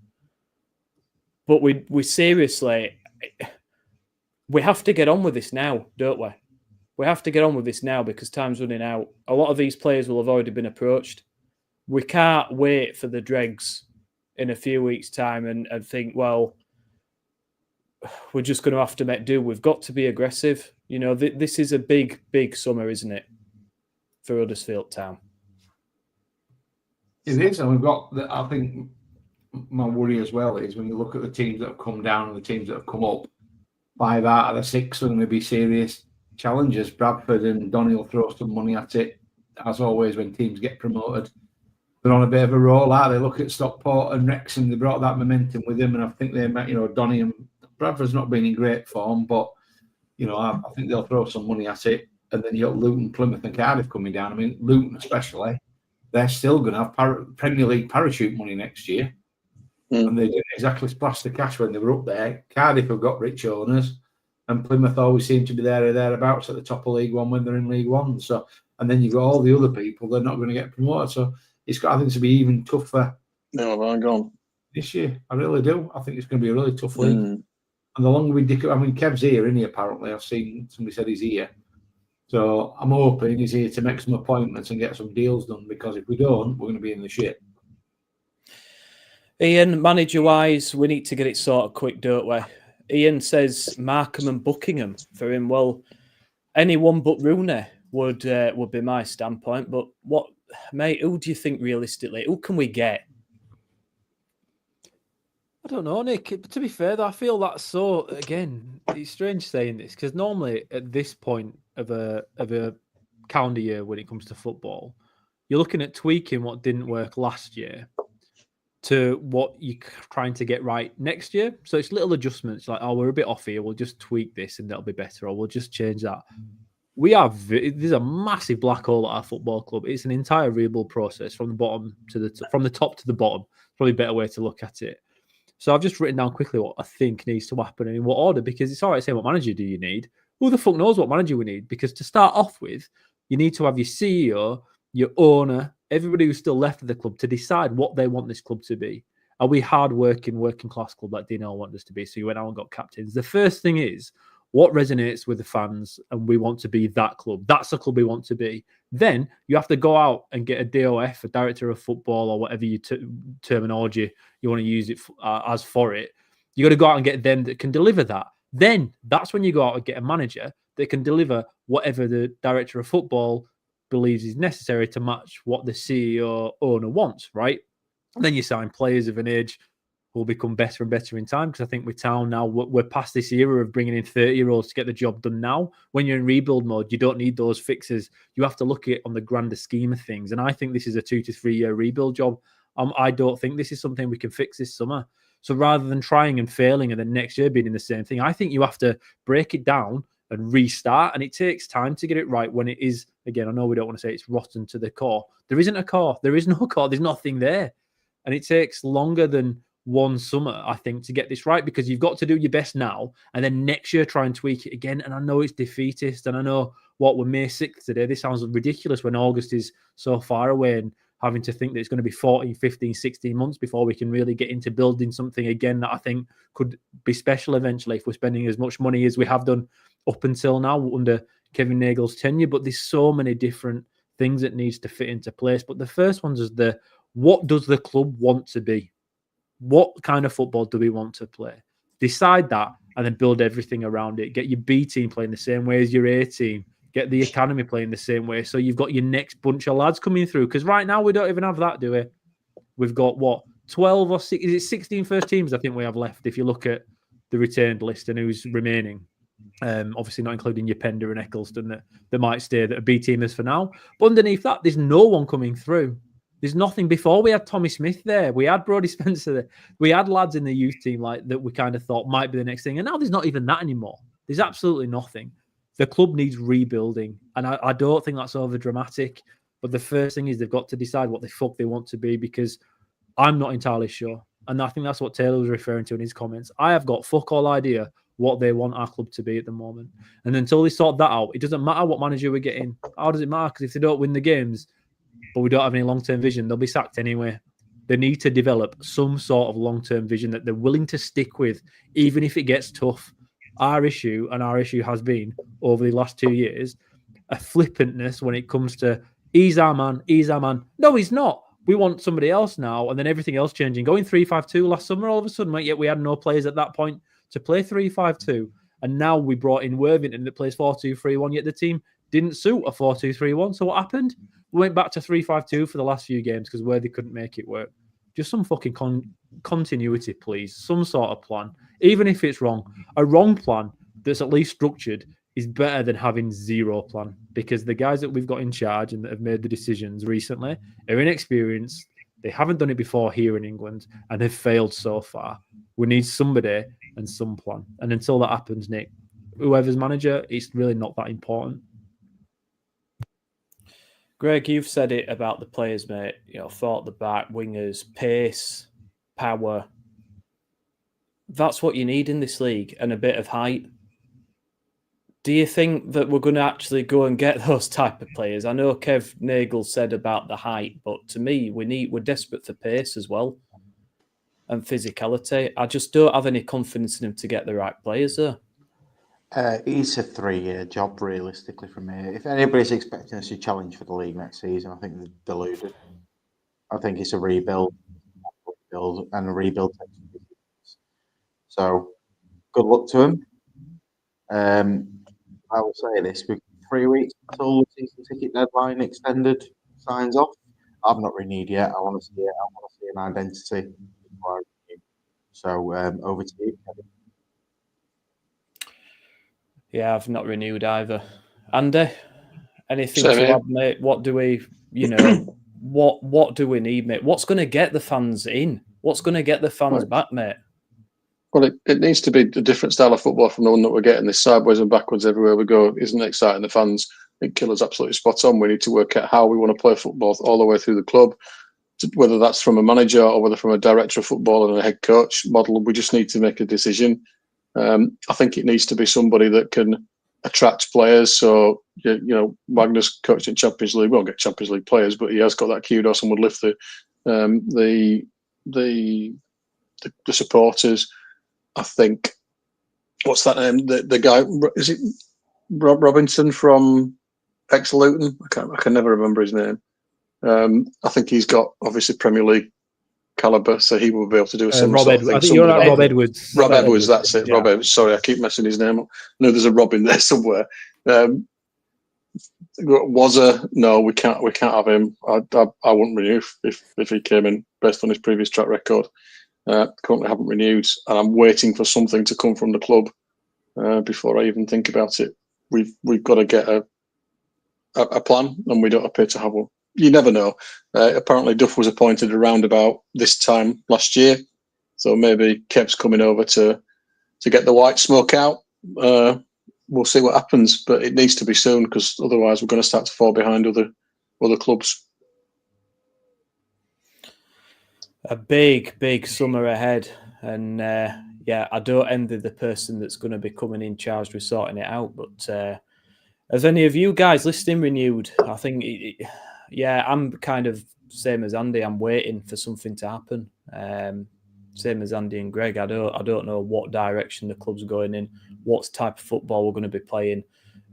But we seriously, we have to get on with this now, don't we? We have to get on with this now, because time's running out. A lot of these players will have already been approached. We can't wait for the dregs in a few weeks' time and think, well, we're just going to have to make do. We've got to be aggressive. You know, this is a big, big summer, isn't it, for Huddersfield Town? It is, and we've got. I think my worry as well is when you look at the teams that have come down and the teams that have come up. 5 out of the 6 are going to be serious challengers. Bradford and Donny will throw some money at it, as always when teams get promoted. They're on a bit of a roll out. They look at Stockport and Wrexham. They brought that momentum with them, and I think they met. You know, Donny and Bradford's not been in great form, but you know, I think they'll throw some money at it. And then you got Luton, Plymouth, and Cardiff coming down. I mean, Luton especially, they're still going to have Premier League parachute money next year. And they didn't exactly splash the cash when they were up there. Cardiff have got rich owners, and Plymouth always seem to be there or thereabouts at the top of League One when they're in League One. So, and then you've got all the other people, they're not going to get promoted. So it's got, I think, to be even tougher. No, I'm gone this year. I really do. I think it's going to be a really tough league. And the longer we dick, I mean, Kev's here, isn't he? Apparently, I've seen somebody said he's here. So I'm hoping he's here to make some appointments and get some deals done, because if we don't, we're going to be in the shit. Ian, manager-wise, we need to get it sorted quick, don't we? Ian says Markham and Buckingham for him. Well, anyone but Rooney would be my standpoint. But what, mate? Who do you think realistically? Who can we get? I don't know, Nick. But to be fair, though, I feel that's so. Again, it's strange saying this, because normally at this point of a calendar year, when it comes to football, you're looking at tweaking what didn't work last year to what you're trying to get right next year. So it's little adjustments, like, oh, we're a bit off here, we'll just tweak this and that'll be better, or we'll just change that. There's a massive black hole at our football club. It's an entire rebuild process from the bottom to from the top to the bottom. Probably a better way to look at it. So I've just written down quickly what I think needs to happen and in what order, because it's all right saying what manager do you need. Who the fuck knows what manager we need? Because to start off with, you need to have your CEO, your owner, everybody who's still left of the club to decide what they want this club to be. Are we hard-working, working-class club like Dino wanted us to be? So you went out and got captains. The first thing is, what resonates with the fans, and we want to be that club. That's the club we want to be. Then you have to go out and get a DOF, a director of football, or whatever terminology you want to use it as for it, You got to go out and get them that can deliver that. Then that's when you go out and get a manager that can deliver whatever the director of football believes is necessary to match what the CEO owner wants, right? And then you sign players of an age who will become better and better in time. Because I think with Town now, we're past this era of bringing in 30-year-olds to get the job done now. When you're in rebuild mode, you don't need those fixes. You have to look at it on the grander scheme of things. And I think this is a 2 to 3 year rebuild job. I don't think this is something we can fix this summer. So rather than trying and failing and then next year being in the same thing, I think you have to break it down and restart. And it takes time to get it right when it is, again, I know we don't want to say it's rotten to the core. There isn't a core. There is no core. There's nothing there. And it takes longer than one summer, I think, to get this right, because you've got to do your best now and then next year try and tweak it again. And I know it's defeatist, and I know what, we're May 6th today. This sounds ridiculous when August is so far away, and having to think that it's going to be 14, 15, 16 months before we can really get into building something again that I think could be special eventually if we're spending as much money as we have done up until now under Kevin Nagel's tenure. But there's so many different things that needs to fit into place. But the first one is what does the club want to be? What kind of football do we want to play? Decide that and then build everything around it. Get your B team playing the same way as your A team. Get the academy playing the same way. So you've got your next bunch of lads coming through. Because right now we don't even have that, do we? We've got, 12 or 6? Is it 16 first teams I think we have left if you look at the retained list and who's remaining? Obviously not including your Pender and Eccleston that might stay, that are B teamers for now. But underneath that, there's no one coming through. There's nothing. Before we had Tommy Smith there, we had Brodie Spencer there, we had lads in the youth team like that we kind of thought might be the next thing, and now there's not even that anymore. There's absolutely nothing. The club needs rebuilding, and I don't think that's over dramatic. But the first thing is they've got to decide what the fuck they want to be, because I'm not entirely sure, and I think that's what Taylor was referring to in his comments. I have got fuck all idea what they want our club to be at the moment, and until they sort that out, it doesn't matter what manager we get in. How does it matter? Because if they don't win the games, but we don't have any long-term vision, they'll be sacked anyway. They need to develop some sort of long-term vision that they're willing to stick with, even if it gets tough. Our issue has been, over the last 2 years, a flippantness when it comes to, he's our man. No, he's not. We want somebody else now, and then everything else changing. Going 3-5-2 last summer, all of a sudden, yet we had no players at that point to play 3-5-2. And now we brought in Worthington that plays 4-2-3-1, yet the team didn't suit a 4-2-3-1. So what happened? We went back to 3-5-2 for the last few games because Worthy couldn't make it work. Just some fucking continuity, please. Some sort of plan. Even if it's wrong. A wrong plan that's at least structured is better than having zero plan, because the guys that we've got in charge and that have made the decisions recently are inexperienced. They haven't done it before here in England and have failed so far. We need somebody and some plan. And until that happens, Nick, whoever's manager, it's really not that important. Greg, you've said it about the players, mate. Thought the back, wingers, pace, power. That's what you need in this league, and a bit of height. Do you think that we're going to actually go and get those type of players? I know Kev Nagel said about the height, but to me, we're desperate for pace as well, and physicality. I just don't have any confidence in him to get the right players there. It's a 3-year job, realistically, from here. If anybody's expecting us to challenge for the league next season, I think they're deluded. I think it's a rebuild, and a rebuild takes years. So, good luck to him. I will say this: we've got 3 weeks until the season ticket deadline extended signs off. I've not renewed yet. I want to see it. I want to see an identity before I renew. So, over to you, Kevin. Yeah, I've not renewed either. Andy, anything Same to here. add, mate? What do we, what do we need, mate? What's going to get the fans in? What's going to get the fans back, mate? Well, it needs to be a different style of football from the one that we're getting. This sideways and backwards everywhere we go isn't exciting the fans. I think Killer's absolutely spot on. We need to work out how we want to play football all the way through the club, whether that's from a manager or whether from a director of football and a head coach model. We just need to make a decision. I think it needs to be somebody that can attract players. So, Wagner's coached in Champions League. We won't get Champions League players, but he has got that kudos and would lift the supporters. I think, what's that name? The guy, is it Rob Robinson from ex-Luton? I can never remember his name. I think he's got obviously Premier League caliber, so he will be able to do a similar Rob sort of Edwards. thing. I think you're Somebody right, Rob Edwards. Rob Edwards, that's it. Yeah. Rob Edwards. Sorry, I keep messing his name up. No, there's a Rob in there somewhere. No, we can't have him. I wouldn't renew if he came in based on his previous track record. Currently haven't renewed, and I'm waiting for something to come from the club before I even think about it. We've got to get a plan, and we don't appear to have one. You never know. Apparently, Duff was appointed around about this time last year, so maybe Kev's coming over to get the white smoke out. We'll see what happens, but it needs to be soon because otherwise we're going to start to fall behind other clubs. A big summer ahead, and I don't envy the person that's going to be coming in charged with sorting it out. But has any of you guys listening renewed? I think, I'm kind of same as Andy. I'm waiting for something to happen. Same as Andy and Greg. I don't know what direction the club's going in, what type of football we're going to be playing,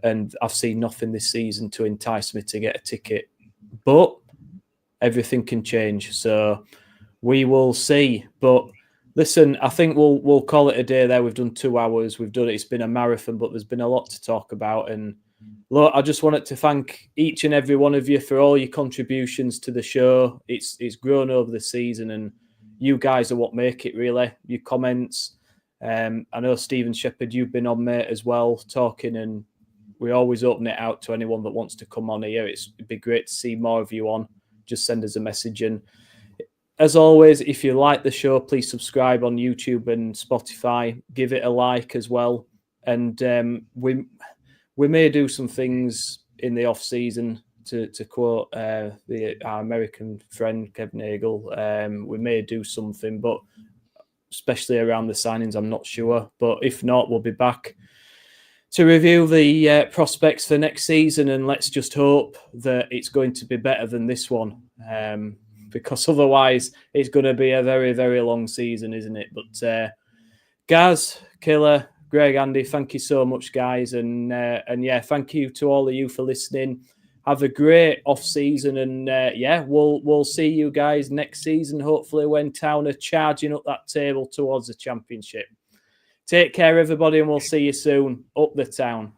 and I've seen nothing this season to entice me to get a ticket. But everything can change, so we will see. But listen, I think we'll call it a day there. We've done 2 hours. We've done it. It's been a marathon, but there's been a lot to talk about. And look, I just wanted to thank each and every one of you for all your contributions to the show. It's grown over the season, and you guys are what make it, really. Your comments. I know Stephen Shepherd, you've been on, mate, as well, talking, and we always open it out to anyone that wants to come on here. It'd be great to see more of you on. Just send us a message. And as always, if you like the show, please subscribe on YouTube and Spotify. Give it a like as well. And we may do some things in the off season, to quote our American friend Kevin Nagel. We may do something, but especially around the signings, I'm not sure. But if not, we'll be back to review the prospects for next season, and let's just hope that it's going to be better than this one, because otherwise it's going to be a very, very long season, isn't it? But Gaz, Killer, Greg, Andy, thank you so much, guys, and thank you to all of you for listening. Have a great off season, and we'll see you guys next season, hopefully, when Town are charging up that table towards the Championship. Take care, everybody, and we'll see you soon. Up the Town.